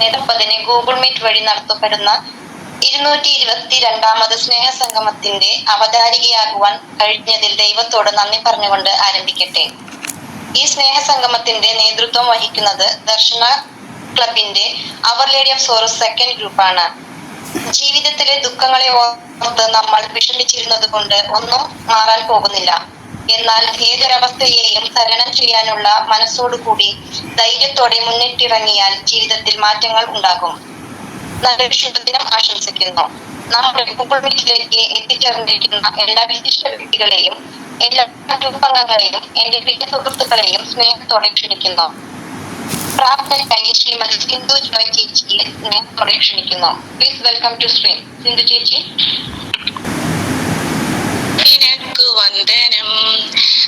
30 Google Meet വഴി നടത്തപ്പെടുന്ന 222ാമത് സ്നേഹസംഗമത്തിന്റെ അവതാരികയാകുവാൻ കഴിഞ്ഞതിൽ ദൈവത്തോട് നന്ദി പറഞ്ഞുകൊണ്ട് ആരംഭിക്കട്ടെ. ഈ സ്നേഹസംഗമത്തിന്റെ നേതൃത്വം വഹിക്കുന്നത് ദർശന ക്ലബിന്റെ അവർ ലേഡി ഓഫ് സോറോസ് സെക്കൻഡ് ഗ്രൂപ്പാണ്. ജീവിതത്തിലെ ദുഃഖങ്ങളെ ഓർത്ത് നമ്മൾ വിഷമിച്ചിരുന്നത് കൊണ്ട് ഒന്നും മാറാൻ പോകുന്നില്ല. എന്നാൽ ഏതൊരവസ്ഥയെയും തരണം ചെയ്യാനുള്ള മനസ്സോടുകൂടി ധൈര്യത്തോടെ മുന്നിട്ടിറങ്ങിയാൽ ജീവിതത്തിൽ മാറ്റങ്ങൾ ഉണ്ടാകും. നല്ലൊരു ശുഭദിനം ആശംസിക്കുന്നു. നമ്മുടെ ഗൂഗിൾ മീറ്റിലേക്ക് എത്തിച്ചേർന്നിരിക്കുന്ന എല്ലാ വിശിഷ്ട വ്യക്തികളെയും എല്ലാ ഗ്രൂപ്പംഗങ്ങളെയും എന്റെ പ്രിയ സുഹൃത്തുക്കളെയും സ്നേഹത്തോടെ ക്ഷണിക്കുന്നു. പ്രാർത്ഥനയ്ക്കായി ശ്രീമതി സിന്ധു ജോയ് ചേച്ചിയെ സ്നേഹത്തോടെ ക്ഷണിക്കുന്നു. Please welcome to stream. Sindhu ചേച്ചി. നിനക്കു വന്ദനം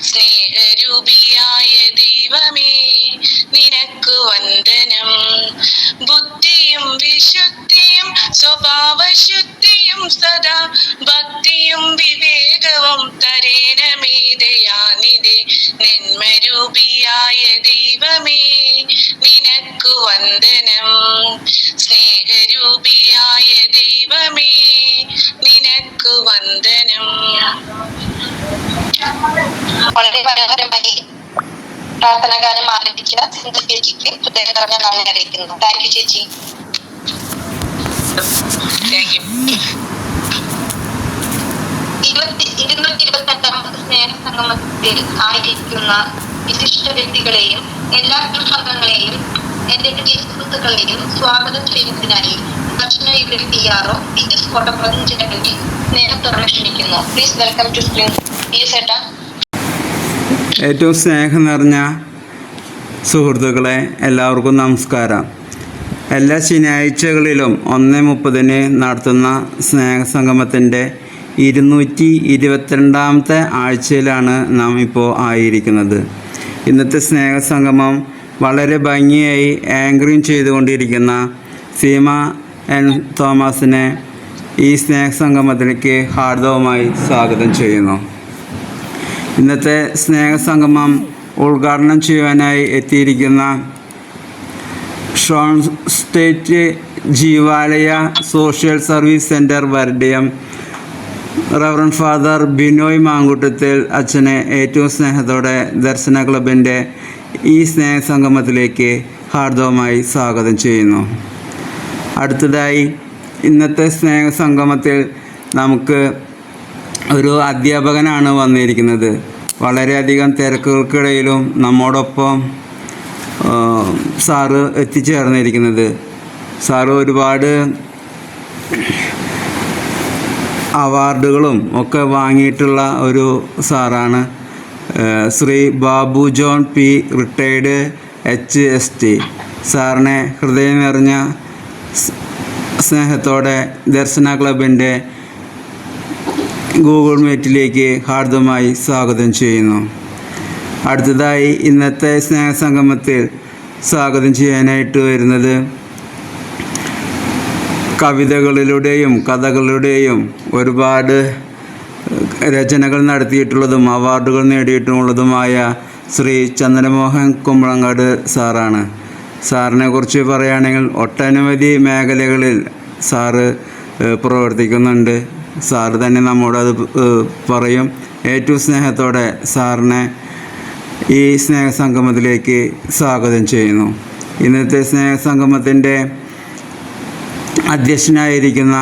സ്നേഹരൂപിയായ ദൈവമേ, നിനക്കു വന്ദനം. ബുദ്ധിയും വിശുദ്ധിയും സ്വഭാവശുദ്ധിയും സദാ ഭക്തിയും വിവേകവും തരേണമേ ദയാനിധി. നന്മരൂപിയായ ദൈവമേ, നിനക്കു വന്ദനം. സ്നേഹരൂപിയായ ദൈവമേ, നിനക്കു വന്ദനം. വളരെ മനോഹരമായി പ്രാർത്ഥനാഗാനം ആരംഭിച്ച സിന്ധു ചേച്ചിക്ക് ഹൃദയം നിറഞ്ഞ നന്ദി അറിയിക്കുന്നു. താങ്ക് യു ചേച്ചി. Thank you. 222ാമത് സ്നേഹസംഗമത്തിൽ ആയിരിക്കുന്ന വിശിഷ്ട വ്യക്തികളെയും എല്ലാ ഗ്രൂപ്പംഗങ്ങളെയും എന്റെ പ്രിയ സുഹൃത്തുക്കളെയും സ്വാഗതം ചെയ്യുന്നതിനായി ദർശന PR ടീച്ചേഴ്സ് ഫോട്ടോ പ്രതിനിധികളെ സ്നേഹത്തോടെ ക്ഷണിക്കുന്നു. Please welcome to screen. ചേട്ടാ. ഏറ്റവും സ്നേഹം നിറഞ്ഞ സുഹൃത്തുക്കളെ, എല്ലാവർക്കും നമസ്കാരം. എല്ലാ ശനിയാഴ്ചകളിലും 1:30 നടത്തുന്ന സ്നേഹസംഗമത്തിൻ്റെ 222ാമത്തെ ആഴ്ചയിലാണ് നാം ഇപ്പോൾ ആയിരിക്കുന്നത്. ഇന്നത്തെ സ്നേഹസംഗമം വളരെ ഭംഗിയായി ആങ്കറിങ് ചെയ്തുകൊണ്ടിരിക്കുന്ന സീമ എൻ തോമസിനെ ഈ സ്നേഹസംഗമത്തിലേക്ക് ഹാർദവമായി സ്വാഗതം ചെയ്യുന്നു. ഇന്നത്തെ സ്നേഹസംഗമം ഉദ്ഘാടനം ചെയ്യുവാനായി എത്തിയിരിക്കുന്ന ഷോൺ സ്റ്റേറ്റ് Jeevalaya social service centre Varadiyam reverend father Binoy Mankuttathil അച്ഛനെ ഏറ്റവും സ്നേഹത്തോടെ ദർശന ക്ലബിൻ്റെ ഈ സ്നേഹസംഗമത്തിലേക്ക് ഹാർദവമായി സ്വാഗതം ചെയ്യുന്നു. അടുത്തതായി ഇന്നത്തെ സ്നേഹസംഗമത്തിൽ നമുക്ക് ഒരു അധ്യാപകനാണ് വന്നിരിക്കുന്നത്. വളരെയധികം തിരക്കുകൾക്കിടയിലും നമ്മോടൊപ്പം സാറ് എത്തിച്ചേർന്നിരിക്കുന്നത്. സാറ് ഒരുപാട് അവാർഡുകളും ഒക്കെ വാങ്ങിയിട്ടുള്ള ഒരു സാറാണ്. Shri Babu John P retired HST. സാറിനെ ഹൃദയം നിറഞ്ഞ സ്നേഹത്തോടെ ദർശന ക്ലബിൻ്റെ ഗൂഗിൾ മീറ്റിലേക്ക് ഹാർദമായി സ്വാഗതം ചെയ്യുന്നു. അടുത്തതായി ഇന്നത്തെ സ്നേഹസംഗമത്തിൽ സ്വാഗതം ചെയ്യാനായിട്ട് വരുന്നത് കവിതകളിലൂടെയും കഥകളിലൂടെയും ഒരുപാട് രചനകൾ നടത്തിയിട്ടുള്ളതും അവാർഡുകൾ നേടിയിട്ടുള്ളതുമായ ശ്രീ ചന്ദ്രമോഹൻ കുമ്പളങ്ങാട് സാറാണ്. സാറിനെ കുറിച്ച് പറയുകയാണെങ്കിൽ ഒട്ടനവധി മേഖലകളിൽ സാറ് പ്രവർത്തിക്കുന്നുണ്ട്. സാറ് തന്നെ നമ്മോടത് പറയും. ഏറ്റവും സ്നേഹത്തോടെ സാറിനെ ഈ സ്നേഹസംഗമത്തിലേക്ക് സ്വാഗതം ചെയ്യുന്നു. ഇന്നത്തെ സ്നേഹസംഗമത്തിൻ്റെ അധ്യക്ഷനായിരിക്കുന്ന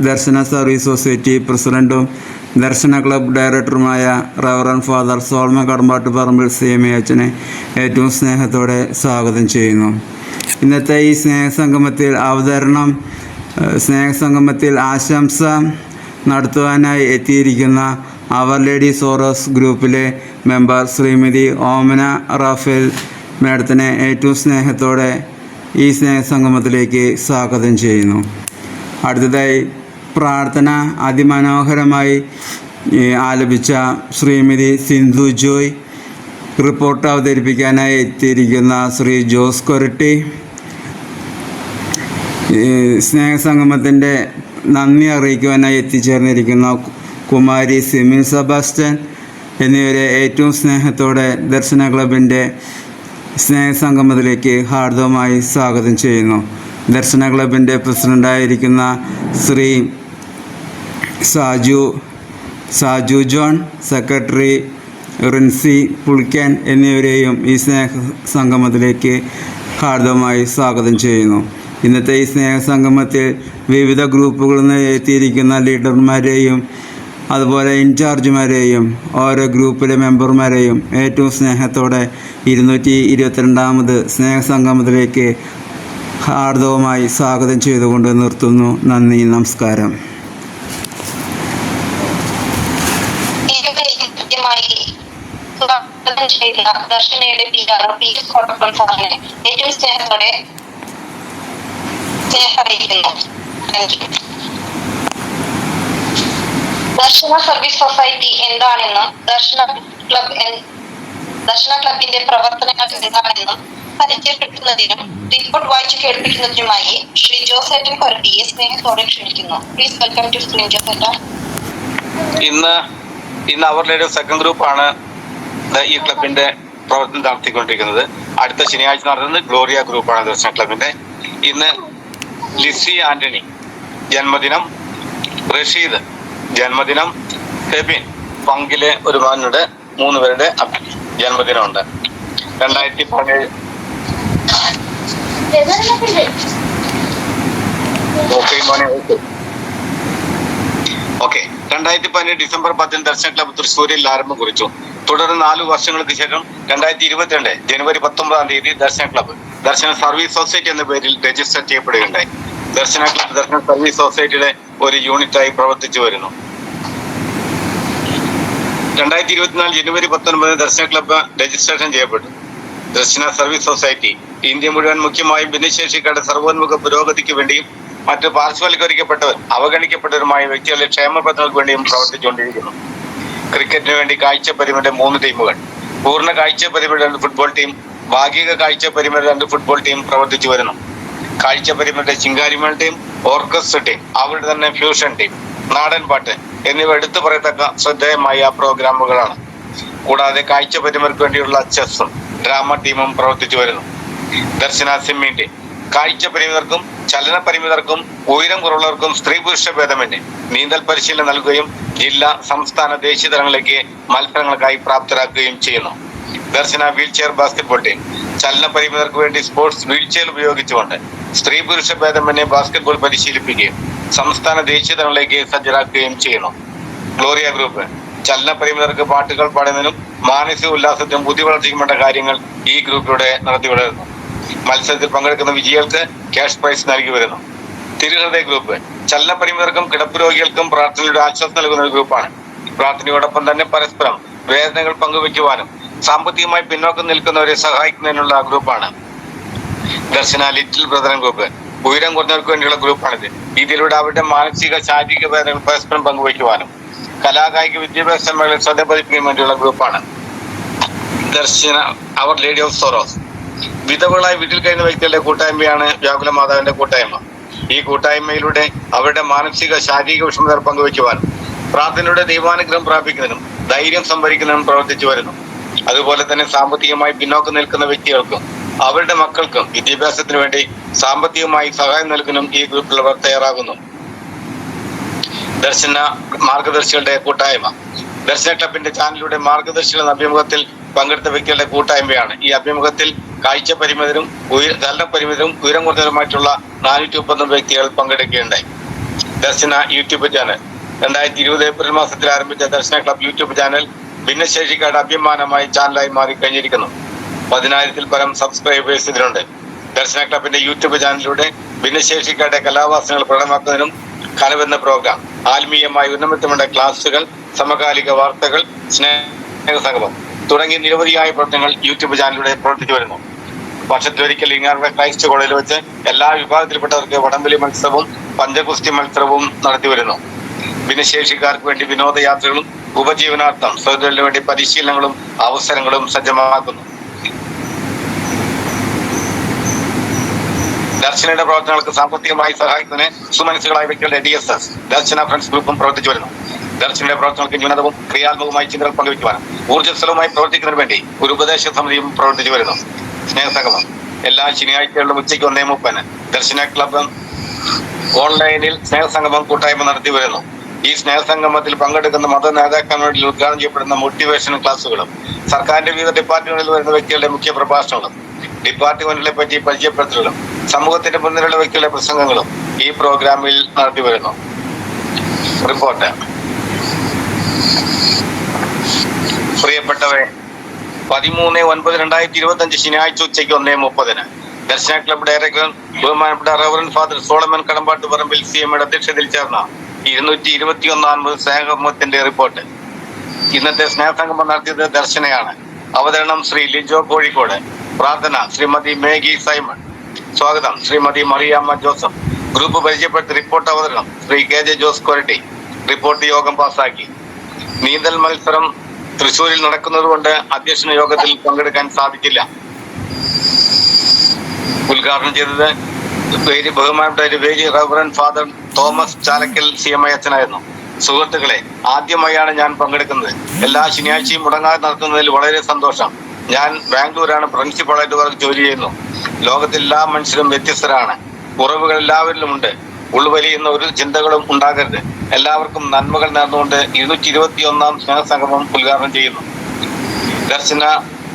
ദർശന സർവീസ് സൊസൈറ്റി പ്രസിഡൻറ്റും ദർശന ക്ലബ് ഡയറക്ടറുമായ റവറൻ ഫാദർ സോൾമൻ കടമ്പാട്ട് പറമ്പിൽ CMA അച്ഛനെ ഏറ്റവും സ്നേഹത്തോടെ സ്വാഗതം ചെയ്യുന്നു. ഇന്നത്തെ ഈ സ്നേഹസംഗമത്തിൽ ആശംസ നടത്തുവാനായി എത്തിയിരിക്കുന്ന അവർ ലേഡി സോറോസ് ഗ്രൂപ്പിലെ മെമ്പർ ശ്രീമതി ഓമന റാഫേൽ മാഡത്തിനെ ഏറ്റവും സ്നേഹത്തോടെ ഈ സ്നേഹസംഗമത്തിലേക്ക് സ്വാഗതം ചെയ്യുന്നു. അടുത്തതായി പ്രാർത്ഥന അതിമനോഹരമായി ആലപിച്ച ശ്രീമതി സിന്ധു ജോയ്, റിപ്പോർട്ട് അവതരിപ്പിക്കാനായി എത്തിയിരിക്കുന്ന ശ്രീ ജോസ് കൊരട്ടി, സ്നേഹസംഗമത്തിൻ്റെ നന്ദി അറിയിക്കുവാനായി എത്തിച്ചേർന്നിരിക്കുന്ന കുമാരി സിമിൻ സെബാസ്റ്റ്യൻ എന്നിവരെ ഏറ്റവും സ്നേഹത്തോടെ ദർശന ക്ലബിൻ്റെ സ്നേഹസംഗമത്തിലേക്ക് ഹാർദവമായി സ്വാഗതം ചെയ്യുന്നു. ദർശന ക്ലബിൻ്റെ പ്രസിഡൻ്റായിരിക്കുന്ന ശ്രീ സാജു ജോൺ, സെക്രട്ടറി റിൻസി പുളിക്കാൻ എന്നിവരെയും ഈ സ്നേഹ സംഗമത്തിലേക്ക് ഹാർദവമായി സ്വാഗതം ചെയ്യുന്നു. ഇന്നത്തെ ഈ സ്നേഹ സംഗമത്തിൽ വിവിധ ഗ്രൂപ്പുകളിൽ നിന്ന് എത്തിയിരിക്കുന്ന ലീഡർമാരെയും അതുപോലെ ഇൻചാർജുമാരെയും ഓരോ ഗ്രൂപ്പിലെ മെമ്പർമാരെയും ഏറ്റവും സ്നേഹത്തോടെ 222ാമത് സ്നേഹ സംഗമത്തിലേക്ക് ഹാർദവമായി സ്വാഗതം ചെയ്തുകൊണ്ട് നിർത്തുന്നു. നന്ദി, നമസ്കാരം. ദർശനയുടെ സാറിനെ ഏറ്റവും സ്നേഹത്തോടെ അറിയിക്കുന്നു. ദർശന സർവീസ് സൊസൈറ്റി എന്താണെന്നും ദർശന ക്ലബിന്റെ പ്രവർത്തനങ്ങൾ എന്താണെന്നും പരിചയപ്പെടുത്തുന്നതിനും റിപ്പോർട്ട് വായിച്ചു കേൾപ്പിക്കുന്നതിനുമായി ശ്രീ ജോസേട്ടൻ കൊരട്ടിയെ സ്നേഹത്തോടെ ക്ഷണിക്കുന്നു. Please welcome to Shri Josettan. ഇന്ന് അവരുടെ സെക്കൻഡ് ഗ്രൂപ്പാണ് ഈ ക്ലബിന്റെ പ്രവർത്തനം നടത്തിക്കൊണ്ടിരിക്കുന്നത്. അടുത്ത ശനിയാഴ്ച നടത്തുന്നത് ഗ്ലോറിയ ഗ്രൂപ്പാണ് ദർശന ക്ലബിന്റെ. ഇന്ന് ലിസി ആന്റണി ജന്മദിനം, റഷീദ് ജന്മദിനം, ഫെബിൻ പങ്കിലെ ഒരു മകനുണ്ട്, 3 പേരുടെ ജന്മദിനമുണ്ട്. 2017 ഡിസംബർ 10 ദർശന ക്ലബ് തൃശ്ശൂരിൽ ആരംഭം കുറിച്ചു. തുടർന്ന് 4 വർഷങ്ങൾക്ക് ശേഷം 2022 ജനുവരി 19 ദർശന ക്ലബ് ദർശന സർവീസ് സൊസൈറ്റി എന്ന പേരിൽ രജിസ്റ്റർ ചെയ്യപ്പെടുകയുണ്ടായി. ദർശന ക്ലബ് ദർശന സർവീസ് സൊസൈറ്റിയുടെ ഒരു യൂണിറ്റായി പ്രവർത്തിച്ചു വരുന്നു. 2024 ജനുവരി 19 ദർശന ക്ലബ് രജിസ്ട്രേഷൻ ചെയ്യപ്പെട്ടു. ദർശന സർവീസ് സൊസൈറ്റി ഇന്ത്യ മുഴുവൻ മുഖ്യമായും ഭിന്നശേഷിക്കാരുടെ സർവോന്മുഖ പുരോഗതിക്ക് വേണ്ടിയും മറ്റ് പാർശ്വവൽക്കരിക്കപ്പെട്ടവർ അവഗണിക്കപ്പെട്ടവരുമായ വ്യക്തികളുടെ ക്ഷേമപദ്ധതികൾക്ക് വേണ്ടിയും പ്രവർത്തിച്ചുകൊണ്ടിരിക്കുന്നു. ക്രിക്കറ്റിന് വേണ്ടി കാഴ്ച പരിമിത 3 ടീമുകൾ, പൂർണ്ണ കാഴ്ച പരിമിത 2 ഫുട്ബോൾ ടീം, ഭാഗിക കാഴ്ച പരിമിത 2 ഫുട്ബോൾ ടീം പ്രവർത്തിച്ചു വരുന്നു. കാഴ്ച പരിമിത ചിങ്കാരിമേൾ ടീം, ഓർക്കസ്ട്ര ടീം, അവരുടെ തന്നെ ഫ്യൂഷൻ ടീം, നാടൻ പാട്ട് എന്നിവ എടുത്തു പറയത്തക്ക ശ്രദ്ധേയമായ പ്രോഗ്രാമുകളാണ്. കൂടാതെ കാഴ്ച പരിമിതർക്ക് വേണ്ടിയുള്ള ചെസ്സും ഡ്രാമ ടീമും പ്രവർത്തിച്ചു വരുന്നു. ദർശന സ്വിമ്മിംഗ് ടീം കാഴ്ച പരിമിതർക്കും ചലന പരിമിതർക്കും ഉയരം കുറവുള്ളവർക്കും സ്ത്രീ പുരുഷ ഭേദമന്യേ നീന്തൽ പരിശീലനം നൽകുകയും ജില്ലാ, സംസ്ഥാന, ദേശീയ തലങ്ങളിലേക്ക് മത്സരങ്ങൾക്കായി പ്രാപ്തരാക്കുകയും ചെയ്യുന്നു. Darshana wheel chair basketball team ചലന പരിമിതർക്ക് വേണ്ടി സ്പോർട്സ് വീൽ ചെയർ ഉപയോഗിച്ചുകൊണ്ട് സ്ത്രീ പുരുഷ ഭേദമന്യേ ബാസ്കറ്റ്ബോൾ പരിശീലിപ്പിക്കുകയും സംസ്ഥാന, ദേശീയ തലങ്ങളിലേക്ക് സജ്ജരാക്കുകയും ചെയ്യുന്നു. ഗ്ലോറിയ ഗ്രൂപ്പ് ചലന പരിമിതർക്ക് പാട്ടുകൾ പാടുന്നതിനും മാനസിക ഉല്ലാസത്തിനും ബുദ്ധി വളർച്ചയ്ക്കും വേണ്ട കാര്യങ്ങൾ ഈ ഗ്രൂപ്പിലൂടെ നടത്തിവരുന്നു. മത്സരത്തിൽ പങ്കെടുക്കുന്ന വിജയികൾക്ക് ക്യാഷ് പ്രൈസ് നൽകി വരുന്നു. തിരുഹൃദയ ഗ്രൂപ്പ് ചലന പരിമിതർക്കും കിടപ്പ് രോഗികൾക്കും പ്രാർത്ഥനയുടെ ആശ്വാസം നൽകുന്ന ഒരു ഗ്രൂപ്പാണ്. പ്രാർത്ഥനയോടൊപ്പം തന്നെ പരസ്പരം വേദനകൾ പങ്കുവയ്ക്കുവാനും സാമ്പത്തികമായി പിന്നോക്കം നിൽക്കുന്നവരെ സഹായിക്കുന്നതിനുള്ള ഗ്രൂപ്പാണ്. ദർശന ലിറ്റിൽ ബ്രദർ ഗ്രൂപ്പ് ഉയരം കുറഞ്ഞവർക്ക് വേണ്ടിയുള്ള ഗ്രൂപ്പാണിത്. ഇതിലൂടെ അവരുടെ മാനസിക, ശാരീരിക വേദനകൾ പരസ്പരം പങ്കുവയ്ക്കുവാനും കലാകായിക വിദ്യാഭ്യാസ മേഖലയിൽ ശ്രദ്ധ പതിപ്പിക്കാൻ വേണ്ടിയുള്ള ഗ്രൂപ്പാണ്. ദർശന അവർ ലേഡി ഓഫ് സോറോസ് വിധവകളായി വീട്ടിൽ കഴിയുന്ന വ്യക്തികളുടെ കൂട്ടായ്മയാണ് വ്യാകുല മാതാവിന്റെ കൂട്ടായ്മ. ഈ കൂട്ടായ്മയിലൂടെ അവരുടെ മാനസിക, ശാരീരിക വിഷമതകൾ പങ്കുവയ്ക്കുവാനും പ്രാർത്ഥനയുടെ ദൈവാനുഗ്രഹം പ്രാപിക്കുന്നതിനും ധൈര്യം സംഭരിക്കുന്നതിനും പ്രവർത്തിച്ചു വരുന്നു. അതുപോലെ തന്നെ സാമ്പത്തികമായി പിന്നോക്കം നിൽക്കുന്ന വ്യക്തികൾക്കും അവരുടെ മക്കൾക്കും വിദ്യാഭ്യാസത്തിന് വേണ്ടി സാമ്പത്തികമായി സഹായം നൽകുന്നതിനും ഈ ഗ്രൂപ്പിലുള്ളവർ തയ്യാറാകുന്നു. ദർശന മാർഗദർശികളുടെ കൂട്ടായ്മ ദർശന ക്ലബിന്റെ ചാനലിലൂടെ മാർഗദർശികൾ എന്ന അഭിമുഖത്തിൽ പങ്കെടുത്ത വ്യക്തികളുടെ കൂട്ടായ്മയാണ്. ഈ അഭിമുഖത്തിൽ കാഴ്ച പരിമിതരും ചലന പരിമിതരും ഉയരം കുറഞ്ഞവരുമായിട്ടുള്ള 430 വ്യക്തികൾ പങ്കെടുക്കുകയുണ്ടായി. ദർശന യൂട്യൂബ് ചാനൽ 2020 ഏപ്രിൽ മാസത്തിൽ ആരംഭിച്ച ദർശന ക്ലബ് യൂട്യൂബ് ചാനൽ ഭിന്നശേഷിക്കാരുടെ അഭിമാനമായി ചാനലായി മാറി കഴിഞ്ഞിരിക്കുന്നു. 10,000-ൽ പരം സബ്സ്ക്രൈബേഴ്സ് ഇതിനുണ്ട്. ദർശന ക്ലബിന്റെ യൂട്യൂബ് ചാനലിലൂടെ ഭിന്നശേഷിക്കാരുടെ കലാവാസനകൾ പ്രകടമാക്കുന്നതിനും കനവെന്ന പ്രോഗ്രാം, ആത്മീയമായ ഉന്നമനത്തിനുള്ള ക്ലാസുകൾ, സമകാലിക വാർത്തകൾ, സ്നേഹ സംഗമം തുടങ്ങിയ നിരവധിയായ പ്രവർത്തനങ്ങൾ യൂട്യൂബ് ചാനലിലൂടെ പ്രവർത്തിച്ചു വരുന്നു. വർഷത്തിലൊരിക്കൽ ഇങ്ങാറുടെ ക്രൈസ്റ്റ് കോളേജിൽ വെച്ച് എല്ലാ വിഭാഗത്തിൽപ്പെട്ടവർക്ക് വടംവലി മത്സരവും പഞ്ചഗുസ്തി മത്സരവും നടത്തി വരുന്നു. ഭിന്നശേഷിക്കാർക്ക് വേണ്ടി വിനോദയാത്രകളും ഉപജീവനാർത്ഥം സ്വതൊഴിലിനു വേണ്ടി പരിശീലനങ്ങളും അവസരങ്ങളും സജ്ജമാക്കുന്നു. ദർശനയുടെ പ്രവർത്തനങ്ങൾക്ക് സാമ്പത്തികമായി സഹായിക്കുന്നതിന് സുമനസ്സുകളായ വ്യക്തികളുടെ DSS ദർശന ഫ്രണ്ട്സ് ഗ്രൂപ്പും പ്രവർത്തിച്ചു വരുന്നു. ദർശനയുടെ പ്രവർത്തനങ്ങൾക്ക് ന്യൂനതവും ക്രിയാത്മകവുമായി ചിന്തകൾ പങ്കുവയ്ക്കുവാനും ഊർജ്ജസ്വലവുമായി പ്രവർത്തിക്കുന്നതിന് വേണ്ടി ഒരു ഉപദേശ സമിതിയും പ്രവർത്തിച്ചു വരുന്നു. സ്നേഹസംഗമം എല്ലാ ശനിയാഴ്ചകളിലും ഉച്ചയ്ക്ക് 1:30 ദർശന ക്ലബ് ഓൺലൈനിൽ സ്നേഹസംഗമം കൂട്ടായ്മ നടത്തി വരുന്നു. ഈ സ്നേഹസംഗമത്തിൽ പങ്കെടുക്കുന്ന മത നേതാക്കളുടെ വേണ്ടി ഉദ്ഘാടനം ചെയ്യപ്പെടുന്ന മോട്ടിവേഷൻ ക്ലാസുകളും സർക്കാരിന്റെ വിവിധ ഡിപ്പാർട്ട്മെന്റുകളിൽ വരുന്ന വ്യക്തികളുടെ മുഖ്യ പ്രഭാഷണങ്ങളും ഡിപ്പാർട്ട്മെന്റുകളെ പറ്റി പരിചയപ്പെടുത്തലും സമൂഹത്തിന്റെ മുൻനിരയുള്ള വ്യക്തികളുടെ പ്രസംഗങ്ങളും ഈ പ്രോഗ്രാമിൽ നടത്തി വരുന്നു. റിപ്പോർട്ട്. പ്രിയപ്പെട്ടവരെ, 13/9/2025 ശനിയാഴ്ച ഉച്ചയ്ക്ക് 1:30 ദർശന ക്ലബ് ഡയറക്ടർ ബഹുമാനപ്പെട്ട റവറൻ ഫാദർ സോളമൻ കടമ്പാട്ട് പറമ്പിൽ CMയുടെ അധ്യക്ഷതയിൽ ചേർന്ന 221 സ്നേഹസംഗമത്തിന്റെ റിപ്പോർട്ട്. ഇന്നത്തെ സ്നേഹസംഗമം നടത്തിയത് ദർശനയാണ്. അവതരണം ശ്രീ ലിജോ കോഴിക്കോട്. പ്രാർത്ഥന ശ്രീമതി മേഗി സൈമൺ. സ്വാഗതം ശ്രീമതി മറിയാമ്മ ജോസഫ്. ഗ്രൂപ്പ് പരിചയപ്പെടുത്തി റിപ്പോർട്ട് അവതരണം ശ്രീ KJ ജോസ് കൊരട്ടി. റിപ്പോർട്ട് യോഗം പാസാക്കി. നീന്തൽ മത്സരം തൃശ്ശൂരിൽ നടക്കുന്നതുകൊണ്ട് അധ്യക്ഷന യോഗത്തിൽ പങ്കെടുക്കാൻ സാധിക്കില്ല. ഉദ്ഘാടനം ചെയ്തത് ബഹുമാനപ്പെട്ട reverend father Thomas Chalakkal CMI അച്ഛനായിരുന്നു. സുഹൃത്തുക്കളെ, ആദ്യമായാണ് ഞാൻ പങ്കെടുക്കുന്നത്. എല്ലാ ശനിയാഴ്ചയും മുടങ്ങാതെ നടത്തുന്നതിൽ വളരെ സന്തോഷം. ഞാൻ ബാംഗ്ലൂരാണ് പ്രിൻസിപ്പളായിട്ട് വർക്ക് ജോലി ചെയ്യുന്നു. ലോകത്തെല്ലാ മനുഷ്യരും വ്യത്യസ്തരാണ്. കുറവുകൾ എല്ലാവരിലും ഉണ്ട്. ഉൾവലിയുന്ന ഒരു ചിന്തകളും ഉണ്ടാകരുത്. എല്ലാവർക്കും നന്മകൾ നേർന്നുകൊണ്ട് 221 സ്നേഹസംഗമം ഉദ്ഘാടനം ചെയ്യുന്നു. Darshana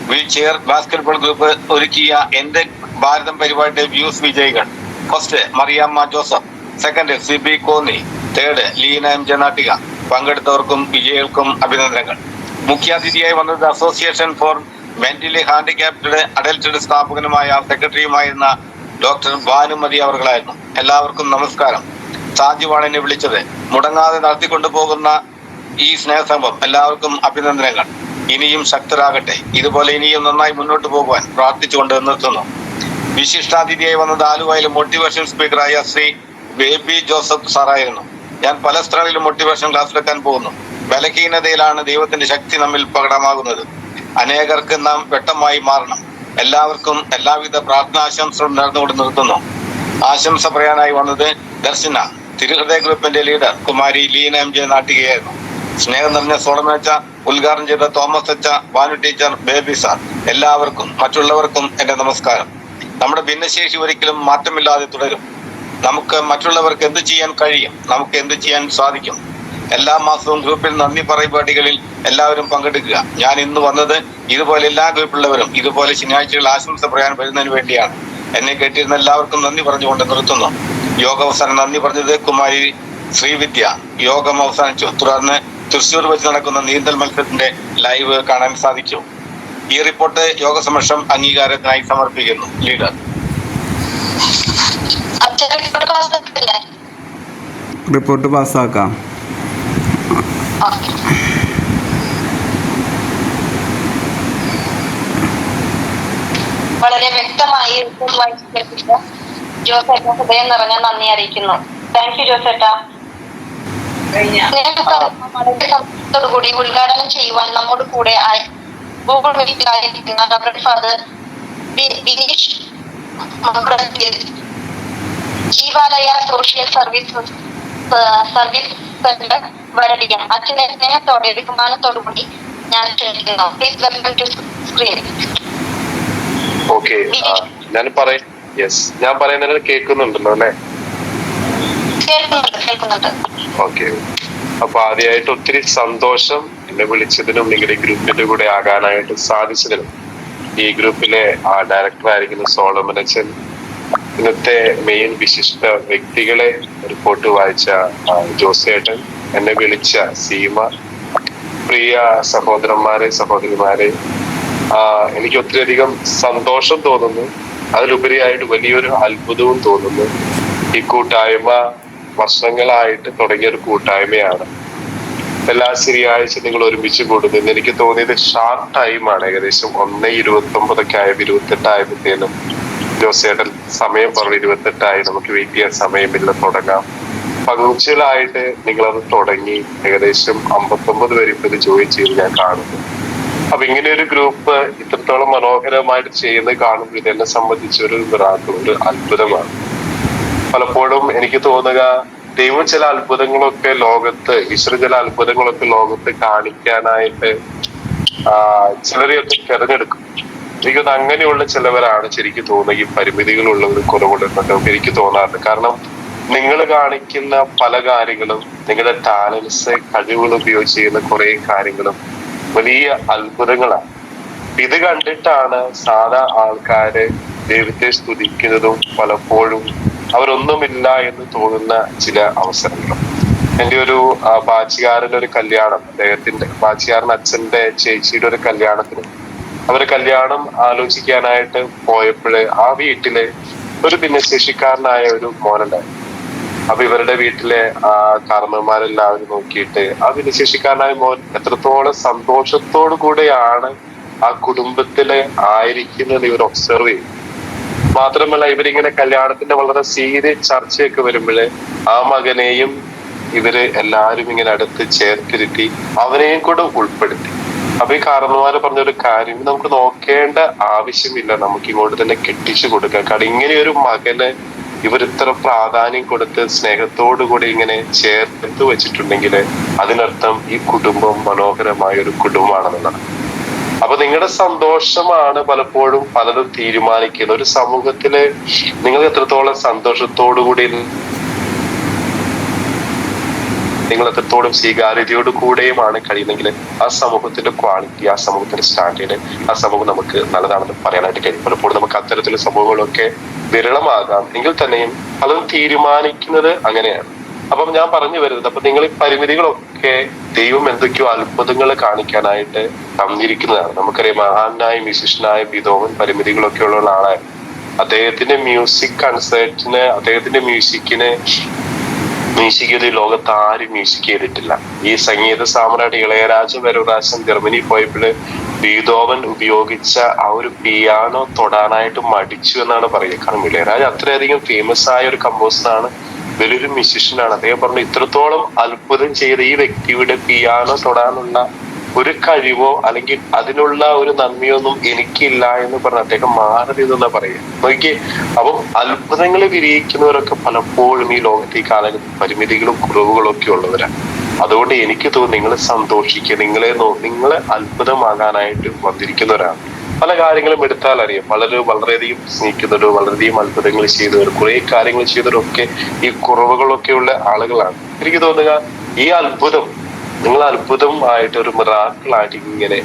wheel chair basketball group ഒരുക്കിയ എന്റെ ഭാരതം പരിപാടിയുടെ വ്യൂസ് വിജയികൾ. First Mariyamma Joseph, second CB Konni, third Leena M ജനാട്ടിക. പങ്കെടുത്തവർക്കും വിജയികൾക്കും അഭിനന്ദനങ്ങൾ. മുഖ്യാതിഥിയായി വന്നത് association for mentally handicapped adult സ്ഥാപകനുമായ സെക്രട്ടറിയുമായിരുന്ന ഡോക്ടർ ഭാനുമതി അവർകളായിരുന്നു. എല്ലാവർക്കും നമസ്കാരം. സാധ്യമാണ് എന്നെ വിളിച്ചത്. മുടങ്ങാതെ നടത്തിക്കൊണ്ടു പോകുന്ന ഈ സ്നേഹസംഗമം എല്ലാവർക്കും അഭിനന്ദനങ്ങൾ. ഇനിയും ശക്തരാകട്ടെ. ഇതുപോലെ ഇനിയും നന്നായി മുന്നോട്ട് പോകുവാൻ പ്രാർത്ഥിച്ചുകൊണ്ട് നിർത്തുന്നു. വിശിഷ്ടാതിഥിയായി വന്നത് ആലുവയിലെ മോട്ടിവേഷൻ സ്പീക്കറായ ശ്രീ ബേബി ജോസഫ് സാറായിരുന്നു. ഞാൻ പല സ്ഥലങ്ങളിലും മോട്ടിവേഷൻ ക്ലാസ് എടുക്കാൻ പോകുന്നു. ബലഹീനതയിലാണ് ദൈവത്തിന്റെ ശക്തി നമ്മിൽ പ്രകടമാകുന്നത്. അനേകർക്ക് നാം വെട്ടമായി മാറണം. എല്ലാവർക്കും എല്ലാവിധ പ്രാർത്ഥനാശംസകളും നേർന്നുകൊണ്ട് നിർത്തുന്നു. ആശംസ പറയാനായി വന്നത് ദർശന തിരുഹൃദയ ഗ്രൂപ്പിന്റെ ലീഡർ കുമാരി ലീന M നാട്ടികയായിരുന്നു. സ്നേഹം നിറഞ്ഞ സോളമേച്ച, ഉദ്ഘാടനം ചെയ്ത തോമസ് അച്ച, ഭാനു ടീച്ചർ, ബേബി സാർ, എല്ലാവർക്കും മറ്റുള്ളവർക്കും എന്റെ നമസ്കാരം. നമ്മുടെ ഭിന്നശേഷി ഒരിക്കലും മാറ്റമില്ലാതെ തുടരും. നമുക്ക് മറ്റുള്ളവർക്ക് എന്ത് ചെയ്യാൻ കഴിയും, നമുക്ക് എന്ത് ചെയ്യാൻ സാധിക്കും. എല്ലാ മാസവും ഗ്രൂപ്പിൽ നന്ദി പരിപാടികളിൽ എല്ലാവരും പങ്കെടുക്കുക. ഞാൻ ഇന്ന് വന്നത് ഇതുപോലെ എല്ലാ ഗ്രൂപ്പിലുള്ളവരും ഇതുപോലെ ശനിയാഴ്ചകൾ ആശംസ പറയാൻ വരുന്നതിന് വേണ്ടിയാണ്. എന്നെ കേട്ടിരുന്ന എല്ലാവർക്കും നന്ദി പറഞ്ഞുകൊണ്ട് നിർത്തുന്നു. യോഗാവസാനം നന്ദി പറഞ്ഞത് കുമാരി ശ്രീവിദ്യ. യോഗം അവസാനിച്ചു. തുടർന്ന് തൃശ്ശൂർ വെച്ച് നടക്കുന്ന നീന്തൽ മത്സരത്തിന്റെ ലൈവ് കാണാൻ സാധിച്ചു. ഈ റിപ്പോർട്ട് യോഗ സമക്ഷം അംഗീകാരത്തിനായി സമർപ്പിക്കുന്നു. ലീഡർ. റിപ്പോർട്ട് പാസ്സാക്കാം. വളരെ വ്യക്തമായി ജോസേട്ട ഹൃദയം നിറഞ്ഞ നന്ദി അറിയിക്കുന്നു. താങ്ക് യു ജോസേട്ട. കൂടി ഉദ്ഘാടനം ചെയ്യുവാൻ നമ്മോട് കൂടെ ഗൂഗിൾ മീറ്റിലായിരിക്കുന്ന reverend father Bineesh Jeevalaya social service centre Varadiyam അച്ഛനെ സ്നേഹത്തോടെ ബഹുമാനത്തോടു കൂടി ഞാൻ ക്ഷണിക്കുന്നു. Please welcome to screen. Okay, ഞാൻ പറയുന്നത് കേൾക്കുന്നുണ്ടല്ലോ അല്ലെ? കേൾക്കുന്നുണ്ട്. ഓക്കെ, അപ്പൊ ആദ്യമായിട്ട് ഒത്തിരി സന്തോഷം എന്നെ വിളിച്ചതിനും നിങ്ങളുടെ ഗ്രൂപ്പിന്റെ കൂടെ ആകാനായിട്ട് സാധിച്ചതിനും. ഈ ഗ്രൂപ്പിലെ ഡയറക്ടർ ആയിരിക്കുന്ന സോളമൻ അച്ഛൻ, ഇന്നത്തെ മെയിൻ വിശിഷ്ട വ്യക്തികളെ റിപ്പോർട്ട് വായിച്ച ജോസേട്ടൻ, എന്നെ വിളിച്ച സീമ, പ്രിയ സഹോദരന്മാരെ സഹോദരിമാരെ, എനിക്ക് ഒത്തിരിയധികം സന്തോഷം തോന്നുന്നു. അതിലുപരിയായിട്ട് വലിയൊരു അത്ഭുതവും തോന്നുന്നു. ഈ കൂട്ടായ്മ വർഷങ്ങളായിട്ട് തുടങ്ങിയൊരു കൂട്ടായ്മയാണ്. എല്ലാ ശനിയാഴ്ച നിങ്ങൾ ഒരുമിച്ച് കൂടുന്നു. എനിക്ക് തോന്നിയത് ഷാർട്ട് ടൈമാണ്. ഏകദേശം 1:29 ആയ 28 ആയപ്പോഴത്തേനും ജോസേട്ടൻ സമയം പറഞ്ഞു 28 നമുക്ക് വെയിറ്റ് ചെയ്യാൻ സമയമില്ല, തുടങ്ങാം. പങ്ക്ച്വലായിട്ട് നിങ്ങളത് തുടങ്ങി. ഏകദേശം 59 വരെ ഇപ്പൊ ഇത് ജോയിൻ ചെയ്ത് ഞാൻ കാണുന്നു. അപ്പൊ ഇങ്ങനെ ഒരു ഗ്രൂപ്പ് ഇത്രത്തോളം മനോഹരമായിട്ട് ചെയ്യുന്നത് കാണുമ്പോൾ ഇതെന്നെ സംബന്ധിച്ച് ഒരു മിറാക്കിൾ, ഒരു അത്ഭുതമാണ്. പലപ്പോഴും എനിക്ക് തോന്നുക ദൈവം ചില അത്ഭുതങ്ങളൊക്കെ ലോകത്ത്, ഈശ്വര ചില അത്ഭുതങ്ങളൊക്കെ ലോകത്ത് കാണിക്കാനായിട്ട് ചിലരെയൊക്കെ തിരഞ്ഞെടുക്കും. എനിക്കൊന്ന് അങ്ങനെയുള്ള ചിലവരാണ് ശരിക്കും തോന്നുന്നത് ഈ പരിമിതികളുള്ളവർ കുറവുള്ളവരുണ്ട് എനിക്ക് തോന്നാറുണ്ട്. കാരണം നിങ്ങൾ കാണിക്കുന്ന പല കാര്യങ്ങളും, നിങ്ങളുടെ ടാലൻസ്, കഴിവുകൾ ഉപയോഗിച്ച് ചെയ്യുന്ന കുറെ കാര്യങ്ങളും വലിയ അത്ഭുതങ്ങളാണ്. ഇത് കണ്ടിട്ടാണ് സാധാ ആൾക്കാര് ദൈവത്തെ സ്തുതിക്കുന്നതും പലപ്പോഴും അവരൊന്നുമില്ല എന്ന് തോന്നുന്ന ചില അവസരങ്ങളും. എൻ്റെ ഒരു ബാച്ചുകാരൻ്റെ ഒരു കല്യാണം, അദ്ദേഹത്തിന്റെ ബാച്ചുകാരൻ അച്ഛന്റെ ചേച്ചിയുടെ ഒരു കല്യാണത്തിന് അവര് കല്യാണം ആലോചിക്കാനായിട്ട് പോയപ്പോഴ് ആ വീട്ടിലെ ഒരു ഭിന്നശേഷിക്കാരനായ ഒരു മോനുണ്ടായിരുന്നു. അപ്പൊ ഇവരുടെ വീട്ടിലെ കാരണവന്മാരെല്ലാവരും നോക്കിയിട്ട് ആ ഭിന്നശേഷിക്കാരനായ മോൻ എത്രത്തോളം സന്തോഷത്തോടു കൂടെയാണ് ആ കുടുംബത്തില് ആയിരിക്കുന്നത് ഇവർ ഒബ്സർവ് ചെയ്യും. മാത്രമല്ല ഇവരിങ്ങനെ കല്യാണത്തിന്റെ വളരെ സീരിയസ് ചർച്ചയൊക്കെ വരുമ്പോഴേ ആ മകനെയും ഇവര് എല്ലാരും ഇങ്ങനെ അടുത്ത് ചേർത്തിരുത്തി അവനെയും കൂടെ ഉൾപ്പെടുത്തി. അപ്പൊ ഈ കാരണവന്മാര് പറഞ്ഞൊരു കാര്യം, നമുക്ക് നോക്കേണ്ട ആവശ്യമില്ല, നമുക്ക് ഇങ്ങോട്ട് തന്നെ കെട്ടിച്ചു കൊടുക്കാം. കാരണം ഇങ്ങനെ ഒരു മകന് ഇവരിത്ര പ്രാധാന്യം കൊടുത്ത് സ്നേഹത്തോടു കൂടി ഇങ്ങനെ ചേർത്ത് വെച്ചിട്ടുണ്ടെങ്കിൽ അതിനർത്ഥം ഈ കുടുംബം മനോഹരമായ ഒരു കുടുംബമാണെന്നുള്ളതാണ്. അപ്പൊ നിങ്ങളുടെ സന്തോഷമാണ് പലപ്പോഴും പലതും തീരുമാനിക്കുന്നത്. ഒരു സമൂഹത്തില് നിങ്ങൾ എത്രത്തോളം സന്തോഷത്തോടു കൂടി, നിങ്ങൾ എത്രത്തോളം സ്വീകാര്യതയോടു കൂടെയുമാണ് കഴിയുന്നെങ്കിൽ ആ സമൂഹത്തിന്റെ ക്വാളിറ്റി, ആ സമൂഹത്തിന്റെ സ്റ്റാൻഡേർഡ്, ആ സമൂഹം നമുക്ക് നല്ലതാണെന്ന് പറയാനായിട്ട് കഴിയും. പലപ്പോഴും നമുക്ക് അത്തരത്തിലുള്ള സംഭവങ്ങളൊക്കെ വിരളമാകാം എങ്കിൽ തന്നെയും പലതും തീരുമാനിക്കുന്നത് അങ്ങനെയാണ്. അപ്പം ഞാൻ പറഞ്ഞു വരുന്നത്, അപ്പൊ നിങ്ങൾ ഈ പരിമിതികളൊക്കെ ദൈവം എന്തൊക്കെയോ അത്ഭുതങ്ങൾ കാണിക്കാനായിട്ട് തന്നിരിക്കുന്നതാണ്. നമുക്കറിയാം മഹാനായ മ്യൂസിഷ്യനായ ബീതോവൻ പരിമിതികളൊക്കെ ഉള്ള ആളായിരുന്നു. അദ്ദേഹത്തിന്റെ മ്യൂസിക് കൺസേർട്ടിന്, അദ്ദേഹത്തിന്റെ മ്യൂസിക് ചെയ്ത് ലോകത്ത് ആരും മ്യൂസിക് ചെയ്തിട്ടില്ല. ഈ സംഗീത സാമ്രാട്ട് ഇളയരാജ വരെ ഒരു പ്രാവശ്യം ജർമ്മനി പോയപ്പോൾ ബീതോവൻ ഉപയോഗിച്ച ആ ഒരു പിയാനോ തൊടാനായിട്ട് മടിച്ചു എന്നാണ് പറയുക. കാരണം ഇളയരാജ അത്രയധികം ഫേമസ് ആയ ഒരു കമ്പോസറാണ്, വലിയൊരു മ്യൂസിഷ്യനാണ്. അദ്ദേഹം പറഞ്ഞു ഇത്രത്തോളം അത്ഭുതം ചെയ്ത ഈ വ്യക്തിയുടെ പിയാനോ തൊടാനുള്ള ഒരു കഴിവോ അല്ലെങ്കിൽ അതിനുള്ള ഒരു നന്ദിയൊന്നും എനിക്കില്ല എന്ന് പറഞ്ഞ് അദ്ദേഹം മാറി നിന്നാ പറയുക. നോക്കിയേ, അപ്പം അത്ഭുതങ്ങൾ വിരിയിക്കുന്നവരൊക്കെ പലപ്പോഴും ഈ ലോകത്തെ ഈ കാലഘട്ടത്തിൽ പരിമിതികളും കുറവുകളും ഒക്കെ ഉള്ളവരാണ്. അതുകൊണ്ട് എനിക്ക് തോന്നുന്നു നിങ്ങൾ സന്തോഷിക്കുക, നിങ്ങളെ അത്ഭുതമാകാനായിട്ട് വന്നിരിക്കുന്നവരാണ്. പല കാര്യങ്ങളും എടുത്താൽ അറിയാം, വളരെയധികം സ്നേഹിക്കുന്നവരും വളരെയധികം അത്ഭുതങ്ങൾ ചെയ്തവരും കുറെ കാര്യങ്ങൾ ചെയ്തവരൊക്കെ ഈ കുറവുകളൊക്കെ ഉള്ള ആളുകളാണ്. എനിക്ക് തോന്നുക ഈ അത്ഭുതം നിങ്ങൾ അത്ഭുതമായിട്ട് ഒരു മിറാക്കിളായിട്ട് ഇങ്ങനെ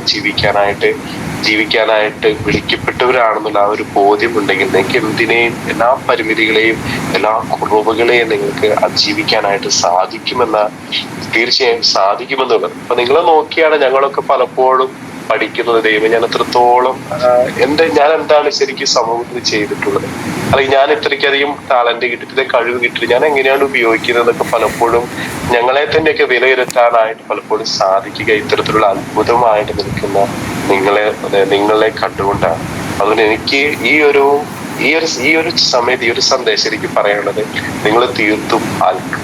ജീവിക്കാനായിട്ട് വിളിക്കപ്പെട്ടവരാണെന്നുള്ള ആ ഒരു ബോധ്യം ഉണ്ടെങ്കിൽ നിങ്ങൾക്ക് എന്തിനേയും, എല്ലാ പരിമിതികളെയും എല്ലാ കുറവുകളെയും നിങ്ങൾക്ക് അതിജീവിക്കാനായിട്ട് തീർച്ചയായും സാധിക്കുമെന്നുള്ളത്. അപ്പൊ നിങ്ങളെ നോക്കിയാണ് ഞങ്ങളൊക്കെ പലപ്പോഴും പഠിക്കുന്നത്. ദൈവം ഞാൻ എത്രത്തോളം ഞാൻ എന്താണ് ശരിക്കും സമൂഹത്തിൽ ചെയ്തിട്ടുള്ളത്, അല്ലെങ്കിൽ ഞാൻ ഇത്രയ്ക്കധികം ടാലന്റ് കിട്ടിയിട്ട് കഴിവ് കിട്ടിയിട്ട് ഞാൻ എങ്ങനെയാണ് ഉപയോഗിക്കുന്നതൊക്കെ പലപ്പോഴും ഞങ്ങളെ തന്നെയൊക്കെ വിലയിരുത്താനായിട്ട് പലപ്പോഴും സാധിക്കുക ഇത്തരത്തിലുള്ള അത്ഭുതമായിട്ട് നിൽക്കുന്ന നിങ്ങളെ കണ്ടുകൊണ്ടാണ്. അതുകൊണ്ട് എനിക്ക് ഈ ഒരു സമയത്ത് ഈ ഒരു സന്ദേശം എനിക്ക് പറയാനുള്ളത്, നിങ്ങൾ തീർത്തും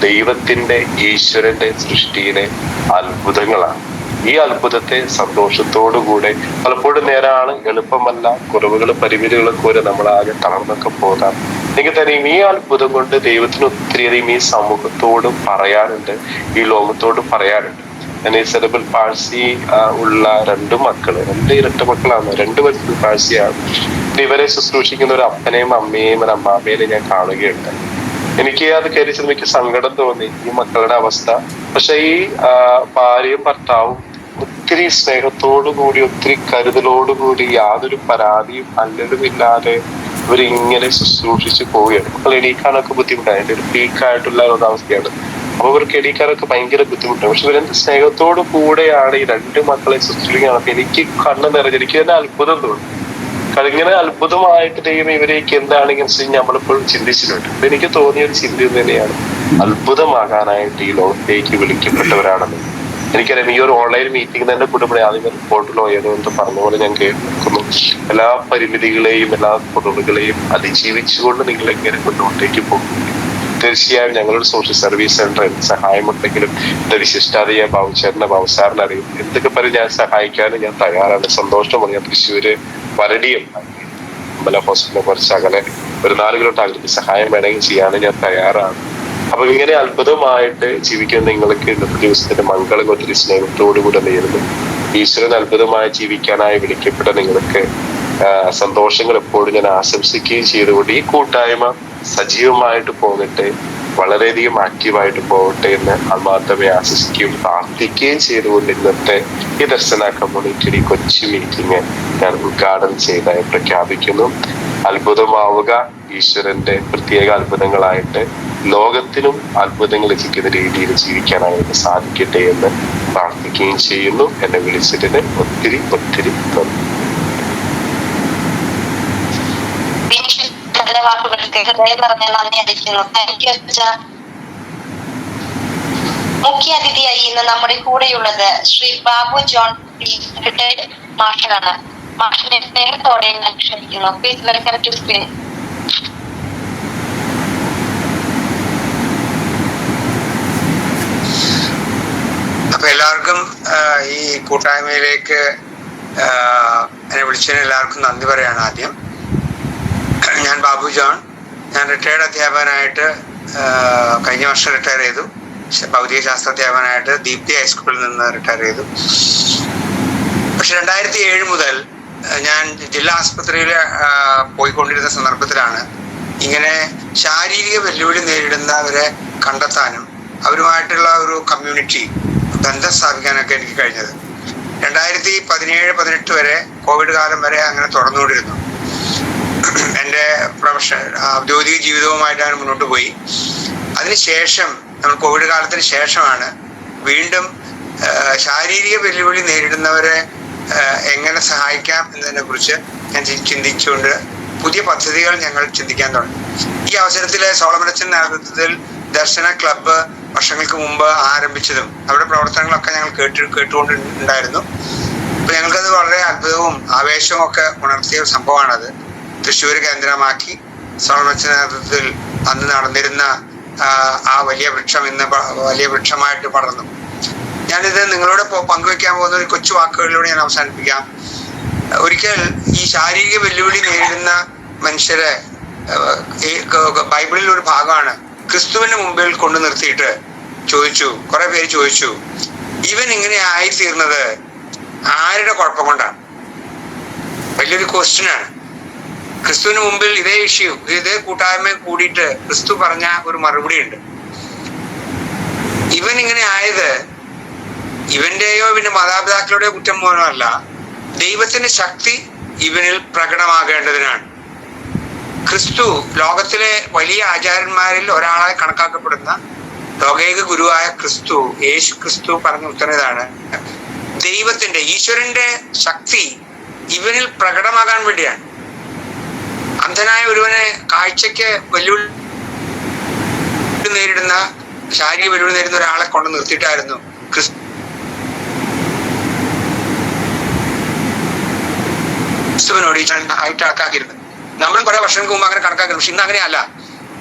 ദൈവത്തിന്റെ ഈശ്വരന്റെ സൃഷ്ടിയിലെ അത്ഭുതങ്ങളാണ്. ഈ അത്ഭുതത്തെ സന്തോഷത്തോടുകൂടെ, പലപ്പോഴും നേരാണ്, എളുപ്പമല്ല, കുറവുകൾ പരിമിതികളൊക്കെ വരെ നമ്മളാകെ തളർന്നൊക്കെ പോകാം. എനിക്ക് തന്നെയും ഈ അത്ഭുതം കൊണ്ട് ദൈവത്തിന് ഒത്തിരിയധികം ഈ സമൂഹത്തോട് പറയാനുണ്ട്, ഈ ലോകത്തോട് പറയാനുണ്ട്. ഞാൻ ഈ സെറിബ്രൽ പാൾസി ഉള്ള രണ്ട് ഇരട്ട മക്കളാണ്, 2 പാൾസിയാണ്. ഇവരെ ശുശ്രൂഷിക്കുന്ന ഒരു അപ്പനെയും അമ്മയെയും ഒരു അമ്മാമ്മേനെയും ഞാൻ കാണുകയുണ്ട്. എനിക്ക് അത് കയറിച്ചത് എനിക്ക് സങ്കടം തോന്നി, ഈ മക്കളുടെ അവസ്ഥ. പക്ഷെ ഈ ഭാര്യയും ഭർത്താവും ഒത്തിരി സ്നേഹത്തോടുകൂടി, ഒത്തിരി കരുതലോടുകൂടി, യാതൊരു പരാതിയും അല്ലലുമില്ലാതെ ഇവരിങ്ങനെ ശുശ്രൂഷിച്ച് പോവുകയാണ്. മക്കൾ എണീക്കാനൊക്കെ ബുദ്ധിമുട്ടാണ്, എൻ്റെ ഒരു പീക്കായിട്ടുള്ള ഒരു അവസ്ഥയാണ്. അപ്പൊ ഇവർക്ക് എണീക്കാനൊക്കെ ഭയങ്കര ബുദ്ധിമുട്ടാണ്. പക്ഷെ ഇവരെന്ത് സ്നേഹത്തോടു കൂടെയാണ് ഈ 2 മക്കളെ ശുശ്രൂഷിക്കുകയാണ്. അപ്പൊ എനിക്ക് കണ്ണ് നിറഞ്ഞ് എനിക്ക് തന്നെ അത്ഭുതം തോന്നി. ഇങ്ങനെ അത്ഭുതമായിട്ട് ദൈവം ഇവരേക്ക് എന്താണ് ഇങ്ങനെ നമ്മളിപ്പോൾ ചിന്തിച്ചിട്ടുണ്ട്. അപ്പൊ എനിക്ക് തോന്നിയ ഒരു ചിന്ത തന്നെയാണ്, അത്ഭുതമാകാനായിട്ട് ഈ ലോകത്തേക്ക് വിളിക്കപ്പെട്ടവരാണെന്ന്. എനിക്കറിയാം ഈ ഒരു ഓൺലൈൻ മീറ്റിംഗ് തന്നെ കൂടെ ആദ്യം റിപ്പോർട്ടിലോ ഏതോ എന്ന് പറഞ്ഞ പോലെ ഞാൻ കേൾക്കുന്നു. എല്ലാ പരിമിതികളെയും എല്ലാ കുറവുകളെയും അതിജീവിച്ചുകൊണ്ട് നിങ്ങൾ എങ്ങനെ മുന്നോട്ടേക്ക് പോകും. തീർച്ചയായും ഞങ്ങളൊരു സോഷ്യൽ സർവീസ് സെന്റർ സഹായമുണ്ടെങ്കിലും എന്റെ വിശിഷ്ടാതയെ ബാബുസാറിനെ അറിയും. എന്തൊക്കെ പറഞ്ഞ് ഞാൻ സഹായിക്കാനും ഞാൻ തയ്യാറാണ്. സന്തോഷമാണ്. ഞാൻ തൃശ്ശൂര് വരടിയം അമ്പല ഹോസ്പിറ്റലിനെ കുറച്ച് അകലെ ഒരു 4 കിലോമീറ്റർ അകലേക്ക് സഹായം വേണമെങ്കിൽ ചെയ്യാനും ഞാൻ തയ്യാറാണ്. അപ്പൊ ഇങ്ങനെ അത്ഭുതമായിട്ട് ജീവിക്കുന്ന നിങ്ങൾക്ക് ഇന്നത്തെ ദിവസത്തിന്റെ മംഗളം ഒത്തിരി സ്നേഹത്തോടുകൂടെ നേരുന്നു. ഈശ്വരൻ അത്ഭുതമായി ജീവിക്കാനായി വിളിക്കപ്പെട്ട നിങ്ങൾക്ക് സന്തോഷങ്ങൾ എപ്പോഴും ഞാൻ ആശംസിക്കുകയും ചെയ്തുകൊണ്ട് ഈ കൂട്ടായ്മ സജീവമായിട്ട് പോകട്ടെ, വളരെയധികം ആക്റ്റീവായിട്ട് പോകട്ടെ എന്ന് ആത്മാർത്ഥമായി ആശംസിക്കുകയും പ്രാർത്ഥിക്കുകയും ചെയ്തുകൊണ്ട് ഇന്നത്തെ ഈ ദർശന കമ്മ്യൂണിറ്റിയുടെ കൊച്ചു മീറ്റിംഗ് ഞാൻ ഉദ്ഘാടനം ചെയ്തതായി പ്രഖ്യാപിക്കുന്നു. അത്ഭുതമാവുക, ഈശ്വരന്റെ പ്രത്യേക അത്ഭുതങ്ങളായിട്ട് ലോകത്തിനും അത്ഭുതങ്ങൾ എത്തിക്കുന്ന രീതിയിൽ ജീവിക്കാനായിട്ട് സാധിക്കട്ടെ എന്ന് പ്രാർത്ഥിക്കുകയും ചെയ്യുന്നു. എന്നെ വിളിച്ചതിന് ഒത്തിരി ഒത്തിരി നന്ദി. വാക്കുകൾക്ക് ഹൃദയം പറഞ്ഞ നന്ദി അറിയിക്കുന്നു. താങ്ക് യു അച്ഛ. മുഖ്യ അതിഥിയായി ഇന്ന് നമ്മുടെ കൂടെയുള്ളത് Shri Babu John P retired മാഷാണ്. മാഷിനെ സ്നേഹത്തോടെ ഞാൻ ക്ഷണിക്കുന്നു. Please welcome to screen. അപ്പൊ എല്ലാവർക്കും ഈ കൂട്ടായ്മയിലേക്ക് എന്നെ വിളിച്ചതിന് എല്ലാവർക്കും നന്ദി പറയാണ്. ആദ്യം ഞാൻ ബാബു ജോൺ, ഞാൻ റിട്ടയർഡ് അധ്യാപകനായിട്ട് കഴിഞ്ഞ വർഷം റിട്ടയർ ചെയ്തു. ഭൗതിക ശാസ്ത്ര അധ്യാപകനായിട്ട് ദീപ്തി ഹൈസ്കൂളിൽ നിന്ന് റിട്ടയർ ചെയ്തു. പക്ഷെ 2007 മുതൽ ഞാൻ ജില്ലാ ആസ്പത്രിയിൽ പോയിക്കൊണ്ടിരുന്ന സന്ദർഭത്തിലാണ് ഇങ്ങനെ ശാരീരിക വെല്ലുവിളി നേരിടുന്നവരെ കണ്ടെത്താനും അവരുമായിട്ടുള്ള ഒരു കമ്മ്യൂണിറ്റി ബന്ധം സ്ഥാപിക്കാനൊക്കെ എനിക്ക് കഴിഞ്ഞത്. 2017-18 വരെ, കോവിഡ് കാലം വരെ അങ്ങനെ തുടർന്നുകൊണ്ടിരുന്നു. എൻ്റെ ഔദ്യോഗിക ജീവിതവുമായിട്ടാണ് മുന്നോട്ട് പോയി. അതിനുശേഷം നമ്മൾ കോവിഡ് കാലത്തിന് ശേഷമാണ് വീണ്ടും ശാരീരിക വെല്ലുവിളി നേരിടുന്നവരെ എങ്ങനെ സഹായിക്കാം എന്നതിനെ കുറിച്ച് ഞാൻ ചിന്തിച്ചുകൊണ്ട് പുതിയ പദ്ധതികൾ ഞങ്ങൾ ചിന്തിക്കാൻ തുടങ്ങി. ഈ അവസരത്തിൽ സോളമനച്ചൻ നേതൃത്വത്തിൽ ദർശന ക്ലബ്ബ് വർഷങ്ങൾക്ക് മുമ്പ് ആരംഭിച്ചതും അവരുടെ പ്രവർത്തനങ്ങളൊക്കെ ഞങ്ങൾ കേട്ടുകൊണ്ടുണ്ടായിരുന്നു. അപ്പൊ ഞങ്ങൾക്കത് വളരെ അത്ഭുതവും ആവേശവും ഒക്കെ ഉണർത്തിയ ഒരു സംഭവമാണത്. തൃശ്ശൂർ കേന്ദ്രമാക്കി സോളമനച്ചൻ നേതൃത്വത്തിൽ അന്ന് നടന്നിരുന്ന ആ വലിയ വൃക്ഷം ഇന്ന് വലിയ വൃക്ഷമായിട്ട് പടർന്നു. ഞാനിത് നിങ്ങളോട് പങ്കുവെക്കാൻ പോകുന്ന ഒരു കൊച്ചു വാക്കുകളിലൂടെ ഞാൻ അവസാനിപ്പിക്കാം. ഒരിക്കൽ ഈ ശാരീരിക വെല്ലുവിളി നേരിടുന്ന മനുഷ്യരെ ബൈബിളിൽ ഒരു ഭാഗമാണ്, ക്രിസ്തുവിന് മുമ്പിൽ കൊണ്ടു നിർത്തിയിട്ട് കുറെ പേര് ചോദിച്ചു, ഇവൻ ഇങ്ങനെ ആയിത്തീർന്നത് ആരുടെ കുഴപ്പം കൊണ്ടാണ്? വലിയൊരു ക്വസ്റ്റ്യനാണ്. ക്രിസ്തുവിന് മുമ്പിൽ ഇതേ കൂട്ടായ്മ കൂടിയിട്ട് ക്രിസ്തു പറഞ്ഞ ഒരു മറുപടി ഉണ്ട്. ഇവൻ ഇങ്ങനെ ആയത് ഇവന്റെയോ ഇവന്റെ മാതാപിതാക്കളുടെയോ കുറ്റം പോലുമല്ല, ദൈവത്തിന്റെ ശക്തി ഇവനിൽ പ്രകടമാകേണ്ടതിനാണ്. ക്രിസ്തു ലോകത്തിലെ വലിയ ആചാര്യന്മാരിൽ ഒരാളായി കണക്കാക്കപ്പെടുന്ന ലോകൈക ഗുരുവായ യേശു ക്രിസ്തു പറഞ്ഞ ഉത്തരം ഇതാണ്: ദൈവത്തിന്റെ, ഈശ്വരന്റെ ശക്തി ഇവനിൽ പ്രകടമാകാൻ വേണ്ടിയാണ്. അന്ധനായ ഒരുവനെ കാഴ്ചക്ക് വെല്ലുവിളി നേരിടുന്ന, ശാരീരിക വെല്ലുവിളി നേരിടുന്ന ഒരാളെ കൊണ്ട് നിർത്തിയിട്ടായിരുന്നു ക്രിസ്തുവിനോട് ആയിട്ട് കണക്കാക്കിയിരുന്നത്. നമ്മൾ കുറെ വർഷങ്ങൾക്ക് മുമ്പ് അങ്ങനെ കണക്കാക്കിയിരുന്നു. പക്ഷെ ഇന്ന് അങ്ങനെയല്ല.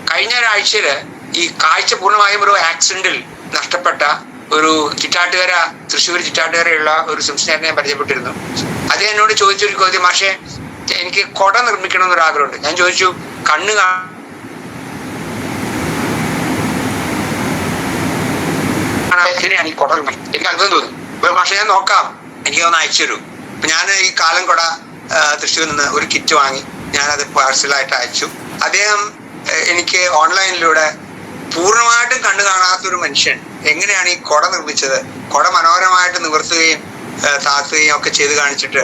കഴിഞ്ഞ ഒരാഴ്ചയില് ഈ കാഴ്ച പൂർണ്ണമായും ഒരു ആക്സിഡന്റിൽ നഷ്ടപ്പെട്ട ഒരു തൃശ്ശൂർ ചിറ്റാട്ടുകരയുള്ള ഒരു സിംസ്റ്റിനെ ഞാൻ പരിചയപ്പെട്ടിരുന്നു. അത് എന്നോട് ചോദിച്ചൊരു ചോദ്യം, മാഷെ എനിക്ക് കൊട നിർമ്മിക്കണം എന്നൊരാഗ്രഹമുണ്ട്. ഞാൻ ചോദിച്ചു, കണ്ണ് കാണാൻ ഈ കൊട നിർമ്മിക്കും? എനിക്ക് അത്ഭുതം തോന്നി. മാഷെ ഞാൻ നോക്കാം, എനിക്കൊന്ന് അയച്ചു തരൂ. അപ്പൊ ഞാൻ ഈ കാലം കൊട തൃശ്ശൂരിൽ നിന്ന് ഒരു കിറ്റ് വാങ്ങി ഞാനത് പാഴ്സലായിട്ട് അയച്ചു. അദ്ദേഹം എനിക്ക് ഓൺലൈനിലൂടെ പൂർണ്ണമായിട്ടും കണ്ണു കാണാത്തൊരു മനുഷ്യൻ എങ്ങനെയാണ് ഈ കൊട നിർമ്മിച്ചത്, കൊട മനോഹരമായിട്ട് നിവർത്തുകയും താത്തുകയും ഒക്കെ ചെയ്ത് കാണിച്ചിട്ട്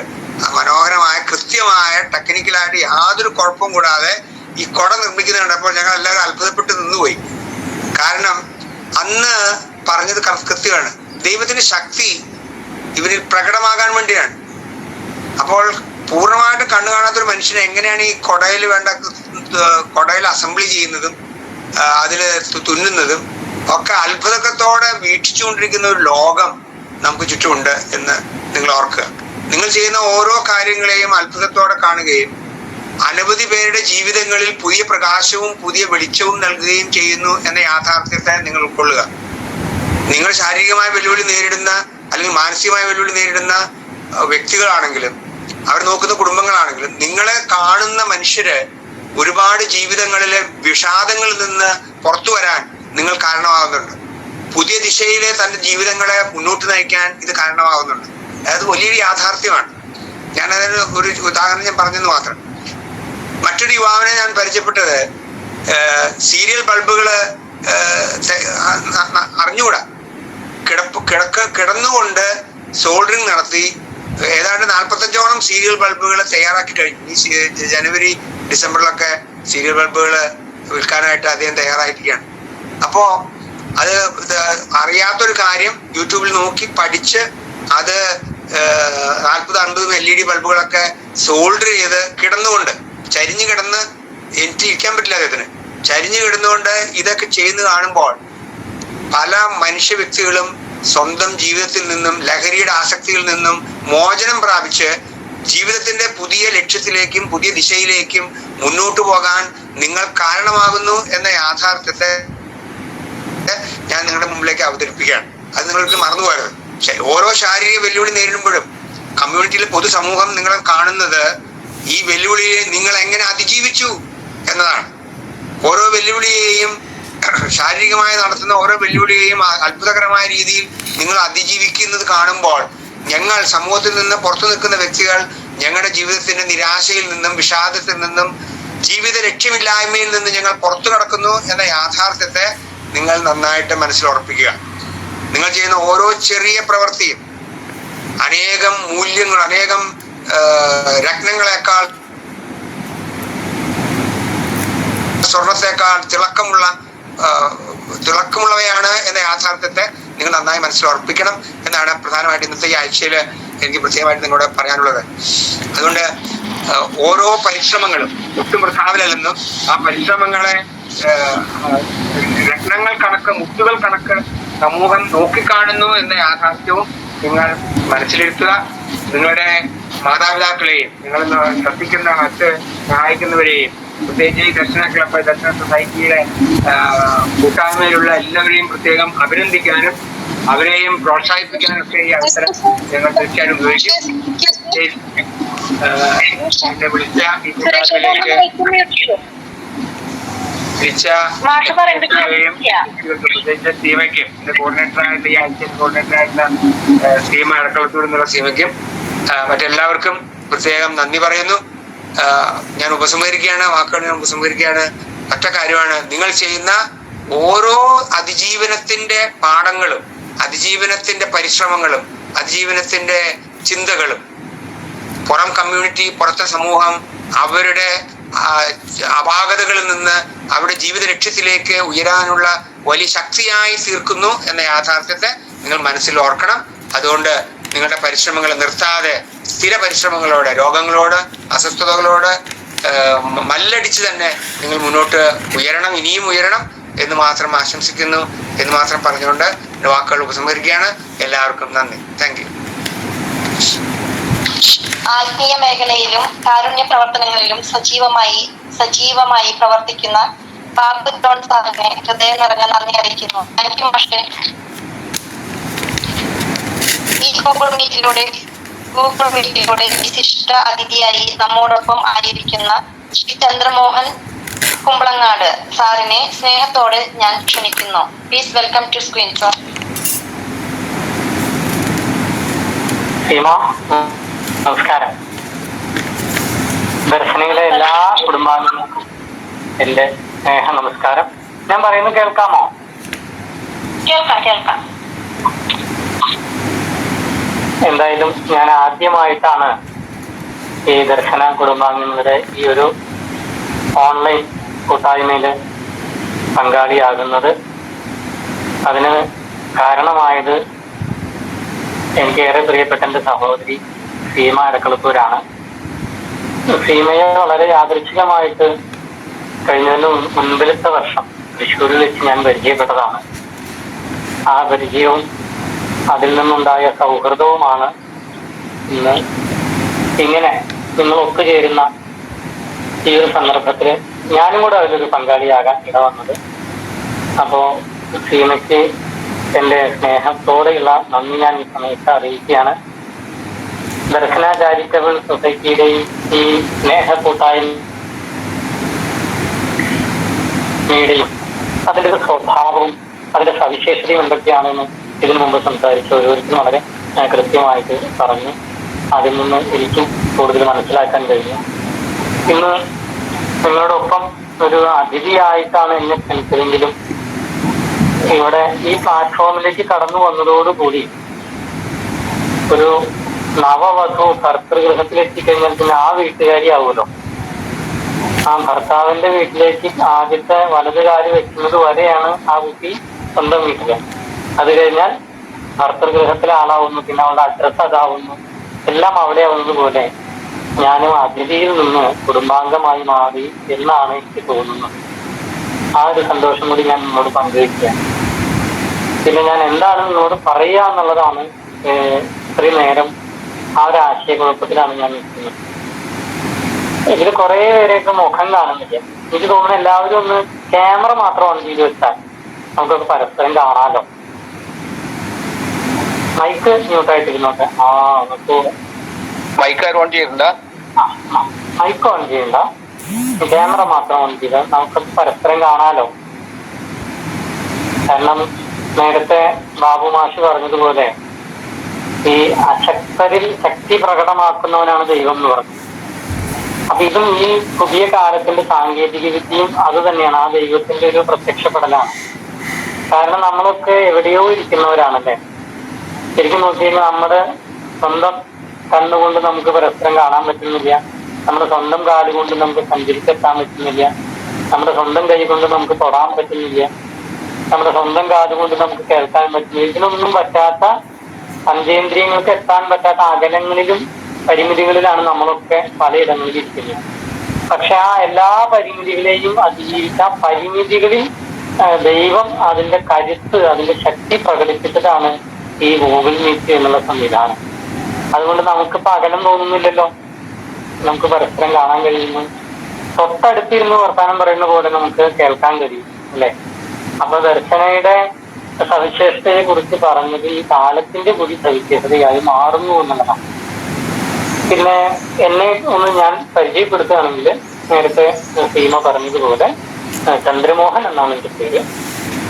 മനോഹരമായ കൃത്യമായ ടെക്നിക്കലായിട്ട് യാതൊരു കുഴപ്പവും കൂടാതെ ഈ കൊട നിർമ്മിക്കുന്നത് കണ്ടപ്പോൾ ഞങ്ങൾ എല്ലാവരും അത്ഭുതപ്പെട്ട് നിന്നുപോയി. കാരണം അന്ന് പറഞ്ഞത് കൃത്യമാണ്, ദൈവത്തിന്റെ ശക്തി ഇവരിൽ പ്രകടമാകാൻ വേണ്ടിയാണ്. അപ്പോൾ പൂർണ്ണമായിട്ടും കണ്ണു കാണാത്തൊരു മനുഷ്യനെ എങ്ങനെയാണ് ഈ കൊടയിൽ അസംബ്ലി ചെയ്യുന്നതും അതിൽ തുന്നുന്നതും ഒക്കെ അത്ഭുതത്തോടെ വീക്ഷിച്ചുകൊണ്ടിരിക്കുന്ന ഒരു ലോകം നമുക്ക് ചുറ്റുമുണ്ട് എന്ന് നിങ്ങൾ ഓർക്കുക. നിങ്ങൾ ചെയ്യുന്ന ഓരോ കാര്യങ്ങളെയും അത്ഭുതത്തോടെ കാണുകയും അനവധി പേരുടെ ജീവിതങ്ങളിൽ പുതിയ പ്രകാശവും പുതിയ വെളിച്ചവും നൽകുകയും ചെയ്യുന്നു എന്ന യാഥാർത്ഥ്യത്തെ നിങ്ങൾ ഉൾക്കൊള്ളുക. നിങ്ങൾ ശാരീരികമായ വെല്ലുവിളി നേരിടുന്ന അല്ലെങ്കിൽ മാനസികമായ വെല്ലുവിളി നേരിടുന്ന വ്യക്തികളാണെങ്കിലും അവർ നോക്കുന്ന കുടുംബങ്ങളാണെങ്കിലും നിങ്ങളെ കാണുന്ന മനുഷ്യര് ഒരുപാട് ജീവിതങ്ങളിലെ വിഷാദങ്ങളിൽ നിന്ന് പുറത്തു വരാൻ നിങ്ങൾ കാരണമാകുന്നുണ്ട്. പുതിയ ദിശയിലെ തന്റെ ജീവിതങ്ങളെ മുന്നോട്ട് നയിക്കാൻ ഇത് കാരണമാകുന്നുണ്ട്. അത് വലിയൊരു യാഥാർത്ഥ്യമാണ്. ഞാനതിന് ഒരു ഉദാഹരണം ഞാൻ പറഞ്ഞെന്ന് മാത്രം. മറ്റൊരു യുവാവിനെ ഞാൻ പരിചയപ്പെട്ടത് സീരിയൽ ബൾബുകള് അറിഞ്ഞുകൂടാ, കിടന്നുകൊണ്ട് സോൾഡറിങ് നടത്തി ഏതാണ്ട് 45ഓളം സീരിയൽ ബൾബുകൾ തയ്യാറാക്കി കഴിഞ്ഞു. ഈ ജനുവരി ഡിസംബറിലൊക്കെ സീരിയൽ ബൾബുകൾ വിൽക്കാനായിട്ട് അദ്ദേഹം തയ്യാറായിരിക്കുകയാണ്. അപ്പോ അത് അറിയാത്തൊരു കാര്യം യൂട്യൂബിൽ നോക്കി പഠിച്ച് അത് 40-50 LED ബൾബുകളൊക്കെ സോൾഡർ ചെയ്ത് കിടന്നുകൊണ്ട്, ചരിഞ്ഞു കിടന്ന്, എനിക്ക് ഇരിക്കാൻ പറ്റില്ല അദ്ദേഹത്തിന്, ചരിഞ്ഞു കിടന്നുകൊണ്ട് ഇതൊക്കെ ചെയ്യുന്നത് കാണുമ്പോൾ പല മനുഷ്യ വ്യക്തികളും സ്വന്തം ജീവിതത്തിൽ നിന്നും, ലഹരിയുടെ ആസക്തിയിൽ നിന്നും മോചനം പ്രാപിച്ച് ജീവിതത്തിന്റെ പുതിയ ലക്ഷ്യത്തിലേക്കും പുതിയ ദിശയിലേക്കും മുന്നോട്ട് പോകാൻ നിങ്ങൾ കാരണമാകുന്നു എന്ന യാഥാർത്ഥ്യത്തെ ഞാൻ നിങ്ങളുടെ മുമ്പിലേക്ക് അവതരിപ്പിക്കുകയാണ്. അത് നിങ്ങൾക്ക് മറന്നുപോകരുത്. ഓരോ ശാരീരിക വെല്ലുവിളി നേരിടുമ്പോഴും കമ്മ്യൂണിറ്റിയിലെ പൊതുസമൂഹം നിങ്ങളെ കാണുന്നത് ഈ വെല്ലുവിളിയെ നിങ്ങൾ എങ്ങനെ അതിജീവിച്ചു എന്നതാണ്. ഓരോ വെല്ലുവിളിയെയും, ശാരീരികമായി നടത്തുന്ന ഓരോ വെല്ലുവിളിയെയും അത്ഭുതകരമായ രീതിയിൽ നിങ്ങൾ അതിജീവിക്കുന്നത് കാണുമ്പോൾ ഞങ്ങൾ സമൂഹത്തിൽ നിന്ന് പുറത്തു നിൽക്കുന്ന വ്യക്തികൾ ഞങ്ങളുടെ ജീവിതത്തിന്റെ നിരാശയിൽ നിന്നും, വിഷാദത്തിൽ നിന്നും, ജീവിത ലക്ഷ്യമില്ലായ്മയിൽ നിന്ന് ഞങ്ങൾ പുറത്തു കടക്കുന്നു എന്ന യാഥാർത്ഥ്യത്തെ നിങ്ങൾ നന്നായിട്ട് മനസ്സിലുറപ്പിക്കുക. നിങ്ങൾ ചെയ്യുന്ന ഓരോ ചെറിയ പ്രവൃത്തിയും അനേകം മൂല്യങ്ങൾ, അനേകം രത്നങ്ങളെക്കാൾ, സ്വർണത്തെക്കാൾ തിളക്കമുള്ളവയാണ് എന്ന യാഥാർത്ഥ്യത്തെ നിങ്ങൾ നന്നായി മനസ്സിലുറപ്പിക്കണം എന്നാണ് പ്രധാനമായിട്ട് ഇന്നത്തെ ഈ ആഴ്ചയിൽ എനിക്ക് പ്രത്യേകമായിട്ട് നിങ്ങളോട് പറയാനുള്ളത്. അതുകൊണ്ട് ഓരോ പരിശ്രമങ്ങളും ഒട്ടും വൃഥാവിലെന്നും ആ പരിശ്രമങ്ങളെ രത്നങ്ങൾ കണക്ക്, മുത്തുകൾ കണക്ക് സമൂഹം നോക്കിക്കാണുന്നു എന്ന യാഥാർത്ഥ്യവും നിങ്ങൾ മനസ്സിലിരുത്തുക. നിങ്ങളുടെ മാതാപിതാക്കളെയും, നിങ്ങൾ ശ്രദ്ധിക്കുന്ന മറ്റ് സഹായിക്കുന്നവരെയും, പ്രത്യേകിച്ച് ഈ ദർശന ക്ലബ്ബ്, ദർശന സൊസൈറ്റിയിലെ കൂട്ടായ്മയിലുള്ള എല്ലാവരെയും പ്രത്യേകം അഭിനന്ദിക്കാനും അവരെയും പ്രോത്സാഹിപ്പിക്കാനും ഒക്കെ ഈ അവസരം ഞങ്ങൾ തീർച്ചയായും ഉപയോഗിക്കും. എന്നെ വിളിച്ച ഈ കൂട്ടായ്മയിലേക്ക് പ്രത്യേകിച്ച് സീമയ്ക്കും, എന്റെ കോർഡിനേറ്ററായിട്ട്, ഈ ആഴ്ച കോർഡിനേറ്ററായിട്ടുള്ള സീമ അടക്കളത്തോട് എന്നുള്ള സീമയ്ക്കും മറ്റെല്ലാവർക്കും പ്രത്യേകം നന്ദി പറയുന്നു. ഞാൻ ഉപസംഹരിക്കുകയാണ്, വാക്കുകൾ ഞാൻ ഉപസംഹരിക്കുകയാണ്. ഒറ്റ കാര്യമാണ്, നിങ്ങൾ ചെയ്യുന്ന ഓരോ അതിജീവനത്തിന്റെ പാഠങ്ങളും, അതിജീവനത്തിന്റെ പരിശ്രമങ്ങളും, അതിജീവനത്തിന്റെ ചിന്തകളും പുറം കമ്മ്യൂണിറ്റി, പുറത്തെ സമൂഹം അവരുടെ അപാകതകളിൽ നിന്ന് അവരുടെ ജീവിത ലക്ഷ്യത്തിലേക്ക് ഉയരാനുള്ള വലിയ ശക്തിയായി തീർക്കുന്നു എന്ന യാഥാർത്ഥ്യത്തെ നിങ്ങൾ മനസ്സിൽ ഓർക്കണം. അതുകൊണ്ട് നിങ്ങളുടെ പരിശ്രമങ്ങൾ നിർത്താതെ സ്ഥിര പരിശ്രമങ്ങളോടെ, രോഗങ്ങളോട്, അസ്വസ്ഥതകളോട് മല്ലടിച്ച് തന്നെ നിങ്ങൾ മുന്നോട്ട് ഉയരണം, ഇനിയും ഉയരണം എന്ന് മാത്രം ആശംസിക്കുന്നു എന്ന് മാത്രം പറഞ്ഞുകൊണ്ട് വാക്കുകൾ ഉപസംഹരിക്കുകയാണ്. എല്ലാവർക്കും നന്ദി. Thank you. ആത്മീയ മേഖലയിലും കാരുണ്യ പ്രവർത്തനങ്ങളിലും സജീവമായി പ്രവർത്തിക്കുന്ന പാപ്പു ജോൺ സാറിനെ ഹൃദയം നിറഞ്ഞ നന്ദി അറിയിക്കുന്നു. താങ്ക് യു മാഷേ. ഈ ഗൂഗിൾ മീറ്റിലൂടെ വിശിഷ്ട അതിഥിയായി നമ്മോടൊപ്പം ആയിരിക്കുന്ന ശ്രീ ചന്ദ്രമോഹൻ കുമ്പളങ്ങാട് സാറിനെ സ്നേഹത്തോടെ ഞാൻ ക്ഷണിക്കുന്നു. Please welcome to screen sir. നമസ്കാരം. ദർശനയിലെ എല്ലാ കുടുംബാംഗങ്ങൾക്കും എന്റെ സ്നേഹ നമസ്കാരം. ഞാൻ പറയുന്നത് കേൾക്കാമോ? കേൾക്കാം. എന്തായാലും ഞാൻ ആദ്യമായിട്ടാണ് ഈ ദർശന കുടുംബാംഗങ്ങളുടെ ഈ ഒരു ഓൺലൈൻ കൂട്ടായ്മയിൽ പങ്കാളിയാകുന്നത്. അതിന് കാരണമായത് എനിക്കേറെ പ്രിയപ്പെട്ട എൻ്റെ സഹോദരി സീമ അടക്കളത്തൂരാണ്. സീമയെ വളരെ യാദൃച്ഛികമായിട്ട് കഴിഞ്ഞതിന് മുൻപിലത്തെ വർഷം തൃശ്ശൂരിൽ വെച്ച് ഞാൻ പരിചയപ്പെട്ടതാണ്. ആ പരിചയവും അതിൽ നിന്നുണ്ടായ സൗഹൃദവുമാണ് ഇന്ന് ഇങ്ങനെ നിങ്ങൾ ഒത്തുചേരുന്ന ഈ ഒരു സന്ദർഭത്തിൽ ഞാനും കൂടെ അതിലൊരു പങ്കാളിയാകാൻ ഇടവന്നത്. അപ്പോൾ സീമയ്ക്ക് എൻ്റെ സ്നേഹത്തോടെയുള്ള നന്ദി ഞാൻ ഈ സമയത്ത് അറിയിക്കുകയാണ്. ദർശന ചാരിറ്റബിൾ സൊസൈറ്റിയുടെയും ഈ സ്നേഹ കൂട്ടായ്മയുടെയും അതിൻ്റെ ഒരു സ്വഭാവവും അതിൻ്റെ സവിശേഷതയും എന്തൊക്കെയാണെന്ന് ഇതിനു മുമ്പ് സംസാരിച്ച ഓരോരുത്തരും വളരെ കൃത്യമായിട്ട് പറഞ്ഞു. അതിൽ നിന്ന് എനിക്കും കൂടുതൽ മനസ്സിലാക്കാൻ കഴിഞ്ഞു. ഇന്ന് നിങ്ങളോടൊപ്പം ഒരു അതിഥിയായിട്ടാണ് എന്നെ ക്ഷണിച്ചതെങ്കിലും ഇവിടെ ഈ പ്ലാറ്റ്ഫോമിലേക്ക് കടന്നു വന്നതോടുകൂടി ഒരു നവവധു ഭർത്തൃഗൃഹത്തിലെത്തിക്കഴിഞ്ഞാൽ പിന്നെ ആ വീട്ടുകാരി ആവുമല്ലോ. ആ ഭർത്താവിന്റെ വീട്ടിലേക്ക് ആദ്യത്തെ വലതുകാല് വെക്കുന്നത് വരെയാണ് ആ കുട്ടി സ്വന്തം വീട്ടില്. അത് കഴിഞ്ഞാൽ ഭർത്തൃഗൃഹത്തിലെ ആളാവുന്നു, പിന്നെ അവളുടെ അഡ്രസ് അതാവുന്നു, എല്ലാം അവിടെ ആവുന്നത് പോലെ ഞാനും അതിഥിയിൽ നിന്ന് കുടുംബാംഗമായി മാറി എന്നാണ് എനിക്ക് തോന്നുന്നത്. ആ ഒരു സന്തോഷം കൂടി ഞാൻ നിന്നോട് പങ്കുവയ്ക്കുകയാണ്. പിന്നെ ഞാൻ എന്താണ് നിന്നോട് പറയുക എന്നുള്ളതാണ് ഇത്രയും നേരം ആ ഒരു ആശയക്കുഴപ്പത്തിലാണ് ഞാൻ നിൽക്കുന്നത്. ഇതിൽ കുറെ പേരെയൊക്കെ മുഖം കാണുന്നില്ല. എനിക്ക് തോന്നുന്നു എല്ലാവരും ഒന്ന് ക്യാമറ മാത്രം ഓൺ ചെയ്ത് വെച്ചാൽ നമുക്കൊക്കെ പരസ്പരം കാണാമല്ലോ. മൈക്ക് മ്യൂട്ടായിട്ടിരുന്നോട്ടെ. നമുക്ക് മൈക്ക് ഓൺ ചെയ്യണ്ട, മൈക്ക് ഓൺ ചെയ്യണ്ട, ക്യാമറ മാത്രം ഓൺ ചെയ്താൽ നമുക്ക് പരസ്പരം കാണാലോ. കാരണം നേരത്തെ ബാബു മാഷ് പറഞ്ഞതുപോലെ ഈ അശക്തരിൽ ശക്തി പ്രകടമാക്കുന്നവനാണ് ദൈവം എന്ന് പറഞ്ഞു. അപ്പൊ ഇതും ഈ പുതിയ കാലത്തിന്റെ സാങ്കേതിക വിദ്യയും അത് തന്നെയാണ്, ആ ദൈവത്തിന്റെ ഒരു പ്രത്യക്ഷപ്പെടലാണ്. കാരണം നമ്മളൊക്കെ എവിടെയോ ഇരിക്കുന്നവരാണല്ലേ. ശരിക്കും നോക്കിക്കഴിഞ്ഞാൽ നമ്മുടെ സ്വന്തം കണ്ണുകൊണ്ട് നമുക്ക് പരസ്പരം കാണാൻ പറ്റുന്നില്ല, നമ്മുടെ സ്വന്തം കാലുകൊണ്ട് നമുക്ക് സഞ്ചരിച്ചെത്താൻ പറ്റുന്നില്ല, നമ്മുടെ സ്വന്തം കൈ കൊണ്ട് നമുക്ക് തൊടാൻ പറ്റുന്നില്ല, നമ്മുടെ സ്വന്തം കാതുകൊണ്ട് നമുക്ക് കേൾക്കാൻ പറ്റുന്നില്ല. ഇതിനൊന്നും പറ്റാത്ത, പഞ്ചേന്ദ്രിയങ്ങൾക്ക് എത്താൻ പറ്റാത്ത അകലങ്ങളിലും പരിമിതികളിലാണ് നമ്മളൊക്കെ പലയിടങ്ങളിൽ ഇരിക്കുന്നത്. പക്ഷെ ആ എല്ലാ പരിമിതികളെയും അതിജീവിച്ച പരിമിതികളിൽ ദൈവം അതിന്റെ കരുത്ത്, അതിന്റെ ശക്തി പ്രകടിപ്പിച്ചതാണ് ഈ ഗൂഗിൾ മീറ്റ് എന്നുള്ള സംവിധാനം. അതുകൊണ്ട് നമുക്കിപ്പോ അകലം തോന്നുന്നില്ലല്ലോ, നമുക്ക് പരസ്പരം കാണാൻ കഴിയുന്നു. തൊട്ടടുത്തിരുന്ന് വർത്താനം പറയുന്ന പോലെ നമുക്ക് കേൾക്കാൻ കഴിയും അല്ലെ. അപ്പൊ ദർശനയുടെ സവിശേഷതയെ കുറിച്ച് പറഞ്ഞത് ഈ കാലത്തിന്റെ കൂടി സവിശേഷതയായി മാറുന്നു എന്നുള്ളതാണ്. പിന്നെ എന്നെ ഒന്ന് ഞാൻ പരിചയപ്പെടുത്തുകയാണെങ്കിൽ, നേരത്തെ സീമ പറഞ്ഞതുപോലെ ചന്ദ്രമോഹൻ എന്നാണ് എന്റെ പേര്.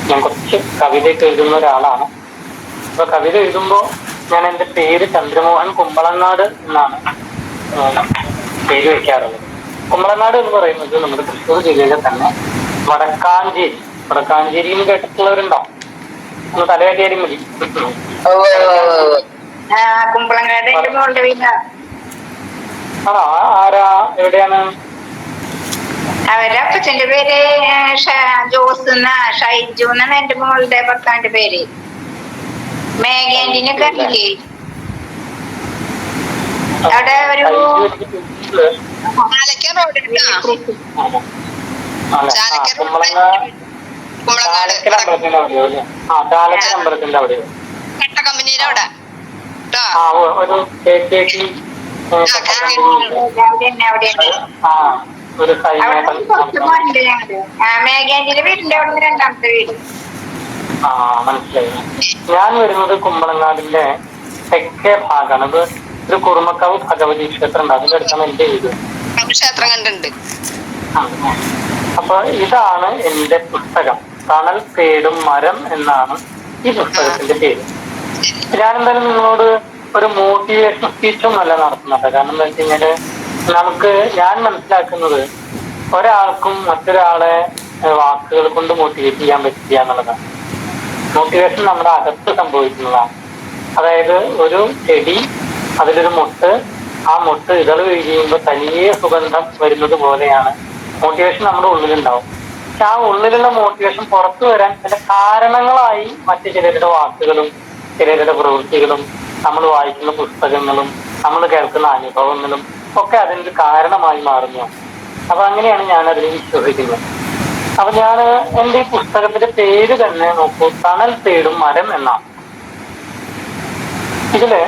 ഞാൻ കുറച്ച് കവിതയൊക്കെ എഴുതുന്ന ഒരാളാണ്. അപ്പൊ കവിത എഴുതുമ്പോൾ ഞാൻ എന്റെ പേര് ചന്ദ്രമോഹൻ കുമ്പളങ്ങാട് എന്നാണ് പേര് വെക്കാറുള്ളത്. കുമ്പളങ്ങാട് എന്ന് പറയുന്നത് നമ്മുടെ തൃശ്ശൂർ ജില്ലയിലെ തന്നെ വടക്കാഞ്ചേരി എന്ന് കേട്ടിട്ടുള്ളവരുണ്ടോ? ഒന്ന് തലകാട്ടിയാലും മതി. ആരാ, എവിടെയാണ്? അവരുടെ അപ്പച്ചന്റെ പേര് ജോസ് എന്നാ, ഷൈജു എന്നാണ് എന്റെ മോളുടെ ഭർത്താവിന്റെ പേര്. മേഘാന്റിനൊക്കെ അറിയില്ലേ? അവിടെ ഒരു കമ്പനിയുടെ അവിടെ മേഘാന്റിന്റെ വീടിന്റെ അവിടെ നിന്ന് രണ്ടാമത്തെ വീട്. മനസ്സിലായി. ഞാൻ വരുന്നത് കുമ്പളങ്ങാടിന്റെ തെക്കേ ഭാഗമാണ്. അത് ഒരു കുറുമക്കാവ് ഭഗവതി ക്ഷേത്രം ഉണ്ട്, അതിന്റെ അടുത്താണ് എന്റെ വീട്. ക്ഷേത്രം കണ്ടുണ്ട്. അപ്പൊ ഇതാണ് എന്റെ പുസ്തകം. തണൽ തേടും മരം എന്നാണ് ഈ പുസ്തകത്തിന്റെ പേര്. ഞാനെന്തായാലും നിങ്ങളോട് ഒരു മോട്ടിവേഷൻ സ്പീച്ചും അല്ല നടത്തുന്നത്. കാരണം എന്താ വെച്ച് കഴിഞ്ഞാല്, ഞാൻ മനസ്സിലാക്കുന്നത് ഒരാൾക്കും മറ്റൊരാളെ വാക്കുകൾ കൊണ്ട് മോട്ടിവേറ്റ് ചെയ്യാൻ പറ്റില്ല എന്നുള്ളതാണ്. മോട്ടിവേഷൻ നമ്മുടെ അകത്ത് സംഭവിക്കുന്നതാണ്. അതായത് ഒരു ചെടി, അതിലൊരു മുട്ട്, ആ മുട്ട് ഇതള് വീഴുമ്പോൾ തനിയെ സുഗന്ധം വരുന്നത് പോലെയാണ് മോട്ടിവേഷൻ നമ്മുടെ ഉള്ളിലുണ്ടാവും. പക്ഷെ ആ ഉള്ളിലുള്ള മോട്ടിവേഷൻ പുറത്തു വരാൻ ചില കാരണങ്ങളായി മറ്റു ചിലരുടെ വാക്കുകളും ചിലരുടെ പ്രവൃത്തികളും നമ്മൾ വായിക്കുന്ന പുസ്തകങ്ങളും നമ്മൾ കേൾക്കുന്ന അനുഭവങ്ങളും ഒക്കെ അതിനൊരു കാരണമായി മാറുന്നു. അപ്പൊ അങ്ങനെയാണ് ഞാൻ അതിനെ വിശ്വസിക്കുന്നത്. അപ്പൊ ഞാൻ എന്റെ ഈ പുസ്തകത്തിന്റെ പേര് തന്നെ നോക്കൂ, തണൽ തേടും മരം എന്നാണ്. ഇതില്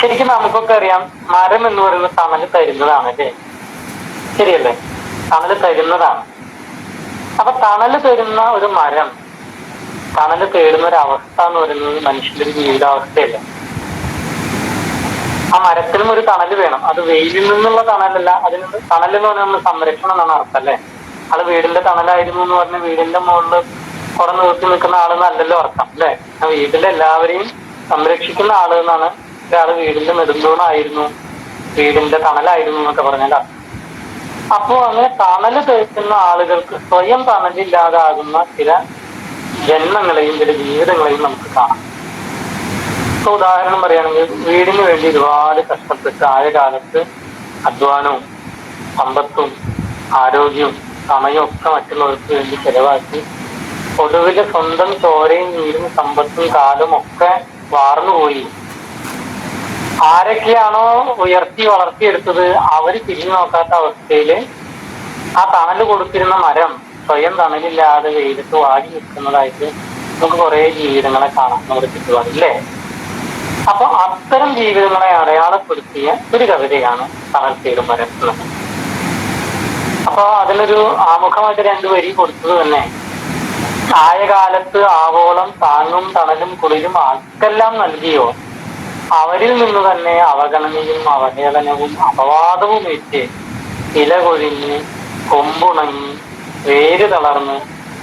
ശരിക്കും നമുക്കൊക്കെ അറിയാം, മരം എന്ന് പറയുന്നത് തണല് തരുന്നതാണ് അല്ലേ? ശരിയല്ലേ? തണല് തരുന്നതാണ്. അപ്പൊ തണല് തരുന്ന ഒരു മരം, തണല് തേടുന്ന ഒരു അവസ്ഥ എന്ന് പറയുന്നത് മനുഷ്യന്റെ ഒരു ജീവിതാവസ്ഥയല്ല. ആ മരത്തിനും ഒരു തണല് വേണം. അത് വെയിലിൽ നിന്നുള്ള തണലല്ല. അതിന് തണൽ എന്ന് പറഞ്ഞാൽ നമ്മൾ സംരക്ഷണം എന്നാണ് അർത്ഥം അല്ലേ? ആള് വീടിന്റെ തണലായിരുന്നു എന്ന് പറഞ്ഞ വീടിന്റെ മുകളിൽ കുറെ നിർത്തി നിൽക്കുന്ന ആളെന്നല്ലല്ലോ അർത്ഥം അല്ലെ? ആ വീട്ടിലെ എല്ലാവരെയും സംരക്ഷിക്കുന്ന ആള് എന്നാണ്. ഒരാള് വീടിന്റെ നെടുന്തൂണായിരുന്നു, വീടിന്റെ തണലായിരുന്നു എന്നൊക്കെ പറഞ്ഞാൽ അർത്ഥം. അപ്പോ അങ്ങനെ തണല് തേക്കുന്ന ആളുകൾക്ക് സ്വയം തണലില്ലാതാകുന്ന ചില ജന്മങ്ങളെയും ചില ജീവിതങ്ങളെയും നമുക്ക് കാണാം. ഇപ്പൊ ഉദാഹരണം പറയുകയാണെങ്കിൽ, വീടിന് വേണ്ടി ഒരുപാട് കഷ്ടപ്പെട്ട് ആയ കാലത്ത് അധ്വാനവും സമ്പത്തും ആരോഗ്യവും സമയവും ഒക്കെ മറ്റുള്ളവർക്ക് വേണ്ടി ചെലവാക്കി ഒടുവില് സ്വന്തം ചോരയും നീരും സമ്പത്തും കാലും ഒക്കെ വാർന്നുപോയി. ആരൊക്കെയാണോ ഉയർത്തി വളർത്തിയെടുത്തത് അവര് തിരിഞ്ഞു നോക്കാത്ത അവസ്ഥയില് ആ തണല് കൊടുത്തിരുന്ന മരം സ്വയം തണലില്ലാതെ വെയിലത്ത് വാടി നിൽക്കുന്നതായിട്ട് നമുക്ക് കുറെ ജീവിതങ്ങളെ കാണാം നമ്മുടെ ചുറ്റുപാട്, ഇല്ലേ? അപ്പൊ അത്തരം ജീവിതങ്ങളെ അടയാളപ്പെടുത്തിയ ഒരു കവിതയാണ് തണൽ തേടും മരം എന്നത്. അപ്പൊ അതിനൊരു ആമുഖമായിട്ട് 2 വരി കൊടുത്തത് തന്നെ, ആയ കാലത്ത് ആവോളം താങ്ങും തണലും കുളിരും ആർക്കെല്ലാം നൽകിയോ അവരിൽ നിന്ന് തന്നെ അവഗണനയും അവഹേളനവും അപവാദവും ഏറ്റ് ഇല കൊഴിഞ്ഞ് കൊമ്പുണങ്ങി വേര് തളർന്ന്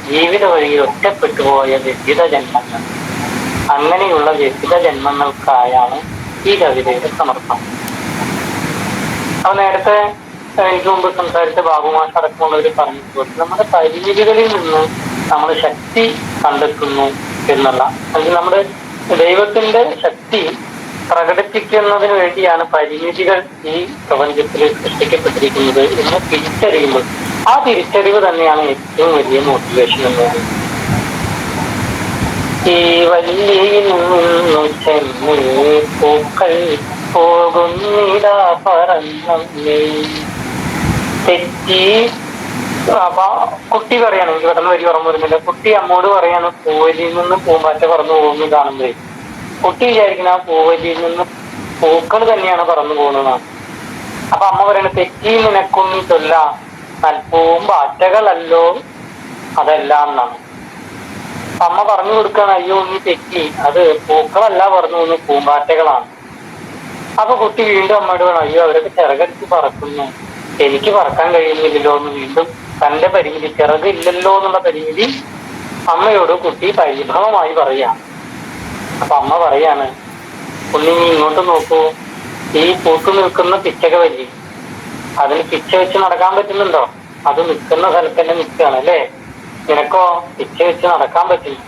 ജീവിത വഴിയിൽ ഒറ്റപ്പെട്ടു പോയ വ്യക്തിത ജന്മങ്ങൾ. അങ്ങനെയുള്ള വ്യക്തിത ജന്മങ്ങൾക്കായാണ് ഈ കവിതയുടെ സമർപ്പണം. അപ്പൊ നേരത്തെ എനിക്ക് മുമ്പ് സംസാരിച്ച ബാബുമാഷ് അടക്കമുള്ളവർ പറഞ്ഞിട്ടുള്ളത് നമ്മുടെ പരിമിതികളിൽ നിന്ന് നമ്മൾ ശക്തി കണ്ടെത്തുന്നു എന്നുള്ള, അല്ലെങ്കിൽ നമ്മുടെ ദൈവത്തിന്റെ ശക്തി പ്രകടിപ്പിക്കുന്നതിന് വേണ്ടിയാണ് പരിമിതികൾ ഈ പ്രപഞ്ചത്തിൽ സൃഷ്ടിക്കപ്പെട്ടിരിക്കുന്നത് എന്ന് തിരിച്ചറിയുമ്പോൾ ആ തിരിച്ചറിവ് തന്നെയാണ് ഏറ്റവും വലിയ മോട്ടിവേഷൻ എന്ന് പറയുന്നത്. ഈ വല്ലിയിൽ നിന്നു ചെന്നേ പൂക്കൾ പോകുന്നിടാ പറന്നേ തെറ്റി. അപ്പൊ കുട്ടി പറയാണ്, എനിക്ക് പെട്ടെന്ന് വരി ഓർമ്മ വരുന്നില്ല, കുട്ടി അമ്മോട് പറയാണ് പൂവലിയിൽ നിന്ന് പൂമ്പാറ്റ പറന്നു പോകുന്നു കാണുമ്പോഴേ കുട്ടി വിചാരിക്കുന്ന ആ പൂവലിയിൽ നിന്ന് പൂക്കൾ തന്നെയാണ് പറന്നു പോകുന്നതാണ്. അപ്പൊ അമ്മ പറയണ തെറ്റി നിനക്കൊന്നി ചൊല്ല പൂമ്പാറ്റകളല്ലോ അതെല്ലാം എന്നാണ്. അമ്മ പറഞ്ഞു കൊടുക്കുകയാണ്, അയ്യോ നീ തെറ്റി, അത് പൂക്കളല്ല പറഞ്ഞു പോകുന്നത് പൂമ്പാറ്റകളാണ്. അപ്പൊ കുട്ടി വീണ്ടും അമ്മയോട് വേണം, അയ്യോ അവരൊക്കെ ചിറകടിച്ച് പറക്കുന്നു, എനിക്ക് പറക്കാൻ കഴിയുന്നില്ലല്ലോ എന്ന് വീണ്ടും തന്റെ പരിമിതി, ചിറകില്ലല്ലോ എന്നുള്ള പരിമിതി അമ്മയോട് കുട്ടി പരിഭവമായി പറയാണ്. അപ്പൊ അമ്മ പറയാണ്, ഉണ്ണി നീ ഇങ്ങോട്ട് നോക്കൂ, ഈ പൂത്തു നിൽക്കുന്ന പിച്ചക വല്ലി, അതിന് പിച്ച വെച്ച് നടക്കാൻ പറ്റുന്നുണ്ടോ? അത് നിൽക്കുന്ന സ്ഥലത്ത് തന്നെ നിൽക്കുകയാണ് അല്ലേ? നിനക്കോ പിച്ച വെച്ച് നടക്കാൻ പറ്റില്ല.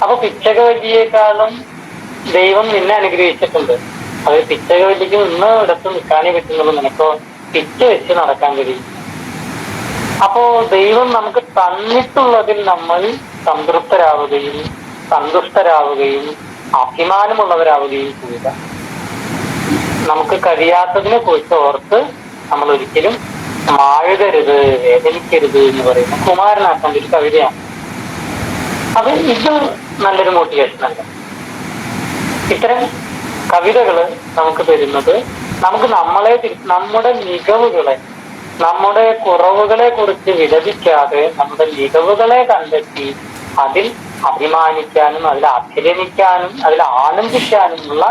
അപ്പൊ പിച്ചക വല്ലിയേക്കാളും ദൈവം നിന്നെ അനുഗ്രഹിച്ചിട്ടുണ്ട്. അത് പിച്ചക വല്ലിക്ക് നിന്ന് ഇടത്ത് നിൽക്കാനേ പറ്റുന്നുള്ളൂ, നിനക്കോ പിച്ച വെച്ച് നടക്കാൻ കഴിയും. അപ്പോ ദൈവം നമുക്ക് തന്നിട്ടുള്ളതിൽ നമ്മൾ സംതൃപ്തരാവുകയും സന്തുഷ്ടരാവുകയും അഭിമാനമുള്ളവരാവുകയും ചെയ്യുക. നമുക്ക് കഴിയാത്തതിനെ കുറിച്ച് ഓർത്ത് നമ്മൾ ഒരിക്കലും മാഴുകരുത്, വേദനിക്കരുത് എന്ന് പറയുന്ന കുമാരനാശാന്റെ ഒരു കവിതയാണ്. അത് ഇത് നല്ലൊരു മോട്ടിവേഷൻ അല്ല. ഇത്തരം കവിതകള് നമുക്ക് തരുന്നത് നമുക്ക് നമ്മുടെ മികവുകളെ, നമ്മുടെ കുറവുകളെ കുറിച്ച് വിലപിക്കാതെ നമ്മുടെ മികവുകളെ കണ്ടെത്തി അതിൽ അഭിമാനിക്കാനും അതിൽ അഭിരമിക്കാനും അതിൽ ആനന്ദിക്കാനുമുള്ള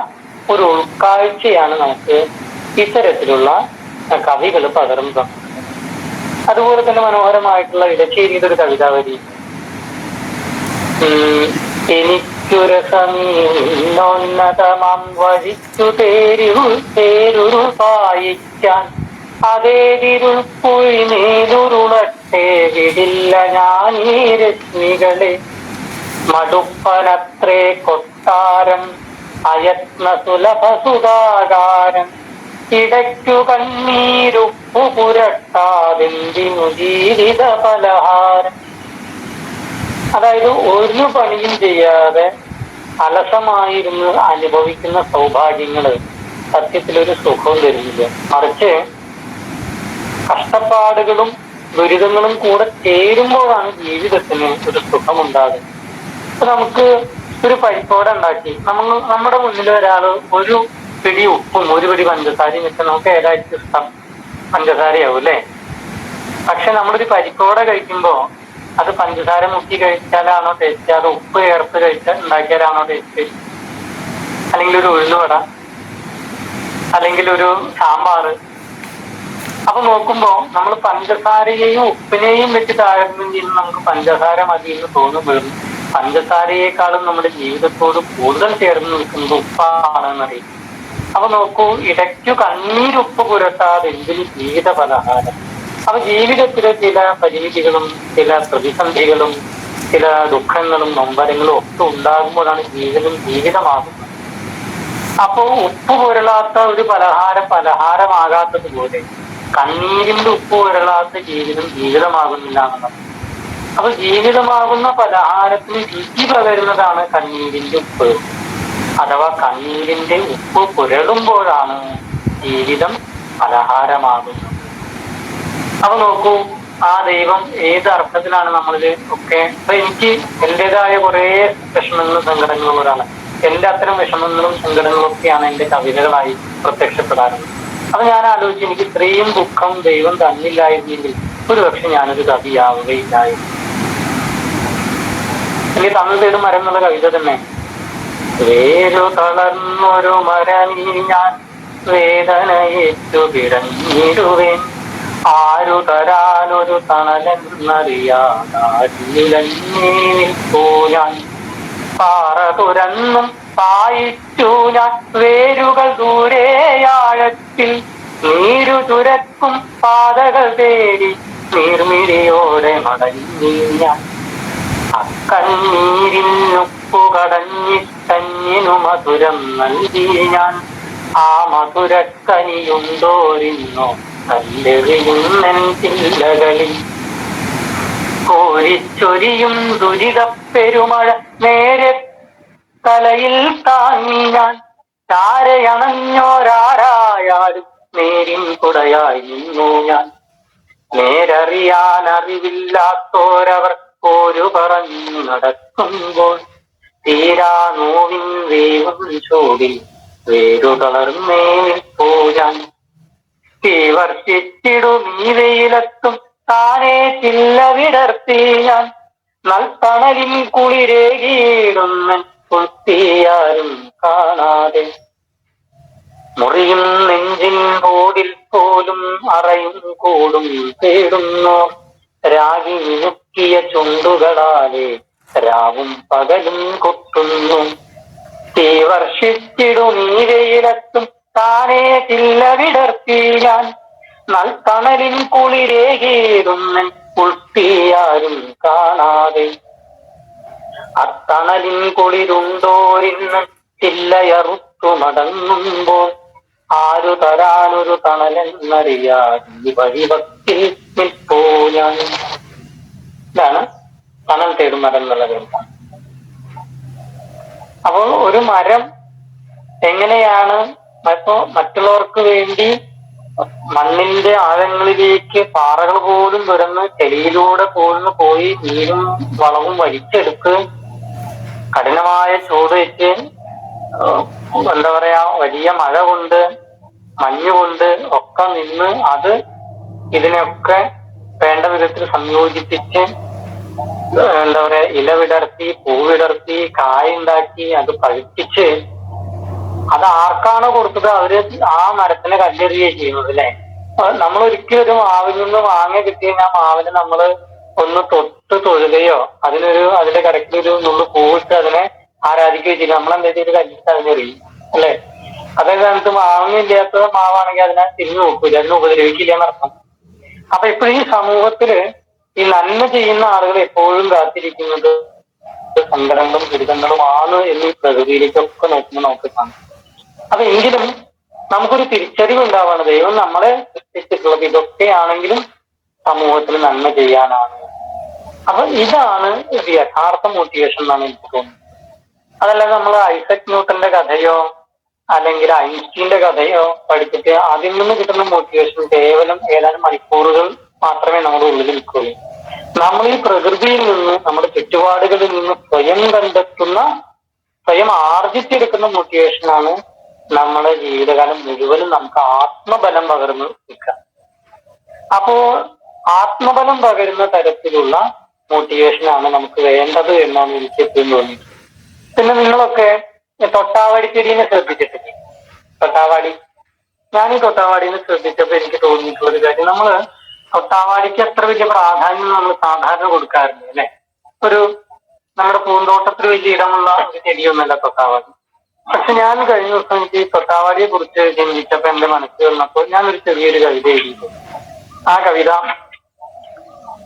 ഒരു ഉൾക്കാഴ്ചയാണ് നമുക്ക് ഇത്തരത്തിലുള്ള കവികൾ പകർന്നു തന്നത്. അതുപോലെ തന്നെ മനോഹരമായിട്ടുള്ള ഇടശ്ശേരിയുടെ ഒരു കവിതാവലി, എനിക്കുരസമീന്നോന്നതമാം വഴിച്ചു തേരുരു പായിക്കാൻ അതേതിരുൾ പുഴിനേലുരുളട്ടെ വിടില്ല ഞാൻ ഈ രശ്മികളെ മടുപ്പനത്രേ കൊട്ടാരം അയത്ന സുലഭ സുധാകാരം ഇടയ്ക്കു കണ്ണീരുപ്പു പുരട്ടാതെന്തിനു ജീവിത പലഹാരം. അതായത് ഒരു പണിയും ചെയ്യാതെ അലസമായിരുന്ന് അനുഭവിക്കുന്ന സൗഭാഗ്യങ്ങള് സത്യത്തിലൊരു സുഖവും തരുന്നില്ല. മറിച്ച് കഷ്ടപ്പാടുകളും ദുരിതങ്ങളും കൂടെ ചേരുമ്പോഴാണ് ജീവിതത്തിന് ഒരു സുഖമുണ്ടാകുന്നത്. ഇപ്പൊ നമുക്ക് ഒരു പരിപ്പോട ഉണ്ടാക്കി നമ്മുടെ മുന്നിൽ ഒരാള് ഒരു പിടി ഉപ്പും ഒരു പിടി പഞ്ചസാരയും വെച്ചാൽ നമുക്ക് ഏതായിരിക്കും ഇഷ്ടം? പഞ്ചസാരയാവും അല്ലേ? പക്ഷെ നമ്മളൊരു പരിപ്പോട കഴിക്കുമ്പോ അത് പഞ്ചസാര മുക്കി കഴിച്ചാലാണോ ടേസ്റ്റ്, അത് ഉപ്പ് ചേർത്ത് ഉണ്ടാക്കിയാലാണോ ടേസ്റ്റ്? അല്ലെങ്കിൽ ഒരു ഉഴുന്നുവട, അല്ലെങ്കിൽ ഒരു സാമ്പാറ്. അപ്പൊ നോക്കുമ്പോ നമ്മൾ പഞ്ചസാരയെയും ഉപ്പിനെയും വെച്ച് താരതമ്യം ചെയ്യുമ്പോൾ നമുക്ക് പഞ്ചസാര മതി എന്ന് തോന്നുമ്പോഴും പഞ്ചസാരയെക്കാളും നമ്മുടെ ജീവിതത്തോട് കൂടുതൽ ചേർന്ന് നിൽക്കുന്നത് ഉപ്പാണെന്നറിയും. അപ്പൊ നോക്കൂ, ഇടയ്ക്കു കണ്ണീരുപ്പ് പുരട്ടാതെ എന്തിന് ജീവിത പലഹാരം. അപ്പൊ ജീവിതത്തിലെ ചില പരിമിതികളും ചില പ്രതിസന്ധികളും ചില ദുഃഖങ്ങളും നൊമ്പരങ്ങളും ഒക്കെ ഉണ്ടാകുമ്പോഴാണ് ജീവിതമാകുന്നത്. അപ്പോ ഉപ്പ് പുരളാത്ത ഒരു പലഹാരമാകാത്തതുപോലെ കണ്ണീരിന്റെ ഉപ്പ് പുരളാത്ത ജീവിതമാകുന്നില്ല എന്നുള്ളത്. അപ്പൊ ജീവിതമാകുന്ന പലഹാരത്തിന് രുചി പകരുന്നതാണ് കണ്ണീരിന്റെ ഉപ്പ്. അഥവാ കണ്ണീരിന്റെ ഉപ്പ് പുരളുമ്പോഴാണ് ജീവിതം പലഹാരമാകുന്നത്. അപ്പൊ നോക്കൂ, ആ ദൈവം ഏത് അർത്ഥത്തിലാണ് നമ്മളിത് ഒക്കെ. അപ്പൊ എനിക്ക് എന്റേതായ കുറെ വിഷമങ്ങളും സങ്കടങ്ങളും ഒരാളാണ്. എന്റെ അത്തരം വിഷമങ്ങളും സങ്കടങ്ങളും ഒക്കെയാണ് എന്റെ കവിതകളായി പ്രത്യക്ഷപ്പെടാറുള്ളത്. അപ്പൊ ഞാൻ ആലോചിച്ച്, എനിക്ക് ഇത്രയും ദുഃഖം ദൈവം തന്നില്ലായിരുന്നെങ്കിൽ ഒരുപക്ഷെ ഞാനൊരു കവിയാവുകയില്ലായിരുന്നു. എനിക്ക് തമിഴ് തേടും മരം എന്നുള്ള കവിത തന്നെ. വേരു തളർന്നൊരു മരമീ ഞാൻ വേദനയേറ്റു പിടഞ്ഞിടുവേൻ, ആരു തരാനൊരു തണലെന്നറിയാതാരിലഞ്ഞേ നിൽപ്പൂ ഞാൻ, പാറ തുരന്നും പായിച്ചു ഞാൻ വേരുകൾ ദൂരെയാഴത്തിൽ, നീരു തുരക്കും പാതകൾ തേടി നീർമിഴിയോടെ മടങ്ങി ഞാൻ, അക്കണ്ണീരിനുപ്പു കടഞ്ഞിട്ടഞ്ഞിനു മധുരം നൽകി ഞാൻ, ആ മധുരക്കനിയുണ്ടോരിന്നോ കല്ലെറിയുന്നൻ ചില്ലകളിൽ, കോരിച്ചൊരിയും ദുരിതപ്പെരുമഴ നേരെ തലയിൽ താങ്ങി ഞാൻ, ചാരയണഞ്ഞോരാരായാലും നേരിൻ കുടയായി നിന്നു ഞാൻ, നേരറിയാൻ അറിവില്ലാത്തോരവർ പോരു പറഞ്ഞു നടക്കുമ്പോൾ, തീരാ നോവിൻ വേവും ചൂടിൽ വേരു തളർന്നേ നിൽപ്പൂ ഞാൻ, തീ വർഷിച്ചിടും ഈ വെയിലത്തും താനേ ചില്ല വിടർത്തി ഞാൻ, നൽത്തണലിൻ കുളിരേകിയിടുന്നൻ പുൽത്തിയാരും കാണാതെ, മുറിയും നെഞ്ചിൻ ബോഡിൽ പോലും അറയും കൂടും തേടുന്നു, രാഗി മിനുക്കിയ ചുണ്ടുകളാലെ രാവും പകലും കൊട്ടുന്നു, തീ വർഷിച്ചിടും ഈ വെയിലത്തും താനേ ചില്ല വിടർത്തി ഞാൻ, നൽത്തണലിൻ കുളിരേകിയിടുന്നൻ ഉൾത്തിയാരും കാണാതെ, അത്തണലിൻ കുളിരുണ്ടോരിന്ന് ചില്ലയറുത്തു മടങ്ങുമ്പോൾ, ആരു തരാനൊരു തണലെന്നറിയാതെ വഴിവക്കിൽ നിൽപ്പൂ ഞാൻ. ഇതാണ് തണൽ തേടും മരം എന്നുള്ള കവിത. അപ്പോൾ ഒരു മരം എങ്ങനെയാണ് മറ്റുള്ളവർക്ക് വേണ്ടി മണ്ണിന്റെ ആഴങ്ങളിലേക്ക് പാറകൾ പോലും തുരന്ന് ചെളിയിലൂടെ പോലും പോയി നീരും വളവും വലിച്ചെടുത്ത് കഠിനമായ ചൂട് വെച്ച് എന്താ പറയാ വലിയ മഴ കൊണ്ട് മഞ്ഞുകൊണ്ട് ഒക്കെ നിന്ന് അത് ഇതിനെയൊക്കെ വേണ്ട വിധത്തിൽ സംയോജിപ്പിച്ച് എന്താ പറയാ ഇല വിടർത്തി പൂവിടർത്തി കായുണ്ടാക്കി അത് പഴുപ്പിച്ച് അത് ആർക്കാണോ കൊടുത്തത് അവര് ആ മരത്തിനെ കല്ലെറിയുകയും ചെയ്യുന്നത് അല്ലെ. നമ്മൾ ഒരിക്കലും ഒരു മാവിൽ നിന്ന് മാങ്ങ കിട്ടി കഴിഞ്ഞാൽ മാവിന് നമ്മൾ ഒന്ന് തൊഴുകയോ അതിന്റെ കരക്കിലൊരു നുള്ളു പൂവിട്ട് അതിനെ ആരാധിക്കുകയോ ചെയ്യും. നമ്മളെന്താ ചെയ്ത് കല്ലിട്ട് അതിനെറിയും അല്ലെ. അതേ സ്ഥാനത്ത് മാങ്ങയില്ലാത്ത മാവാണെങ്കിൽ അതിനെ തിരിഞ്ഞു നോക്കൂല, അതിനെ ഉപദ്രവിക്കില്ല എന്നർത്ഥം. അപ്പൊ ഇപ്പോഴും ഈ സമൂഹത്തില് ഈ നന്മ ചെയ്യുന്ന ആളുകൾ എപ്പോഴും കാത്തിരിക്കുന്നത് സങ്കടങ്ങളും ദുരിതങ്ങളുമാണ് എന്നീ പ്രകൃതിയിലേക്കൊക്കെ നോക്കുമ്പോൾ നമുക്ക് കാണാം. അപ്പൊ എങ്കിലും നമുക്കൊരു തിരിച്ചറിവ് ഉണ്ടാവാണ്, ദൈവം നമ്മളെ സൃഷ്ടിച്ചിട്ടുള്ളത് ഇതൊക്കെയാണെങ്കിലും സമൂഹത്തിൽ നന്മ ചെയ്യാനാണ്. അപ്പൊ ഇതാണ് ഒരു യഥാർത്ഥ മോട്ടിവേഷൻ എന്നാണ് എനിക്ക് തോന്നുന്നത്. അതല്ലാതെ നമ്മൾ ഐസക് ന്യൂട്ടന്റെ കഥയോ അല്ലെങ്കിൽ ഐൻസ്റ്റീന്റെ കഥയോ പഠിച്ചിട്ട് അതിൽ നിന്ന് കിട്ടുന്ന മോട്ടിവേഷൻ കേവലം ഏതാനും മണിക്കൂറുകൾ മാത്രമേ നമ്മുടെ ഉള്ളിൽ നിൽക്കുകയുള്ളൂ. നമ്മൾ ഈ പ്രകൃതിയിൽ നിന്ന് നമ്മുടെ ചുറ്റുപാടുകളിൽ നിന്ന് സ്വയം ആർജിച്ചെടുക്കുന്ന മോട്ടിവേഷനാണ് നമ്മുടെ ജീവിതകാലം മുഴുവനും നമുക്ക് ആത്മബലം പകർന്ന് നിൽക്കുക. അപ്പോ ആത്മബലം പകരുന്ന തരത്തിലുള്ള മോട്ടിവേഷനാണ് നമുക്ക് വേണ്ടത് എന്നാണ് എനിക്ക് എപ്പോഴും തോന്നിയത്. പിന്നെ നിങ്ങളൊക്കെ തൊട്ടാവാടി ചെടീനെ ശ്രദ്ധിച്ചിട്ടില്ലേ? തൊട്ടാവാടി, ഞാൻ ഈ തൊട്ടാവാടിനെ ശ്രദ്ധിച്ചപ്പോ എനിക്ക് തോന്നിയിട്ടുള്ള ഒരു കാര്യം, നമ്മള് തൊട്ടാവാടിക്ക് അത്ര വലിയ പ്രാധാന്യം നമ്മൾ സാധാരണ കൊടുക്കാറില്ല അല്ലെ. നമ്മുടെ പൂന്തോട്ടത്തിൽ വലിയ ഇടമുള്ള ഒരു ചെടിയൊന്നുമല്ല തൊട്ടാവാടി. പക്ഷെ ഞാൻ കഴിഞ്ഞ ദിവസം എനിക്ക് തൊട്ടാവാടിയെ കുറിച്ച് ചിന്തിച്ചപ്പോ എന്റെ മനസ്സിൽ വന്നപ്പോൾ ഞാനൊരു ചെറിയൊരു കവിത എഴുതി. ആ കവിത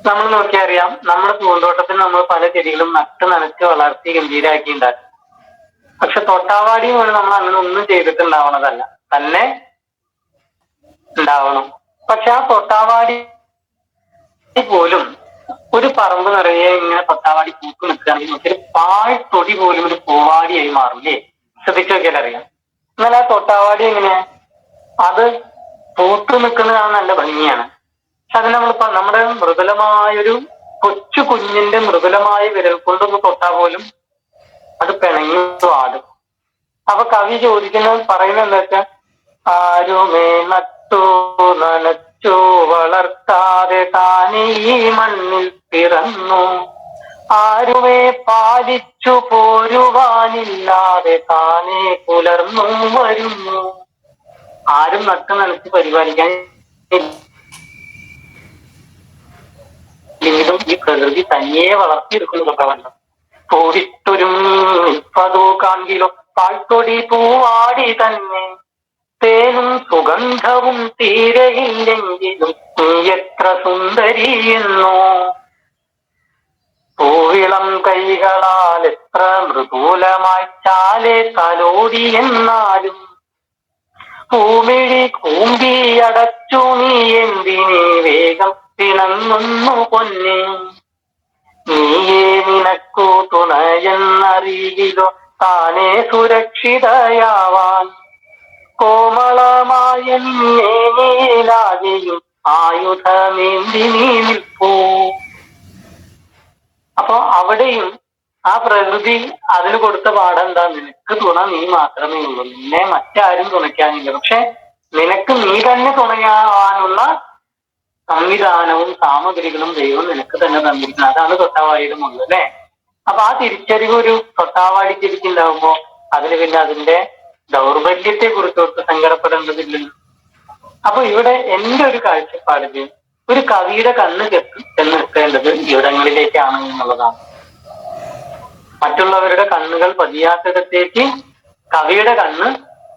നമ്മൾ നോക്കിയാൽ അറിയാം, നമ്മുടെ പൂന്തോട്ടത്തിൽ നമ്മൾ പല ചെടികളും നട്ട് നനച്ച് വളർത്തി ഗംഭീരാക്കി ഉണ്ടാക്കി. പക്ഷെ തൊട്ടാവാടിയും കൊണ്ട് നമ്മൾ അങ്ങനെ ഒന്നും ചെയ്തിട്ടുണ്ടാവണതല്ല, തന്നെ ഉണ്ടാവണം. പക്ഷെ ആ തൊട്ടാവാടി പോലും ഒരു പറമ്പ് നിറയെ ഇങ്ങനെ തൊട്ടാവാടി പൂക്ക് നിൽക്കുകയാണെങ്കിൽ ഒരു പാഴ്ത്തൊടി പോലും ഒരു പൂവാടിയായി മാറില്ലേ? ശ്രദ്ധിച്ചു നോക്കിയാൽ അറിയാം. എന്നാൽ ആ തൊട്ടാവാടി എങ്ങനെയാ? അത് പൂത്ത് നിൽക്കുന്നത് നല്ല ഭംഗിയാണ്. പക്ഷെ അത് നമ്മളിപ്പോ നമ്മുടെ മൃദുലമായൊരു കൊച്ചു കുഞ്ഞിന്റെ മൃദുലമായ വിരൽ കൊണ്ടൊന്ന് തൊട്ടാൽ പോലും അത് പിണങ്ങി ആടും. അപ്പൊ കവി പറയുന്നത് എന്താ വെച്ചാൽ, ആരുമേ നട്ടു നനച്ചു വളർത്താതെ താനീ മണ്ണിൽ പിറന്നു, ആരുമേ പാലിച്ചു പോരുവാനില്ലാതെ താനേ പുലർന്നു വരുന്നു. ആരും നട്ടു നനച്ച് പരിപാലിക്കാൻ വീണ്ടും ഈ പ്രകൃതി തനിയെ വളർത്തിയെടുക്കുന്നു. പൂവിട്ടൊരുപ്പതോ കാൺകിലോ പാഴ്ത്തൊടി പൂവാടി തന്നെ, തേനും സുഗന്ധവും തീരെയില്ലെങ്കിലും നീ എത്ര സുന്ദരിയെന്നോ. പൂവിളം കൈകളാൽ എത്ര മൃദൂലമായി ചാലെ തലോടി എന്നാലും, പൂമിഴി കൂമ്പിയടച്ചു നീ എന്തിനീ വേഗം പിണങ്ങുന്നു പൊന്നെ. നീയേ നിനക്കു തുണയെന്നറിയിലോ താനേ സുരക്ഷിതയാവാൻ, കോമളമായ നീലാകെയും ആയുധമേന്തി നീ നിൽപ്പൂ. അപ്പൊ അവിടെയും ആ പ്രകൃതി അതിന് കൊടുത്ത പാഠം എന്താ? നിനക്ക് തുണ നീ മാത്രമേ ഉള്ളൂ, നിന്നെ മറ്റാരും തുണയ്ക്കാനില്ല. പക്ഷെ നിനക്ക് നീ തന്നെ തുണയാവാനുള്ള സംവിധാനവും സാമഗ്രികളും ദൈവം നിനക്ക് തന്നെ തന്നിരിക്കുന്നത്. അതാണ് തൊട്ടാവാടിയുടെ മുകളിൽ അല്ലെ? അപ്പൊ ആ തിരിച്ചറിവ് ഒരു തൊട്ടാവാടിക്ക് ഇരിക്കുന്നുണ്ടാവുമ്പോ അതിന് പിന്നെ അതിന്റെ ദൗർബല്യത്തെ കുറിച്ചോർത്ത് സങ്കടപ്പെടേണ്ടതില്ലല്ലോ. അപ്പൊ ഇവിടെ എന്റെ ഒരു കാഴ്ചപ്പാടില് ഒരു കവിയുടെ കണ്ണ് ചെന്നെത്തേണ്ടത് ഇവിടങ്ങളിലേക്കാണ് എന്നുള്ളതാണ്. മറ്റുള്ളവരുടെ കണ്ണുകൾ പതിയാത്തിടത്തേക്ക് കവിയുടെ കണ്ണ്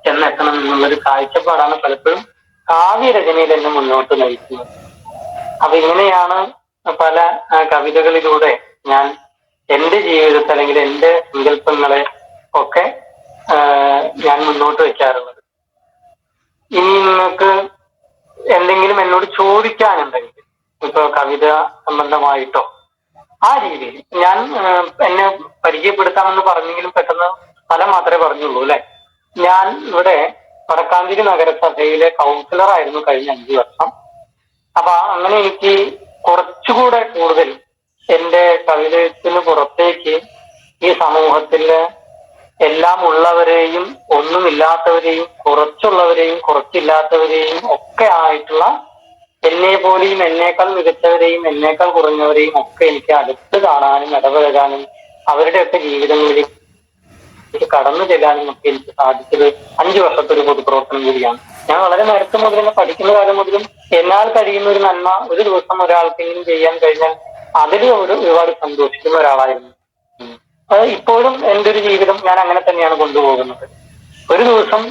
ചെന്നെത്തണം എന്നുള്ളൊരു കാഴ്ചപ്പാടാണ് പലപ്പോഴും കാവ്യരചനയിൽ എന്നെ മുന്നോട്ട് നയിക്കുന്നത്. അപ്പൊ ഇങ്ങനെയാണ് പല കവിതകളിലൂടെ ഞാൻ എന്റെ ജീവിതത്തെ അല്ലെങ്കിൽ എന്റെ സങ്കല്പങ്ങളെ ഒക്കെ ഞാൻ മുന്നോട്ട് വെക്കാറുള്ളത്. ഇനി നിങ്ങൾക്ക് എന്തെങ്കിലും എന്നോട് ചോദിക്കാനുണ്ടെങ്കിൽ, ഇപ്പൊ കവിത സംബന്ധമായിട്ടോ ആ രീതിയിൽ ഞാൻ എന്നെ പരിചയപ്പെടുത്താമെന്ന് പറഞ്ഞെങ്കിലും പെട്ടെന്ന് സ്ഥലം മാത്രമേ പറഞ്ഞുള്ളൂ അല്ലെ. ഞാൻ ഇവിടെ വടക്കാഞ്ചേരി നഗരസഭയിലെ കൗൺസിലർ ആയിരുന്നു കഴിഞ്ഞ 5 വർഷം. അപ്പൊ അങ്ങനെ എനിക്ക് കുറച്ചുകൂടെ കൂടുതൽ എന്റെ കവിതത്തിന് പുറത്തേക്ക് ഈ സമൂഹത്തില് എല്ലാം ഉള്ളവരെയും ഒന്നുമില്ലാത്തവരെയും കുറച്ചുള്ളവരെയും കുറച്ചില്ലാത്തവരെയും ഒക്കെ ആയിട്ടുള്ള എന്നെ പോലെയും എന്നേക്കാൾ മികച്ചവരെയും എന്നേക്കാൾ കുറഞ്ഞവരെയും ഒക്കെ എനിക്ക് അടുത്ത് കാണാനും ഇടപഴകാനും അവരുടെയൊക്കെ ജീവിതങ്ങളിലേക്ക് കടന്നു ചെല്ലാനും ഒക്കെ എനിക്ക് സാധിച്ചത് 5 വർഷത്തെ ഒരു പൊതുപ്രവർത്തനം കൂടിയാണ്. ഞാൻ വളരെ നേരത്തെ മുതൽ തന്നെ പഠിക്കുന്ന കാലം മുതലും എന്നാൽ കഴിയുന്ന ഒരു നന്മ ഒരു ദിവസം ഒരാൾക്കെങ്കിലും ചെയ്യാൻ കഴിഞ്ഞാൽ അതിൽ ഒരുപാട് സന്തോഷിക്കുന്ന ഒരാളായിരുന്നു. ഇപ്പോഴും എൻ്റെ ഒരു ജീവിതം ഞാൻ അങ്ങനെ തന്നെയാണ് കൊണ്ടുപോകുന്നത്. ഒരു ദിവസം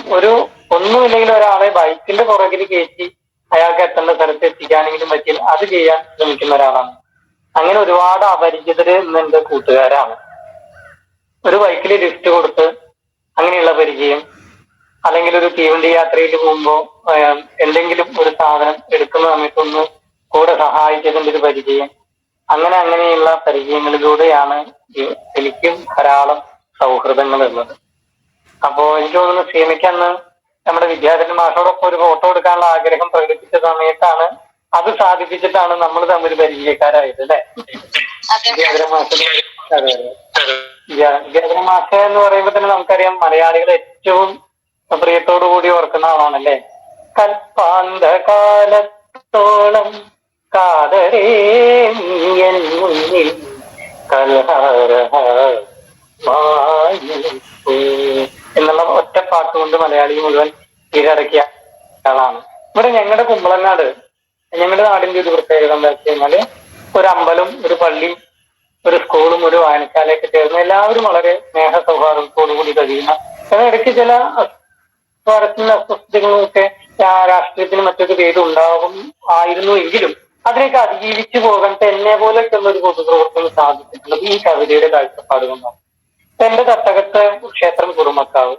ഒന്നുമില്ലെങ്കിൽ ഒരാളെ ബൈക്കിന്റെ പുറകിൽ കയറ്റി അയാൾക്ക് എത്തേണ്ട സ്ഥലത്ത് എത്തിക്കാനെങ്കിലും പറ്റിയാൽ അത് ചെയ്യാൻ ശ്രമിക്കുന്ന ഒരാളാണ്. അങ്ങനെ ഒരുപാട് അപരിചിതര് ഇന്ന് എന്റെ കൂട്ടുകാരാണ്. ഒരു ബൈക്കിൽ ലിഫ്റ്റ് കൊടുത്ത് അങ്ങനെയുള്ള പരിചയം, അല്ലെങ്കിൽ ഒരു തീവണ്ടി യാത്രയിൽ പോകുമ്പോൾ എന്തെങ്കിലും ഒരു സാധനം എടുക്കുന്ന സമയത്തൊന്ന് കൂടെ സഹായിച്ചതിന്റെ ഒരു പരിചയം, അങ്ങനെയുള്ള പരിചയങ്ങളിലൂടെയാണ് എനിക്കും ധാരാളം സൗഹൃദങ്ങൾ ഉള്ളത്. അപ്പോ എനിക്ക് തോന്നുന്നു സീമയ്ക്കന്ന് നമ്മുടെ വിദ്യാധരൻ മാഷോടൊപ്പം ഒരു ഫോട്ടോ എടുക്കാനുള്ള ആഗ്രഹം പ്രകടിപ്പിച്ച സമയത്താണ് അത് സാധിപ്പിച്ചിട്ടാണ് നമ്മൾ തമ്മിൽ പരിചയക്കാരായത് അല്ലെ. വിദ്യാധരൻ മാഷ എന്ന് പറയുമ്പോ തന്നെ നമുക്കറിയാം മലയാളികൾ ഏറ്റവും പ്രിയത്തോടു കൂടി ഓർക്കുന്ന ആളാണല്ലേ. കൽപ്പാന്തകാലത്തോളം കാതരേ നീയൻ മുന്നിൽ എന്നുള്ള ഒറ്റ പാട്ടുകൊണ്ട് മലയാളി മുഴുവൻ കീഴടക്കിയ ആളാണ്. ഇവിടെ ഞങ്ങളുടെ കുമ്പളങ്ങാട്, ഞങ്ങളുടെ നാടിന്റെ ഒരു പ്രത്യേകത എന്താ വെച്ച് കഴിഞ്ഞാല് ഒരു അമ്പലം, ഒരു പള്ളി, ഒരു സ്കൂളും ഒരു വായനശാലയൊക്കെ ചേർന്ന് എല്ലാവരും വളരെ സ്നേഹ സൗഹാർദ്ദത്തോടു കൂടി കഴിയുന്ന കാരണം ഇടയ്ക്ക് ചില സ്വാരസ്യങ്ങളും അസ്വസ്ഥതകളും ഒക്കെ രാഷ്ട്രീയത്തിന് മറ്റൊരു പേര് ഉണ്ടാവും ആയിരുന്നു എങ്കിലും അതിനൊക്കെ അതിജീവിച്ചു പോകാൻ എന്നെ പോലെയൊക്കെയുള്ള ഒരു പൊതുപ്രവർത്തനം സാധിച്ചിട്ടുള്ളത് ഈ കവിതയുടെ കാഴ്ചപ്പാട് കൊണ്ടാണ്. എന്റെ തട്ടകത്തെ ക്ഷേത്രം കുറുമക്കാവ്.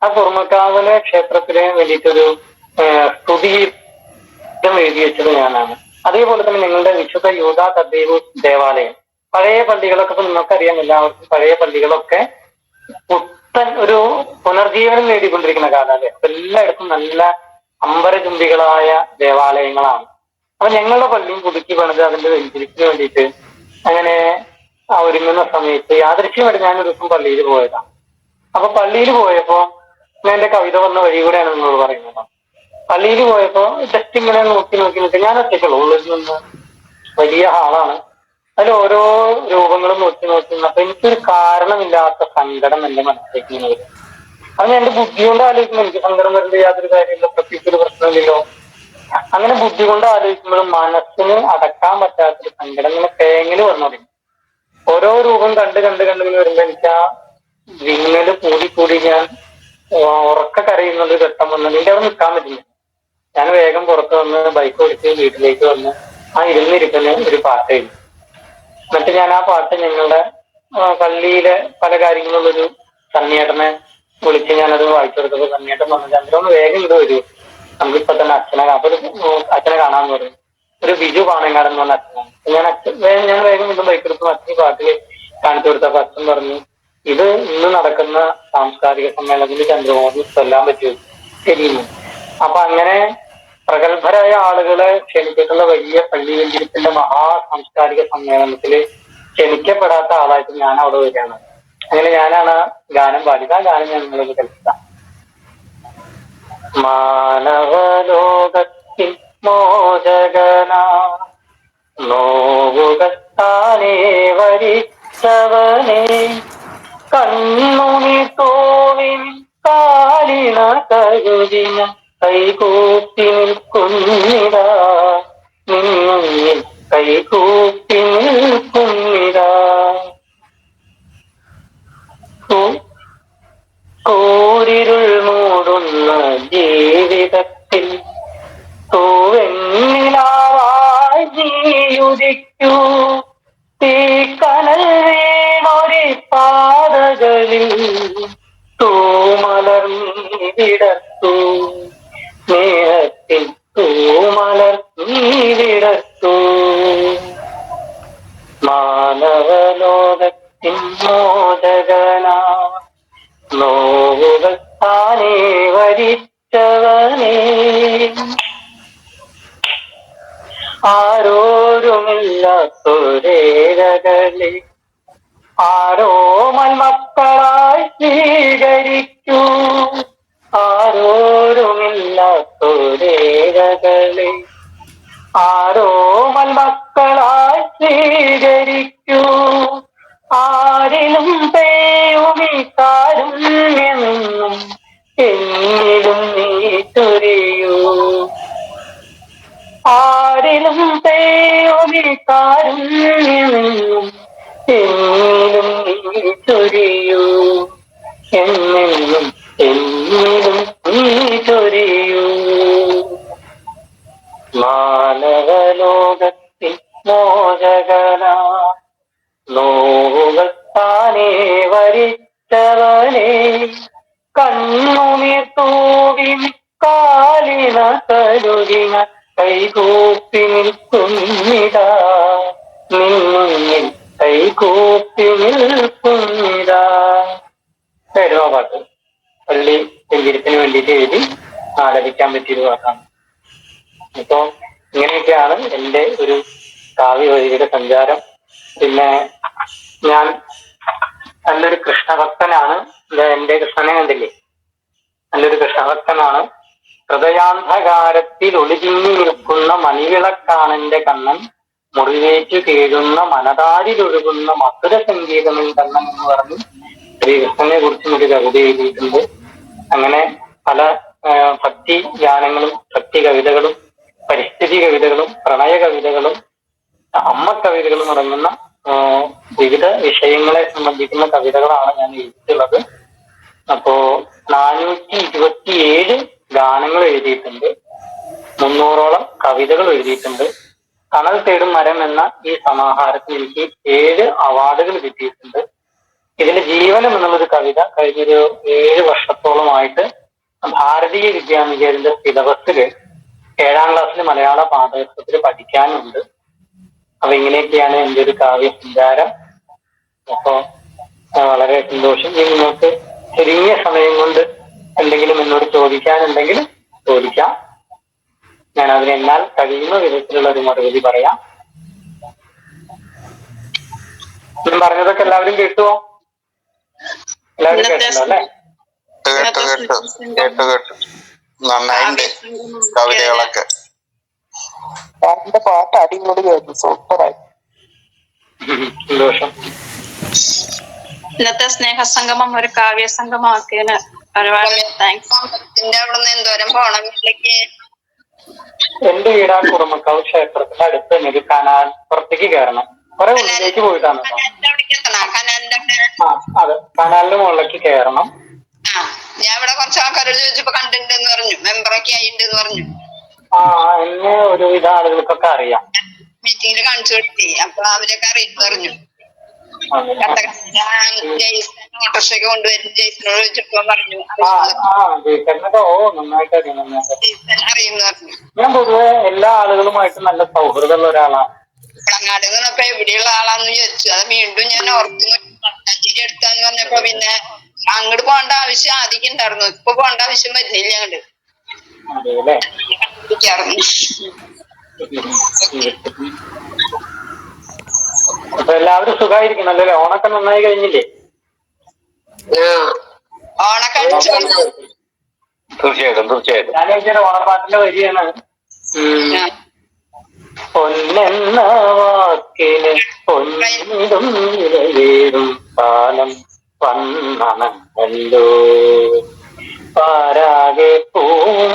ആ കുറുമക്കാവിലെ ക്ഷേത്രത്തിന് വേണ്ടിയിട്ടൊരു സ്തുതിഗീതം എഴുതി വെച്ചത് ഞാനാണ്. അതേപോലെ തന്നെ നിങ്ങളുടെ വിശുദ്ധ യൂദാ തദ്ദൈവൂസ് ദേവാലയം, പഴയ പള്ളികളൊക്കെ ഇപ്പൊ നിങ്ങൾക്കറിയാം, എല്ലാവർക്കും പഴയ പള്ളികളൊക്കെ പുത്തൻ ഒരു പുനർജീവനം നേടിക്കൊണ്ടിരിക്കുന്ന കാലല്ലേ. എല്ലായിടത്തും നല്ല അമ്പരചുംബികളായ ദേവാലയങ്ങളാണ്. അപ്പൊ ഞങ്ങളുടെ പള്ളിയും പുതുക്കി പണിത് അതിന്റെ വെഞ്ചരിപ്പിന് വേണ്ടിയിട്ട് അങ്ങനെ ഒരുങ്ങുന്ന സമയത്ത് യാദൃശ്യമായിട്ട് ഞാനൊരു ദിവസം പള്ളിയിൽ പോയതാണ്. അപ്പൊ പള്ളിയിൽ പോയപ്പോ ഞാൻ എന്റെ കവിത വന്ന വഴി കൂടെയാണ് നിങ്ങളോട് പറയുന്നത്. പള്ളിയിൽ പോയപ്പോ ജസ്റ്റ് ഇങ്ങനെ നോക്കി ഞാൻ ഒറ്റയ്ക്കുള്ളൂ. ഉള്ളിൽ നിന്ന് വലിയ ഹാളാണ്, അതിൽ ഓരോ രൂപങ്ങളും നോക്കി അപ്പൊ എനിക്കൊരു കാരണമില്ലാത്ത സങ്കടം എന്റെ മനസ്സിലേക്ക് ഇങ്ങനെ വരും. അത് ഞാൻ എന്റെ ബുദ്ധി കൊണ്ട് ആലോചിക്കുമ്പോൾ എനിക്ക് സങ്കടം വരുന്നത് യാതൊരു കാര്യമില്ല, പ്രത്യേകിച്ച് ഒരു പ്രശ്നമില്ലല്ലോ. അങ്ങനെ ബുദ്ധി കൊണ്ട് ആലോചിക്കുമ്പോഴും മനസ്സിന് അടക്കാൻ പറ്റാത്തൊരു സങ്കടം ഇങ്ങനെ തേങ്ങല് വന്നു തുടങ്ങി. ഓരോ രൂപം കണ്ട് വരുമ്പോ എനിക്ക് ആ വിങ്ങല് കൂടി ഞാൻ ഉറക്ക കരയുന്നത് ഘട്ടം വന്നത്. എനിക്ക് അവിടെ നിൽക്കാൻ പറ്റില്ല. ഞാൻ വേഗം പുറത്ത് വന്ന് ബൈക്ക് ഓടിച്ച് വീട്ടിലേക്ക് വന്ന് ആ ഇരുന്നിരിക്കുന്ന ഒരു പാട്ട് എഴുതി. എന്നിട്ട് ഞാൻ ആ പാട്ട് ഞങ്ങളുടെ പള്ളിയിലെ പല കാര്യങ്ങളുള്ളൊരു സണ്ണിയേട്ടനെ വിളിച്ച് ഞാനത് വായിച്ചു കൊടുത്തപ്പോ സണ്ണിയേട്ടൻ പറഞ്ഞു, ചന്ദ്രൻ വേഗം ഇത് വരൂ, നമുക്കിപ്പോ തന്നെ അച്ഛനെ കാണാന്ന് പറഞ്ഞു. ഒരു ബിജു പാണങ്ങാടെന്ന് പറഞ്ഞ അച്ഛനാണ്. ഞാൻ വേഗം ഇതും ബൈക്കെടുത്ത് അച്ഛൻ പാട്ടില് കാണിച്ചു കൊടുത്തപ്പോ അച്ഛൻ പറഞ്ഞു, ഇത് ഇന്ന് നടക്കുന്ന സാംസ്കാരിക സമ്മേളനത്തിൽ ചന്ദ്രമോഹൻ കൊല്ലാൻ പറ്റുമോ? ശരിയെന്നു. അപ്പൊ അങ്ങനെ പ്രഗത്ഭരായ ആളുകളെ ക്ഷണിച്ചിട്ടുള്ള വലിയ പള്ളി വെഞ്ചരിപ്പിന്റെ മഹാ സാംസ്കാരിക സമ്മേളനത്തിൽ ക്ഷണിക്കപ്പെടാത്ത ആളായിട്ട് ഞാൻ അവിടെ വരികയാണ്. അങ്ങനെ ഞാനാണ് ആ ഗാനം പാടിയത്. ആ ഗാനം ഞാൻ നിങ്ങളൊന്ന് കളിക്കാം. മാനവലോകത്തിൻ മോചകനാ നോവുകത്താനേ വരിച്ചവനെ കണ്ണുനി തോവിൻ കാലിന കരുതിന കൈകൂപ്പി നിൽക്കുന്നിതാ, നിന്നുന്നിൽ കൈകൂപ്പി നിൽക്കുന്നിതാ. കൂരിരുൾ മൂടുന്ന ജീവിതത്തിൽ തൂവെന്നിലാവായി നീയുദിക്കൂ, തീ കനൽ വീണൊരു പാതകളിൽ തൂമലർ നീവിടർത്തു, സ്നേഹത്തിൽ തൂമലർ നീവിടർത്തു. മാനവലോകത്തിൻ മോചകനാ നോവുകൾ താനേ വരിച്ചവനേ, ആരോരുമില്ലാത്തൊരേരകളെ ആരോമൽ മക്കളായി സ്വീകരിക്കൂ, ആരോരുമില്ലാത്തൊരേരകളെ ആരോമൽ മക്കളായി സ്വീകരിക്കൂ. ആരിലും പേയുമി കാരുണ്യമെന്നും എന്നിലും നീ ചൊരിയൂ, ആരിലും പേയുമി കാരുണ്യമെന്നും എന്നിലും നീ ചൊരിയൂ, എന്നെന്നും എന്നിലും നീ ചൊരിയൂ. മാനവലോകത്തിൻ മോചകനാ നോവുകൾ താനേ വരിച്ചവനെ കണ്ണുനീർ തൂവി കാലിന കരുതിന കൈകൂപ്പി നിൽക്കുന്നിതാ, നിന്നുന്നിൽ കൈകൂപ്പി നിൽക്കുന്നിതാ. വരുന്ന പാട്ട് പള്ളി വെഞ്ചരിപ്പിന് വേണ്ടിയിട്ട് എഴുതി ആലപിക്കാൻ പറ്റിയൊരു പാട്ടാണ്. അപ്പൊ ഇങ്ങനെയൊക്കെയാണ് എന്റെ ഒരു കാവ്യ വഴിയുടെ സഞ്ചാരം. പിന്നെ ഞാൻ നല്ലൊരു കൃഷ്ണഭക്തനാണ്. എന്റെ കൃഷ്ണനെ കണ്ടില്ലേ, നല്ലൊരു കൃഷ്ണഭക്തനാണ്. ഹൃദയാന്ധകാരത്തിൽ ഒളിചിങ്ങി നിൽക്കുന്ന മണിവിളക്കാണെന്റെ കണ്ണൻ, മുറിവേറ്റു കീഴുന്ന മനതാരിലൊഴുകുന്ന മധുര സംഗീതമിൻ കണ്ണൻ എന്ന് പറഞ്ഞ് ശ്രീകൃഷ്ണനെ കുറിച്ചും ഒരു കവിത എഴുതിയിട്ടുണ്ട്. അങ്ങനെ പല ഭക്തി ഗാനങ്ങളും ഭക്തി കവിതകളും പരിസ്ഥിതി കവിതകളും പ്രണയ കവിതകളും അമ്മ കവിതകളും അടങ്ങുന്ന വിവിധ വിഷയങ്ങളെ സംബന്ധിക്കുന്ന കവിതകളാണ് ഞാൻ എഴുതിയിട്ടുള്ളത്. അപ്പോ 427 ഗാനങ്ങൾ എഴുതിയിട്ടുണ്ട്, 300ഓളം കവിതകൾ എഴുതിയിട്ടുണ്ട്. തണൽ തേടും മരം എന്ന ഈ സമാഹാരത്തിൽ എനിക്ക് 7 അവാർഡുകൾ കിട്ടിയിട്ടുണ്ട്. ഇതിന്റെ ജീവനം എന്നുള്ളൊരു കവിത കഴിഞ്ഞൊരു 7 വർഷത്തോളമായിട്ട് ഭാരതീയ വിദ്യാനികേതന്റെ സിലബസില് 7ാം ക്ലാസ്സിൽ മലയാള പാഠപുസ്തകത്തിൽ പഠിക്കാനുണ്ട്. അപ്പൊ ഇങ്ങനെയൊക്കെയാണ് എൻ്റെ ഒരു കാവ്യസഞ്ചാരം. അപ്പൊ വളരെ സന്തോഷം. ഇനി നിങ്ങൾക്ക് ചുരുങ്ങിയ സമയം കൊണ്ട് എന്തെങ്കിലും എന്നോട് ചോദിക്കാനുണ്ടെങ്കിൽ ചോദിക്കാം. ഞാൻ അതിനെന്നാൽ കഴിയുന്ന വിധത്തിലുള്ള ഒരു മറുപടി പറയാം. ഞാൻ പറഞ്ഞതൊക്കെ എല്ലാവരും കേട്ടുവോ? എല്ലാവരും കേട്ടല്ലോ അല്ലെ? കേട്ടു നന്നായിണ്ട് കവിതകളൊക്കെ. പാട്ട് അടിപൊളി കേട്ടു, സൂപ്പറായി. സന്തോഷം. ഇന്നത്തെ സ്നേഹസംഗമം ഒരു കാവ്യസംഗമമാക്കിയതിന് ഒരുപാട് താങ്ക്സ്. അവിടുന്ന് എന്തോരം പോണം വീട്ടിലേക്ക്? എന്റെ വീടാ കുറുമക്കാവ് ക്ഷേത്രത്തിന്റെ അടുത്ത് തന്നെ ഒരു കനാൽപ്പുറത്തേക്ക് കയറണം. കുറെ ഉള്ളിലേക്ക് പോയിട്ടാണ്. അതെ, കനാലിന്റെ മുകളിലേക്ക് കയറണം. ഞാൻ ഇവിടെ കുറച്ച് ആൾക്കാരോട് ചോദിച്ചപ്പോ കണ്ടിട്ടുണ്ടെന്ന് പറഞ്ഞു, മെമ്പറൊക്കെ ആയിണ്ടെന്ന് പറഞ്ഞു. എന്നെ ഒരുവിധ ആളുകൾക്കൊക്കെ അറിയാം. മീറ്റിംഗിൽ കാണിച്ചു കൊടുത്തി, അപ്പൊ അവരൊക്കെ അറിയിച്ചു പറഞ്ഞു. ഓട്ടോറിക്ഷയൊക്കെ കൊണ്ടുവരും, ജയ്സനോട് ചോദിച്ചപ്പോ പറഞ്ഞു നന്നായിട്ട് അറിയുന്നു പറഞ്ഞു. ഞാൻ പൊതുവെ എല്ലാ ആളുകളുമായിട്ടും നല്ല സൗഹൃദമുള്ള ഒരാളാണ്. കുളങ്ങാട് നിന്നപ്പോ എവിടെയുള്ള ആളാന്ന് ചോദിച്ചു. അത് വീണ്ടും ഞാൻ ഓർത്തു. മട്ടാഞ്ചേരി എടുത്താന്ന് പറഞ്ഞപ്പോ പിന്നെ അങ്ങോട്ട് പോകേണ്ട ആവശ്യം ആദ്യം ഉണ്ടായിരുന്നു, ഇപ്പൊ പോകേണ്ട ആവശ്യം വരുന്നില്ല. അങ്ങോട്ട് അപ്പൊ എല്ലാവരും സുഖമായിരിക്കണല്ലോ. ഓണൊക്കെ നന്നായി കഴിഞ്ഞില്ലേ? ഓണൊക്കെ തീർച്ചയായിട്ടും ഞാൻ ചോദിച്ചാൽ ഓണപ്പാട്ടിന്റെ വരിയാണ്. പൊന്നെന്ന വാക്കിന് പൊന്നിടും നിലവേറും കാലം വന്നണല്ലോ, പാരാകെ പൂവും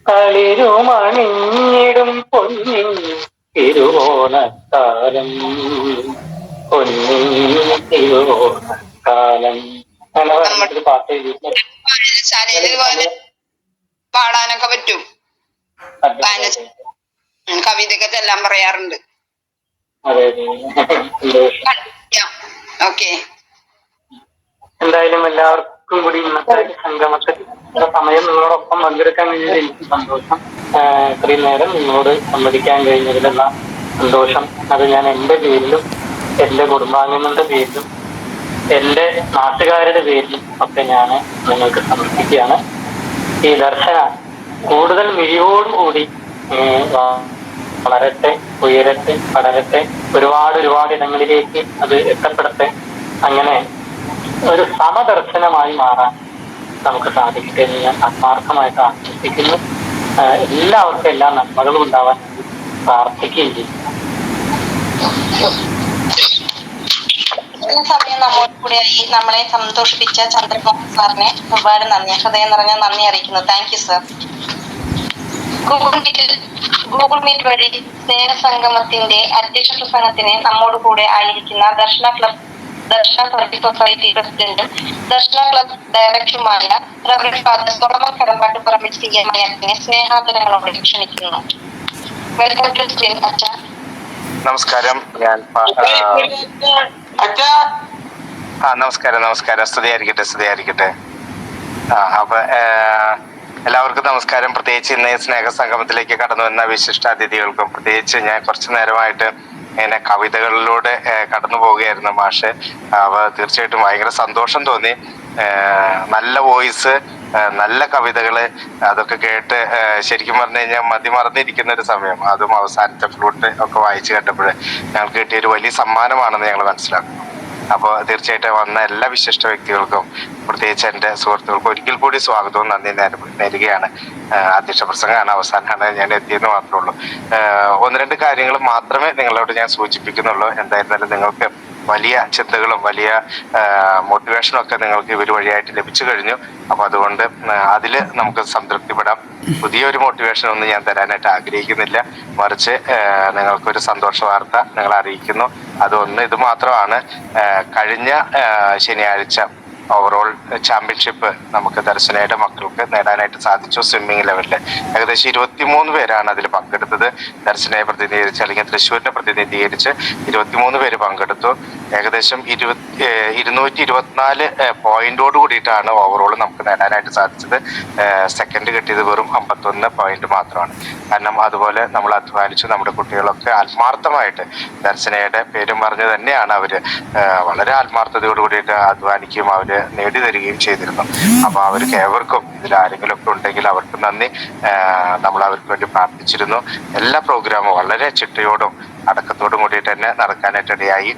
കളിരുമണിഞ്ഞിടും പൊന്നിൻ തിരുവോണക്കാലം, പൊന്നിൻ തിരുവോണക്കാലം. അങ്ങനെ പറഞ്ഞിട്ട് പാട്ട് എഴുതിയിട്ടുണ്ട്. പാടാനൊക്കെ പറ്റും, കവിതയൊക്കെ ചെല്ലാൻ പറയാറുണ്ട്. ഓക്കെ, എന്തായാലും എല്ലാവർക്കും കൂടി ഇന്നത്തെ സംഗമത്തിൽ സമയം നിങ്ങളോടൊപ്പം പങ്കെടുക്കാൻ കഴിഞ്ഞതിൽ എനിക്ക് സന്തോഷം. ഇത്രയും നേരം നിങ്ങളോട് സംവദിക്കാൻ കഴിഞ്ഞതിലുള്ള സന്തോഷം അത് ഞാൻ എൻ്റെ പേരിലും എൻ്റെ കുടുംബാംഗങ്ങളുടെ പേരിലും എൻ്റെ നാട്ടുകാരുടെ പേരിലും ഒക്കെ ഞാൻ നിങ്ങൾക്ക് സമർപ്പിക്കുകയാണ്. ഈ ദർശന കൂടുതൽ മിഴിവോടുകൂടി വളരട്ടെ, ഉയരട്ടെ, പടരട്ടെ, ഒരുപാട് ഇടങ്ങളിലേക്ക് അത് എത്തപ്പെടട്ടെ. അങ്ങനെ ഒരു സമദർശനമായി മാറാൻ നമുക്ക് സാധിക്കട്ടെ എന്ന് ഞാൻ ആത്മാർത്ഥമായിട്ട് ആശംസിക്കുന്നു. എല്ലാവർക്കും എല്ലാ നന്മകളും ഉണ്ടാവാൻ പ്രാർത്ഥിക്കുകയും ചെയ്യും. സമയം നമ്മോട് കൂടെയായി നമ്മളെ സന്തോഷിപ്പിച്ച ചന്ദ്രകുമാർ സാറിനെ ഒരുപാട് നന്ദി, ഹൃദയം നിറഞ്ഞ നന്ദി അറിയിക്കുന്നു. Thank you sir. Google Meet വഴി സ്നേഹസംഗമത്തിന്റെ അധ്യക്ഷ പ്രസംഗത്തിന് നമ്മോട് കൂടെ ആയിരിക്കുന്ന ദർശന സർവീസ് സൊസൈറ്റി പ്രസിഡന്റും ദർശന ക്ലബ് ഡയറക്ടറുമായ reverend father Solomon Kadambattu Parambil CMIനെ സ്നേഹാദരങ്ങളോട് ക്ഷണിക്കുന്നു. വെൽക്കം ടു സ്ക്രീൻ അച്ഛ. നമസ്കാരം. ഞാൻ നമസ്കാരം. സ്തുതിയായിരിക്കട്ടെ. അപ്പൊ എല്ലാവർക്കും നമസ്കാരം. പ്രത്യേകിച്ച് ഇന്ന് സ്നേഹസംഗമത്തിലേക്ക് കടന്നു വന്ന വിശിഷ്ടാതിഥികൾക്കും, പ്രത്യേകിച്ച് ഞാൻ കുറച്ചു നേരമായിട്ട് ഇങ്ങനെ കവിതകളിലൂടെ കടന്നു പോവുകയായിരുന്നു മാഷ്. അപ്പൊ തീർച്ചയായിട്ടും ഭയങ്കര സന്തോഷം തോന്നി. നല്ല വോയിസ്, നല്ല കവിതകള്, അതൊക്കെ കേട്ട് ശരിക്കും പറഞ്ഞു കഴിഞ്ഞാൽ മതിമറന്നിരിക്കുന്ന ഒരു സമയം. അതും അവസാനത്തെ ഫ്ലൂട്ട് ഒക്കെ വായിച്ചു കേട്ടപ്പോൾ ഞങ്ങൾക്ക് കിട്ടിയൊരു വലിയ സമ്മാനമാണെന്ന് ഞങ്ങൾ മനസ്സിലാക്കുന്നു. അപ്പോൾ തീർച്ചയായിട്ടും വന്ന എല്ലാ വിശിഷ്ട വ്യക്തികൾക്കും, പ്രത്യേകിച്ച് എൻ്റെ സുഹൃത്തുക്കൾക്കും ഒരിക്കൽ കൂടി സ്വാഗതവും നന്ദി നേരുകയാണ്. അധ്യക്ഷ പ്രസംഗമാണ്, അവസാനമാണ് ഞാൻ എത്തിയെന്ന് മാത്രമേ ഉള്ളൂ. 1-2 കാര്യങ്ങൾ മാത്രമേ നിങ്ങളോട് ഞാൻ സൂചിപ്പിക്കുന്നുള്ളൂ. എന്തായിരുന്നാലും നിങ്ങൾക്ക് വലിയ ചിന്തകളും വലിയ മോട്ടിവേഷനും ഒക്കെ നിങ്ങൾക്ക് ഇവർ വഴിയായിട്ട് ലഭിച്ചു കഴിഞ്ഞു. അപ്പൊ അതുകൊണ്ട് അതിൽ നമുക്ക് സംതൃപ്തിപ്പെടാം. പുതിയൊരു മോട്ടിവേഷൻ ഒന്നും ഞാൻ തരാനായിട്ട് ആഗ്രഹിക്കുന്നില്ല, മറിച്ച് നിങ്ങൾക്കൊരു സന്തോഷ വാർത്ത നിങ്ങൾ അറിയിക്കുന്നു. ഇത് മാത്രമാണ്. കഴിഞ്ഞ ശനിയാഴ്ച ഓവറോൾ ചാമ്പ്യൻഷിപ്പ് നമുക്ക് ദർശനയുടെ മക്കൾക്ക് നേടാനായിട്ട് സാധിച്ചു. സ്വിമ്മിംഗ് ലെവലിൽ ഏകദേശം 23 പേരാണ് അതിൽ പങ്കെടുത്തത്. ദർശനയെ പ്രതിനിധീകരിച്ച് അല്ലെങ്കിൽ തൃശ്ശൂരിനെ പ്രതിനിധീകരിച്ച് 23 പേര് പങ്കെടുത്തു. ഏകദേശം 224 പോയിന്റോട് കൂടിയിട്ടാണ് ഓവറോൾ നമുക്ക് നേടാനായിട്ട് സാധിച്ചത്. സെക്കൻഡ് കിട്ടിയത് വെറും 51 പോയിന്റ് മാത്രമാണ്. കാരണം അതുപോലെ നമ്മൾ അധ്വാനിച്ചു. നമ്മുടെ കുട്ടികളൊക്കെ ആത്മാർത്ഥമായിട്ട് ദർശനയുടെ പേരും പറഞ്ഞ് തന്നെയാണ് അവര് വളരെ ആത്മാർത്ഥതയോട് കൂടിയിട്ട് അധ്വാനിക്കുകയും അവര് നേടിത്തരികയും ചെയ്തിരുന്നു. അപ്പൊ അവർക്ക് ഏവർക്കും ഇതിൽ ആരെങ്കിലും ഒക്കെ ഉണ്ടെങ്കിൽ അവർക്ക് നന്ദി. നമ്മൾ അവർക്ക് വേണ്ടി പ്രാർത്ഥിച്ചിരുന്നു. എല്ലാ പ്രോഗ്രാമും വളരെ ചിട്ടയോടും അടക്കത്തോടും കൂടിയിട്ട് തന്നെ നടക്കാനായിട്ട് ഇടയായി.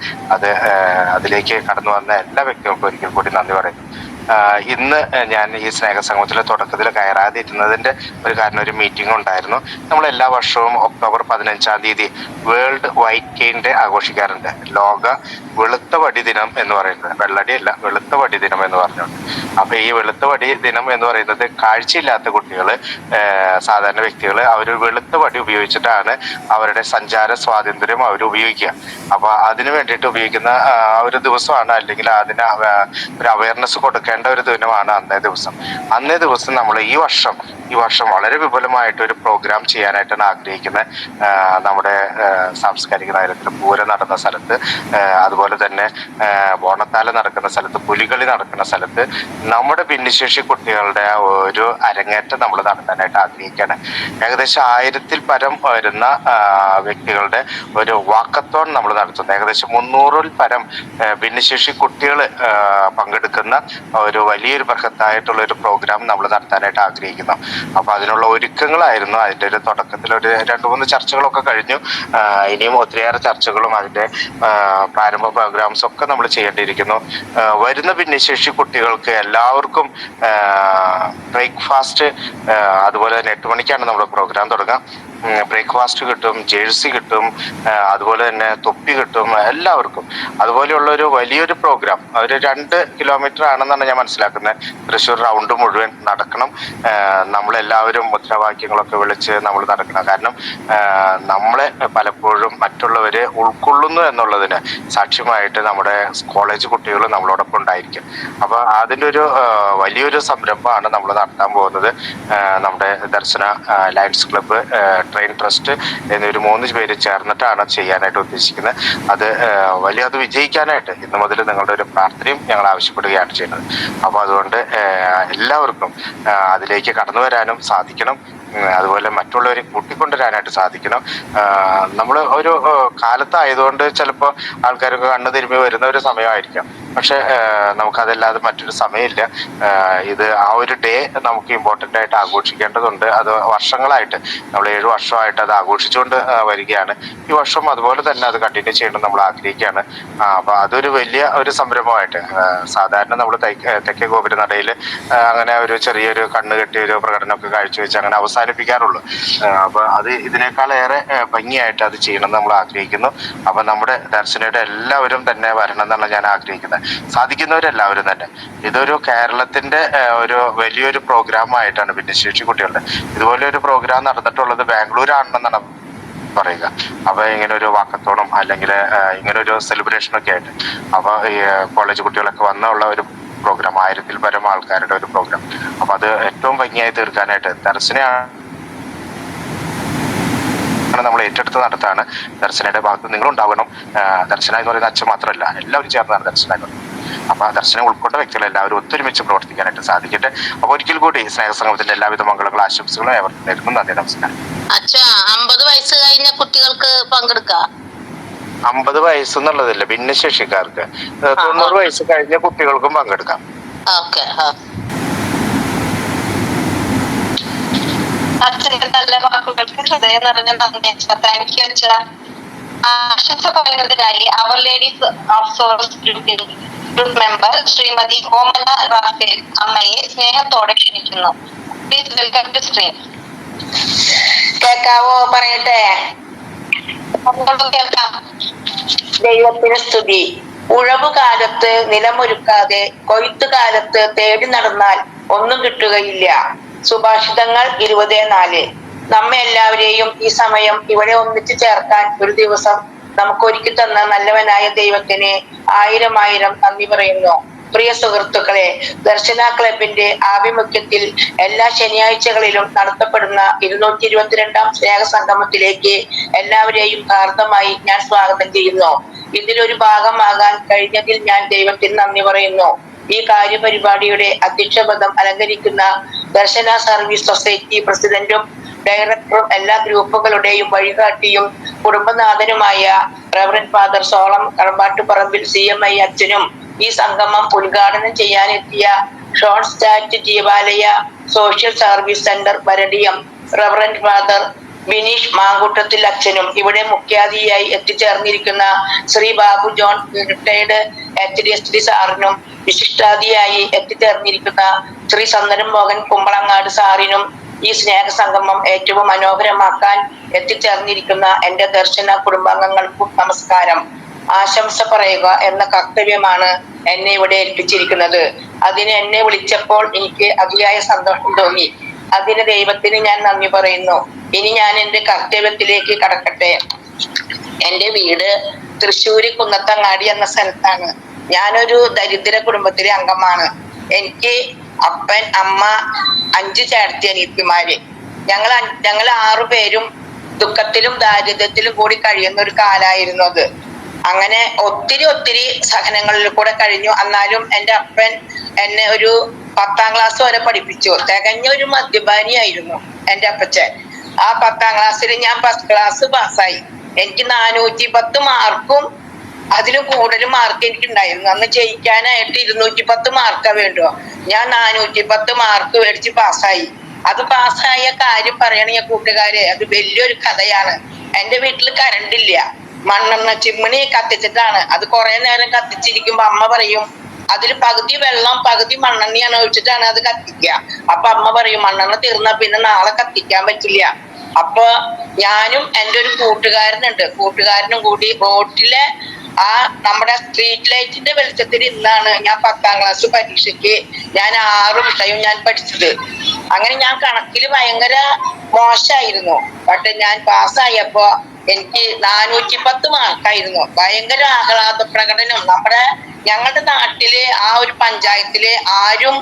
അതിലേക്ക് കടന്നു വന്ന എല്ലാ വ്യക്തികൾക്കും ഒരിക്കൽ കൂടി നന്ദി പറയുന്നു. ഇന്ന് ഞാൻ ഈ സ്നേഹസംഗമത്തിലെ തുടക്കത്തിൽ കയറാതെ ഇരുന്നതിന്റെ ഒരു കാരണം, ഒരു മീറ്റിംഗ് ഉണ്ടായിരുന്നു. നമ്മൾ എല്ലാ വർഷവും ഒക്ടോബർ 15-ാം തീയതി വേൾഡ് വൈറ്റ് കെയിൻ ഡേ ആഘോഷിക്കാറുണ്ട്. ലോക വെളുത്ത വടി ദിനം എന്ന് പറയുന്നത്, വെള്ളടി അല്ല, വെളുത്ത വടി ദിനം എന്ന് പറഞ്ഞുകൊണ്ട്. അപ്പൊ ഈ വെളുത്ത വടി ദിനം എന്ന് പറയുന്നത് കാഴ്ചയില്ലാത്ത കുട്ടികള്, സാധാരണ വ്യക്തികള് അവർ വെളുത്ത വടി ഉപയോഗിച്ചിട്ടാണ് അവരുടെ സഞ്ചാര സ്വാതന്ത്ര്യം അവർ ഉപയോഗിക്കുക. അപ്പൊ അതിനു വേണ്ടിയിട്ട് ഉപയോഗിക്കുന്ന ഒരു ദിവസമാണ്, അല്ലെങ്കിൽ അതിന് ഒരു അവയർനെസ് കൊടുക്കേണ്ട ഒരു ദിനമാണ് അന്നേ ദിവസം നമ്മൾ ഈ വർഷം വളരെ വിപുലമായിട്ട് ഒരു പ്രോഗ്രാം ചെയ്യാനായിട്ടാണ് ആഗ്രഹിക്കുന്നത്. നമ്മുടെ സാംസ്കാരിക നഗരത്തിൽ പൂരം നടന്ന സ്ഥലത്ത്, അതുപോലെ തന്നെ ഓണത്താല നടക്കുന്ന സ്ഥലത്ത്, പുലികളി നടക്കുന്ന സ്ഥലത്ത് നമ്മുടെ ഭിന്നശേഷി കുട്ടികളുടെ ഒരു അരങ്ങേറ്റം നമ്മൾ നടത്താനായിട്ട് ആഗ്രഹിക്കുകയാണ്. ഏകദേശം 1000-ൽ പരം വരുന്ന വ്യക്തികളുടെ ഒരു വാക്കത്തോൺ നമ്മൾ നടത്തുന്നു. ഏകദേശം 300-ൽ പരം ഭിന്നശേഷി കുട്ടികൾ പങ്കെടുക്കുന്ന ഒരു വലിയൊരു ബൃഹത്തായിട്ടുള്ള ഒരു പ്രോഗ്രാം നമ്മൾ നടത്താനായിട്ട് ആഗ്രഹിക്കുന്നു. അപ്പൊ അതിനുള്ള ഒരുക്കങ്ങളായിരുന്നു. അതിന്റെ ഒരു തുടക്കത്തിൽ ഒരു 2-3 ചർച്ചകളൊക്കെ കഴിഞ്ഞു. ഇനിയും ഒത്തിരിയേറെ ചർച്ചകളും അതിന്റെ പ്രാരംഭ പ്രോഗ്രാംസ് ഒക്കെ നമ്മൾ ചെയ്യേണ്ടിയിരിക്കുന്നു. വരുന്ന ഭിന്നശേഷി കുട്ടികൾക്ക് എല്ലാവർക്കും ബ്രേക്ക്ഫാസ്റ്റ്, അതുപോലെ തന്നെ 8 മണിക്കാണ് നമ്മുടെ പ്രോഗ്രാം തുടങ്ങുക. ബ്രേക്ക്ഫാസ്റ്റ് കിട്ടും, ജേഴ്സി കിട്ടും, അതുപോലെ തന്നെ തൊപ്പി കിട്ടും എല്ലാവർക്കും. അതുപോലെയുള്ള ഒരു വലിയൊരു പ്രോഗ്രാം, ഒരു 2 കിലോമീറ്റർ ആണെന്നാണ് ഞാൻ മനസ്സിലാക്കുന്നത്. തൃശ്ശൂർ റൗണ്ട് മുഴുവൻ നടക്കണം. നമ്മളെല്ലാവരും മുദ്രാവാക്യങ്ങളൊക്കെ വിളിച്ച് നമ്മൾ നടക്കണം. കാരണം നമ്മളെ പലപ്പോഴും മറ്റുള്ളവരെ ഉൾക്കൊള്ളുന്നു എന്നുള്ളതിന് സാക്ഷ്യമായിട്ട് നമ്മുടെ കോളേജ് കുട്ടികൾ നമ്മളോടൊപ്പം ഉണ്ടായിരിക്കും. അപ്പൊ അതിൻ്റെ ഒരു വലിയൊരു സംരംഭമാണ് നമ്മൾ നടത്താൻ പോകുന്നത്. നമ്മുടെ ദർശന ലയൺസ് ക്ലബ്ബ്, ട്രെയിൻ ട്രസ്റ്റ് എന്നൊരു 3 പേര് ചേർന്നിട്ടാണ് ചെയ്യാനായിട്ട് ഉദ്ദേശിക്കുന്നത്. അത് വിജയിക്കാനായിട്ട് ഇന്ന് മുതൽ നിങ്ങളുടെ ഒരു പ്രാർത്ഥനയും ഞങ്ങൾ ആവശ്യപ്പെടുകയാണ് ചെയ്യുന്നത്. അപ്പോൾ അതുകൊണ്ട് എല്ലാവർക്കും അതിലേക്ക് കടന്നു വരാനും സാധിക്കണം. അതുപോലെ മറ്റുള്ളവരെ കൂട്ടിക്കൊണ്ടുവരാനായിട്ട് സാധിക്കണം. നമ്മൾ ഒരു കാലത്തായതുകൊണ്ട് ചിലപ്പോൾ ആൾക്കാരൊക്കെ കണ്ണു തിരുമ്പി വരുന്ന ഒരു സമയമായിരിക്കാം. പക്ഷെ നമുക്കതല്ലാതെ മറ്റൊരു സമയമില്ല. ഇത് ആ ഒരു ഡേ നമുക്ക് ഇമ്പോർട്ടൻ്റ് ആയിട്ട് ആഘോഷിക്കേണ്ടതുണ്ട്. അത് വർഷങ്ങളായിട്ട് നമ്മൾ 7 വർഷമായിട്ട് അത് ആഘോഷിച്ചുകൊണ്ട് വരികയാണ്. ഈ വർഷം അതുപോലെ തന്നെ അത് കണ്ടിന്യൂ ചെയ്യണം നമ്മൾ ആഗ്രഹിക്കുകയാണ്. അപ്പൊ അതൊരു വലിയ ഒരു സംരംഭമായിട്ട്, സാധാരണ നമ്മൾ തെക്കേ ഗോപുരനടയിൽ അങ്ങനെ ഒരു ചെറിയൊരു കണ്ണ് കെട്ടിയ ഒരു പ്രകടനമൊക്കെ കാഴ്ചവെച്ച് അങ്ങനെ അവസാനിപ്പിക്കാറുള്ളൂ. അപ്പൊ അത് ഇതിനേക്കാളേറെ ഭംഗിയായിട്ട് അത് ചെയ്യണം നമ്മൾ ആഗ്രഹിക്കുന്നു. അപ്പൊ നമ്മുടെ ദർശനയുടെ എല്ലാവരും തന്നെ വരണം എന്നാണ് ഞാൻ ആഗ്രഹിക്കുന്നത്. സാധിക്കുന്നവരെല്ലാവരും തന്നെ. ഇതൊരു കേരളത്തിന്റെ ഒരു വലിയൊരു പ്രോഗ്രാം ആയിട്ടാണ് ഭിന്നശേഷി കുട്ടികളുടെ. ഇതുപോലെ ഒരു പ്രോഗ്രാം നടന്നിട്ടുള്ളത് ബാംഗ്ലൂരാണെന്നാണ് പറയുക. അപ്പൊ ഇങ്ങനെ ഒരു വാക്കത്തോണം അല്ലെങ്കിൽ ഇങ്ങനെ ഒരു സെലിബ്രേഷൻ ഒക്കെ ആയിട്ട്, അപ്പൊ ഈ കോളേജ് കുട്ടികളൊക്കെ വന്നുള്ള ഒരു പ്രോഗ്രാം, 1000-ൽ പരം ആൾക്കാരുടെ ഒരു പ്രോഗ്രാം. അപ്പൊ അത് ഏറ്റവും ഭംഗിയായി തീർക്കാനായിട്ട് ദർശനയാണ് നമ്മൾ ഏറ്റെടുത്ത് നടത്താണ്. ദർശനയുടെ ഭാഗത്ത് നിങ്ങളുണ്ടാവണം. ദർശന എന്ന് പറയുന്ന അച്ഛൻ മാത്രമല്ല, എല്ലാവരും ചേർന്നാണ് ദർശന. അപ്പൊ ആ ദർശനം ഉൾക്കൊണ്ട വ്യക്തികൾ എല്ലാവരും ഒത്തൊരുമിച്ച് പ്രവർത്തിക്കാനായിട്ട് സാധിക്കട്ടെ. അപ്പൊ ഒരിക്കൽ കൂടി സ്നേഹസംഗമത്തിന്റെ എല്ലാവിധ മംഗളങ്ങളും ആശംസകളും ഏവർക്കും നേരുന്നു. നന്ദി, നമസ്കാരം. 50 വയസ്സ് കഴിഞ്ഞ കുട്ടികൾക്ക് പങ്കെടുക്കാം. 50 വയസ്സെന്നുള്ളതില്ല, ഭിന്നശേഷിക്കാർക്ക്. 90 വയസ്സ് കഴിഞ്ഞ കുട്ടികൾക്കും പങ്കെടുക്കാം. അച്ഛന്റെ നല്ല വാക്കുകൾക്ക് ഹൃദയം നിറഞ്ഞ നന്ദി അച്ഛ. താങ്ക് യു അച്ഛ. ആശംസ പറയുന്നതിനായി അവർ ladies of source group member Shrimathi Omana Raphael അമ്മയെ സ്നേഹത്തോടെ ക്ഷണിക്കുന്നു. Please welcome to stream. കേൾക്കാവോ? പറയട്ടെ. കേൾക്കാം. ദൈവത്തിന് സ്തുതി. ഉഴവുകാലത്ത് നിലമൊരുക്കാതെ കൊയ്ത്തുകാലത്ത് തേടി നടന്നാൽ ഒന്നും കിട്ടുകയില്ല. സുഭാഷിതങ്ങൾ 20:4. നമ്മെ എല്ലാവരെയും ഈ സമയം ഇവിടെ ഒന്നിച്ചു ചേർക്കാൻ ഒരു ദിവസം നമുക്ക് ഒരുക്കി തന്ന നല്ലവനായ ദൈവത്തിന് 1000 നന്ദി പറയുന്നു. പ്രിയ സുഹൃത്തുക്കളെ, ദർശന ക്ലബിന്റെ ആഭിമുഖ്യത്തിൽ എല്ലാ ശനിയാഴ്ചകളിലും നടത്തപ്പെടുന്ന 222ാം സ്നേഹ സംഗമത്തിലേക്ക് എല്ലാവരെയും ഹാർദമായി ഞാൻ സ്വാഗതം ചെയ്യുന്നു. ഇതിലൊരു ഭാഗമാകാൻ കഴിഞ്ഞതിൽ ഞാൻ ദൈവത്തിന് നന്ദി പറയുന്നു. ഈ കാര്യപരിപാടിയുടെ അധ്യക്ഷപദം അലങ്കരിക്കുന്ന ദർശന സർവീസ് സൊസൈറ്റി പ്രസിഡന്റും ഡയറക്ടറും എല്ലാ ഗ്രൂപ്പുകളുടെയും വഴികാട്ടിയും കുടുംബനാഥനുമായ reverend father Solam Kadambattuparambil CMI അച്ഛനും ഈ സംഗമം ഉദ്ഘാടനം ചെയ്യാനെത്തിയ ഷോൺ സ്റ്റാറ്റ് Jeevalaya social service centre Varadiyam reverend father Bineesh Mankoottathil അച്ഛനും ഇവിടെ മുഖ്യാതിഥിയായി എത്തിച്ചേർന്നിരിക്കുന്ന ശ്രീ ബാബു ജോൺ റിട്ടയർഡ് HDSD സാറിനും വിശിഷ്ടാതിഥിയായി എത്തിച്ചേർന്നിരിക്കുന്ന ശ്രീ സന്ദനം മോഹൻ കുമ്പളങ്ങാട് സാറിനും ഈ സ്നേഹ സംഗമം ഏറ്റവും മനോഹരമാക്കാൻ എത്തിച്ചേർന്നിരിക്കുന്ന എന്റെ ദർശന കുടുംബാംഗങ്ങൾക്കും നമസ്കാരം. ആശംസ പറയുക എന്ന കർത്തവ്യമാണ് എന്നെ ഇവിടെ ഏൽപ്പിച്ചിരിക്കുന്നത്. അതിന് എന്നെ വിളിച്ചപ്പോൾ എനിക്ക് അതിയായ സന്തോഷം തോന്നി. അതിന് ദൈവത്തിന് ഞാൻ നന്ദി പറയുന്നു. ഇനി ഞാൻ എന്റെ കർത്തവ്യത്തിലേക്ക് കടക്കട്ടെ. എന്റെ വീട് തൃശ്ശൂര് കുന്നത്തങ്ങാടി എന്ന സ്ഥലത്താണ്. ഞാനൊരു ദരിദ്ര കുടുംബത്തിലെ അംഗമാണ്. എനിക്ക് അപ്പൻ, അമ്മ, 5 ചേട്ടത്തി അനിയത്തിമാര്. ഞങ്ങൾ 6 പേരും ദുഃഖത്തിലും ദാരിദ്ര്യത്തിലും കൂടി കഴിയുന്ന ഒരു കാലായിരുന്നു അത്. അങ്ങനെ ഒത്തിരി സഹനങ്ങളിൽ കൂടെ കഴിഞ്ഞു. എന്നാലും എൻ്റെ അപ്പൻ എന്നെ ഒരു 10ാം ക്ലാസ് വരെ പഠിപ്പിച്ചു. തികഞ്ഞ ഒരു മദ്യപാനിയായിരുന്നു എൻ്റെ അപ്പച്ചൻ. ആ 10ാം ക്ലാസ്സിൽ ഞാൻ ഫസ്റ്റ് ക്ലാസ് പാസ്സായി. എനിക്ക് 410 മാർക്കും അതിലും കൂടുതൽ മാർക്ക് എനിക്ക് ഉണ്ടായിരുന്നു. അന്ന് ജയിക്കാനായിട്ട് 210 മാർക്കാ വേണ്ടുവോ. ഞാൻ 410 മാർക്ക് മേടിച്ച് പാസ്സായി. അത് പാസ്സായ കാര്യം പറയണെങ്കിൽ കൂട്ടുകാരെ, അത് വലിയൊരു കഥയാണ്. എൻ്റെ വീട്ടിൽ കറണ്ട് ഇല്ല. മണ്ണെണ്ണ ചിമ്മിണി കത്തിച്ചിട്ടാണ്. അത് കുറെ നേരം കത്തിച്ചിരിക്കുമ്പോ അമ്മ പറയും, അതിൽ പകുതി വെള്ളം പകുതി മണ്ണെണ്ണയാണ് ഒഴിച്ചിട്ടാണ് അത് കത്തിക്കുക. അപ്പൊ അമ്മ പറയും, മണ്ണെണ്ണ തീർന്നാ പിന്നെ നാളെ കത്തിക്കാൻ പറ്റില്ല. അപ്പൊ ഞാനും എൻ്റെ ഒരു കൂട്ടുകാരനും കൂടി റോട്ടിലെ ആ നമ്മുടെ സ്ട്രീറ്റ് ലൈറ്റിന്റെ വെളിച്ചത്തിൽ ഇന്നാണ് ഞാൻ 10ാം ക്ലാസ് പരീക്ഷയ്ക്ക് ഞാൻ 6 വിഷയവും ഞാൻ പഠിച്ചത്. അങ്ങനെ ഞാൻ കണക്കിൽ ഭയങ്കര മോശമായിരുന്നു. പക്ഷെ ഞാൻ പാസ്സായപ്പോ എനിക്ക് 410 മാർക്കായിരുന്നു. ഭയങ്കര ആഹ്ലാദ പ്രകടനം. ഞങ്ങളുടെ നാട്ടില് ആ ഒരു പഞ്ചായത്തില് ആരും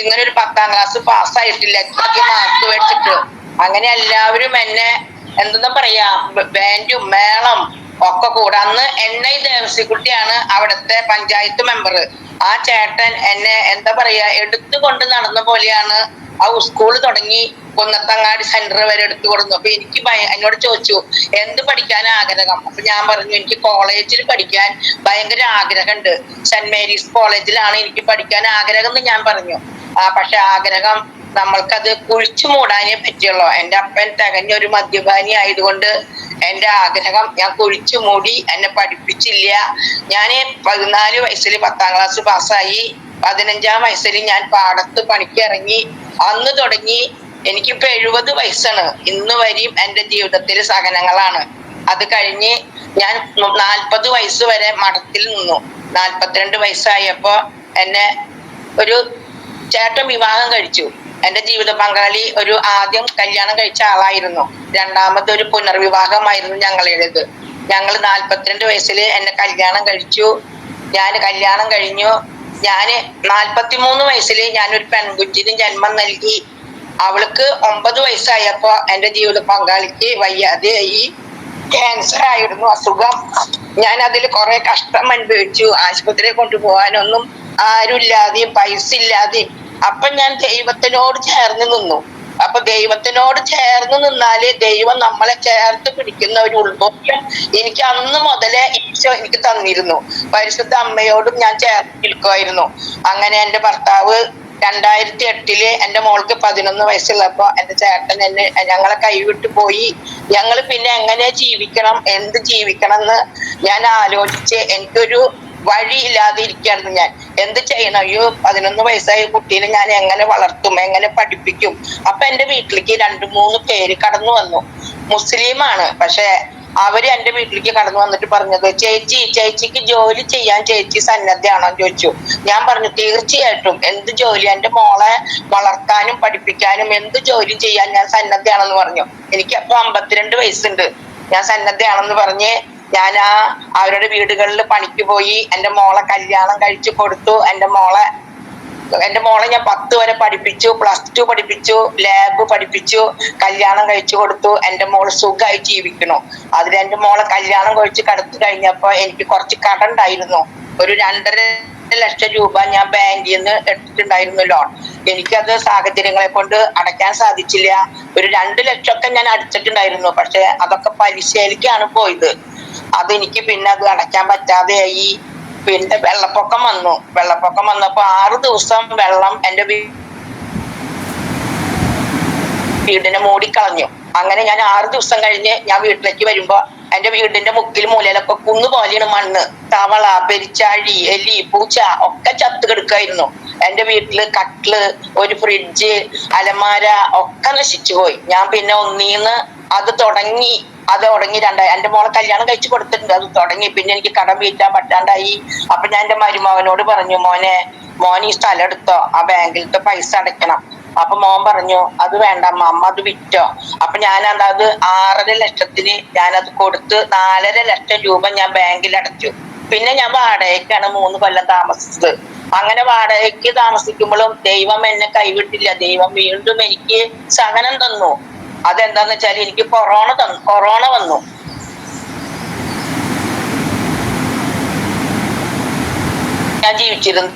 ഇങ്ങനെ ഒരു 10ാം ക്ലാസ് പാസ്സായിട്ടില്ല ഇത്രയ്ക്ക് മാർക്ക് വെച്ചിട്ട്. അങ്ങനെ എല്ലാവരും എന്നെ എന്തെന്നാ പറയാ, ബാൻഡും മേളം ഒക്കെ കൂടെ. അന്ന് NI ദേവസിക്കുട്ടിയാണ് അവിടുത്തെ പഞ്ചായത്ത് മെമ്പർ. ആ ചേട്ടൻ എന്നെ എന്താ പറയാ എടുത്തുകൊണ്ട് നടന്ന പോലെയാണ് ആ സ്കൂൾ തുടങ്ങി കുന്നത്തങ്ങാടി സെന്റർ വരെ എടുത്തു കൊടുന്നു. അപ്പൊ എനിക്ക് എന്നോട് ചോദിച്ചു എന്ത് പഠിക്കാൻ ആഗ്രഹം. അപ്പൊ ഞാൻ പറഞ്ഞു എനിക്ക് കോളേജിൽ പഠിക്കാൻ ഭയങ്കര ആഗ്രഹമുണ്ട്. സെന്റ് മേരീസ് കോളേജിലാണ് എനിക്ക് പഠിക്കാൻ ആഗ്രഹം എന്ന് ഞാൻ പറഞ്ഞു. പക്ഷെ ആഗ്രഹം നമ്മൾക്കത് കുഴിച്ചു മൂടാനേ പറ്റുള്ളൂ. എൻ്റെ അപ്പൻ തികഞ്ഞൊരു മദ്യപാനി ആയതുകൊണ്ട് എൻ്റെ ആഗ്രഹം ഞാൻ കുഴിച്ചു മൂടി. എന്നെ പഠിപ്പിച്ചില്ല. ഞാൻ 14 വയസ്സിൽ 10ാം ക്ലാസ് പാസ്സായി. 15ാം വയസ്സിൽ ഞാൻ പാടത്ത് പണിക്ക് ഇറങ്ങി. അന്ന് തുടങ്ങി എനിക്കിപ്പോ 70 വയസ്സാണ്. ഇന്ന് വരെയും എൻ്റെ ജീവിതത്തിൽ സഹനങ്ങളാണ്. അത് കഴിഞ്ഞ് ഞാൻ 40 വയസ്സ് വരെ മഠത്തിൽ നിന്നു. 42 വയസ്സായപ്പോ എന്നെ ഒരു ചേട്ടൻ വിവാഹം കഴിച്ചു. എൻ്റെ ജീവിത പങ്കാളി ആദ്യം കല്യാണം കഴിച്ച ആളായിരുന്നു. രണ്ടാമതൊരു പുനർവിവാഹമായിരുന്നു ഞങ്ങളുടേത്. ഞങ്ങൾ 42 വയസ്സിൽ എന്നെ കല്യാണം കഴിച്ചു. ഞാൻ കല്യാണം കഴിഞ്ഞു. ഞാൻ 43 വയസ്സിൽ ഞാനൊരു പെൺകുട്ടിന് ജന്മം നൽകി. അവൾക്ക് 9 വയസ്സായപ്പോ എൻ്റെ ജീവിത പങ്കാളിക്ക് വയ്യാതെയായി. ക്യാൻസർ ആയിരുന്നു അസുഖം. ഞാൻ അതിൽ കുറെ കഷ്ടം അനുഭവിച്ചു. ആശുപത്രിയിൽ കൊണ്ടുപോകാനൊന്നും ആരുമില്ലാതെയും പൈസ ഇല്ലാതെയും. അപ്പൊ ഞാൻ ദൈവത്തിനോട് ചേർന്ന് നിന്നു. അപ്പൊ ദൈവത്തിനോട് ചേർന്ന് നിന്നാല് ദൈവം നമ്മളെ ചേർത്ത് പിടിക്കുന്ന ഒരു ഉൾബോധം എനിക്ക് അന്ന് മുതലേ ഈശോ എനിക്ക് തന്നിരുന്നു. പരിശുദ്ധ അമ്മയോടും ഞാൻ ചേർത്ത് നിൽക്കുമായിരുന്നു. അങ്ങനെ എൻ്റെ ഭർത്താവ് 2008 എൻ്റെ മോൾക്ക് 11 വയസ്സുള്ളപ്പോ എൻ്റെ ചേട്ടൻ ഞങ്ങളെ കൈവിട്ട് പോയി. ഞങ്ങൾ പിന്നെ എങ്ങനെ ജീവിക്കണം, എന്ത് ജീവിക്കണം എന്ന് ഞാൻ ആലോചിച്ച് എനിക്കൊരു വഴിയില്ലാതെ ഇരിക്കുകയായിരുന്നു. ഞാൻ എന്ത് ചെയ്യണം? 11 വയസ്സായ കുട്ടീനെ ഞാൻ എങ്ങനെ വളർത്തും, എങ്ങനെ പഠിപ്പിക്കും? അപ്പൊ എൻ്റെ വീട്ടിലേക്ക് 2-3 പേര് കടന്നു വന്നു. മുസ്ലിമാണ്. പക്ഷെ അവര് എൻ്റെ വീട്ടിലേക്ക് കടന്നു വന്നിട്ട് പറഞ്ഞത്, ചേച്ചിക്ക് ജോലി ചെയ്യാൻ ചേച്ചി സന്നദ്ധയാണോ ചോദിച്ചു. ഞാൻ പറഞ്ഞു തീർച്ചയായിട്ടും. എന്ത് ജോലി? എൻ്റെ മോളെ വളർത്താനും പഠിപ്പിക്കാനും എന്ത് ജോലി ചെയ്യാൻ ഞാൻ സന്നദ്ധയാണെന്ന് പറഞ്ഞു. എനിക്ക് അപ്പൊ 52 വയസ്സുണ്ട്. ഞാൻ സന്നദ്ധയാണെന്ന് പറഞ്ഞ് ഞാൻ അവരുടെ വീടുകളിൽ പണിക്ക് പോയി എൻ്റെ മോളെ കല്യാണം കഴിച്ചു കൊടുത്തു. എൻ്റെ മോളെ ഞാൻ 10 വരെ പഠിപ്പിച്ചു, +2 പഠിപ്പിച്ചു, ലാബ് പഠിപ്പിച്ചു, കല്യാണം കഴിച്ചു കൊടുത്തു. എൻ്റെ മോള് സുഖമായി ജീവിക്കണു. അതിൽ എൻ്റെ മോളെ കല്യാണം കഴിച്ച് കടത്തി കഴിഞ്ഞപ്പോ എനിക്ക് കുറച്ച് കടം ഉണ്ടായിരുന്നു. ഒരു 2.5 ലക്ഷം രൂപ ഞാൻ ബാങ്കിൽ നിന്ന് എടുത്തിട്ടുണ്ടായിരുന്നു ലോൺ. എനിക്കത് സാഹചര്യങ്ങളെ കൊണ്ട് അടയ്ക്കാൻ സാധിച്ചില്ല. ഒരു 2 ലക്ഷമൊക്കെ ഞാൻ അടച്ചിട്ടുണ്ടായിരുന്നു. പക്ഷെ അതൊക്കെ പലിശയിലേക്കാണ് പോയത്. അതെനിക്ക് പിന്നെ അത് അടയ്ക്കാൻ പറ്റാതെയായി. പിന്നെ വെള്ളപ്പൊക്കം വന്നപ്പോ 6 ദിവസം വെള്ളം എൻ്റെ വീടിനെ മൂടിക്കളഞ്ഞു. അങ്ങനെ ഞാൻ 6 ദിവസം കഴിഞ്ഞ് ഞാൻ വീട്ടിലേക്ക് വരുമ്പോ എൻ്റെ വീടിന്റെ മുക്കിൽ മൂലയിലൊക്കെ കുന്നുപോലെയാണ് മണ്ണ്. തവള, പെരിച്ചാഴി, എലി, പൂച്ച ഒക്കെ ചത്ത് കിടക്കായിരുന്നു. എൻ്റെ വീട്ടില് കട്ടില്, ഒരു ഫ്രിഡ്ജ്, അലമാര ഒക്കെ നശിച്ചു പോയി. ഞാൻ പിന്നെ ഒന്നീന്ന് അത് തുടങ്ങി എൻ്റെ മോളെ കല്യാണം കഴിച്ചു കൊടുത്തിട്ടുണ്ട്. അത് തുടങ്ങി പിന്നെ എനിക്ക് കടം വീട്ടാൻ പറ്റാണ്ടായി. അപ്പൊ ഞാൻ എൻ്റെ മരുമകനോട് പറഞ്ഞു, മോൻ ഈ സ്ഥലം എടുത്തോ, ആ ബാങ്കിലത്തെ പൈസ അടയ്ക്കണം. അപ്പൊ മോൻ പറഞ്ഞു, അത് വേണ്ട അമ്മ, അത് വിറ്റോ. അപ്പൊ ഞാൻ അത് 6.5 ലക്ഷത്തിന് ഞാനത് കൊടുത്ത് 4.5 ലക്ഷം രൂപ ഞാൻ ബാങ്കിൽ അടച്ചു. പിന്നെ ഞാൻ വാടകയ്ക്കാണ് 3 കൊല്ലം താമസിച്ചത്. അങ്ങനെ വാടകയ്ക്ക് താമസിക്കുമ്പോഴും ദൈവം എന്നെ കൈവിട്ടില്ല. ദൈവം വീണ്ടും എനിക്ക് സഹനം തന്നു. അതെന്താന്ന് വെച്ചാൽ എനിക്ക് കൊറോണ വന്നു. ഞാൻ ജീവിച്ചിരുന്നു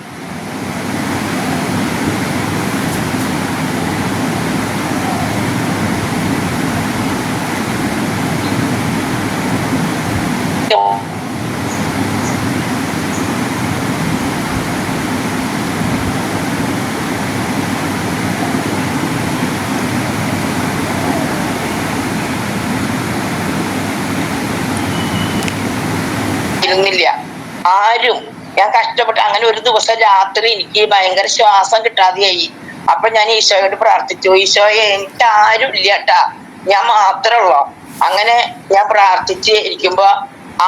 ആരും. ഞാൻ കഷ്ടപ്പെട്ട് അങ്ങനെ ഒരു ദിവസം രാത്രി എനിക്ക് ഭയങ്കര ശ്വാസം കിട്ടാതെയായി. അപ്പൊ ഞാൻ ഈശോയോട് പ്രാർത്ഥിച്ചു, ഈശോയെ എനിക്ക് ആരും ഇല്ല കേട്ടാ, ഞാൻ മാത്രമേ ഉള്ളൂ. അങ്ങനെ ഞാൻ പ്രാർത്ഥിച്ച് ഇരിക്കുമ്പോ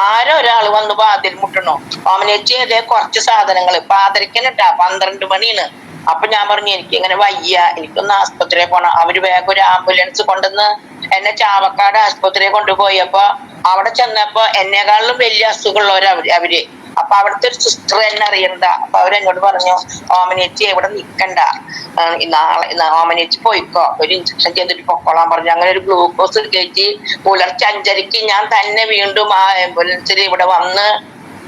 ആരോ ഒരാൾ വന്ന് വാതിൽ മുട്ടണു. ഓമനേച്ചി അതേ കുറച്ച് സാധനങ്ങൾ പാതിരക്കനിട്ടാ 12 മണിയാണ്. അപ്പൊ ഞാൻ പറഞ്ഞു, എനിക്ക് ഇങ്ങനെ വയ്യ, എനിക്കൊന്ന് ആസ്പത്രിയിൽ പോണം. അവര് വേഗം ഒരു ആംബുലൻസ് കൊണ്ടുവന്ന് എന്നെ ചാവക്കാട് ആസ്പത്രിയിൽ കൊണ്ടുപോയപ്പോ അവിടെ ചെന്നപ്പോ എന്നെക്കാളിലും വലിയ അസുഖമുള്ളവര് അവര്. അപ്പൊ അവിടുത്തെ ഒരു സിസ്റ്റർ എന്നെ അറിയണ്ട. അപ്പൊ അവരെന്നോട് പറഞ്ഞു, ഓമനേച്ചി എവിടെ നിക്കണ്ട, നാളെ ഓമനേച്ചി പോയിക്കോ, ഒരു ഇഞ്ചക്ഷൻ ചെയ്തിട്ട് പൊക്കോളാൻ പറഞ്ഞു. അങ്ങനെ ഒരു ഗ്ലൂക്കോസ് കയറ്റി പുലർച്ചെ 5:30 ഞാൻ തന്നെ വീണ്ടും ആ ആംബുലൻസിൽ ഇവിടെ വന്ന്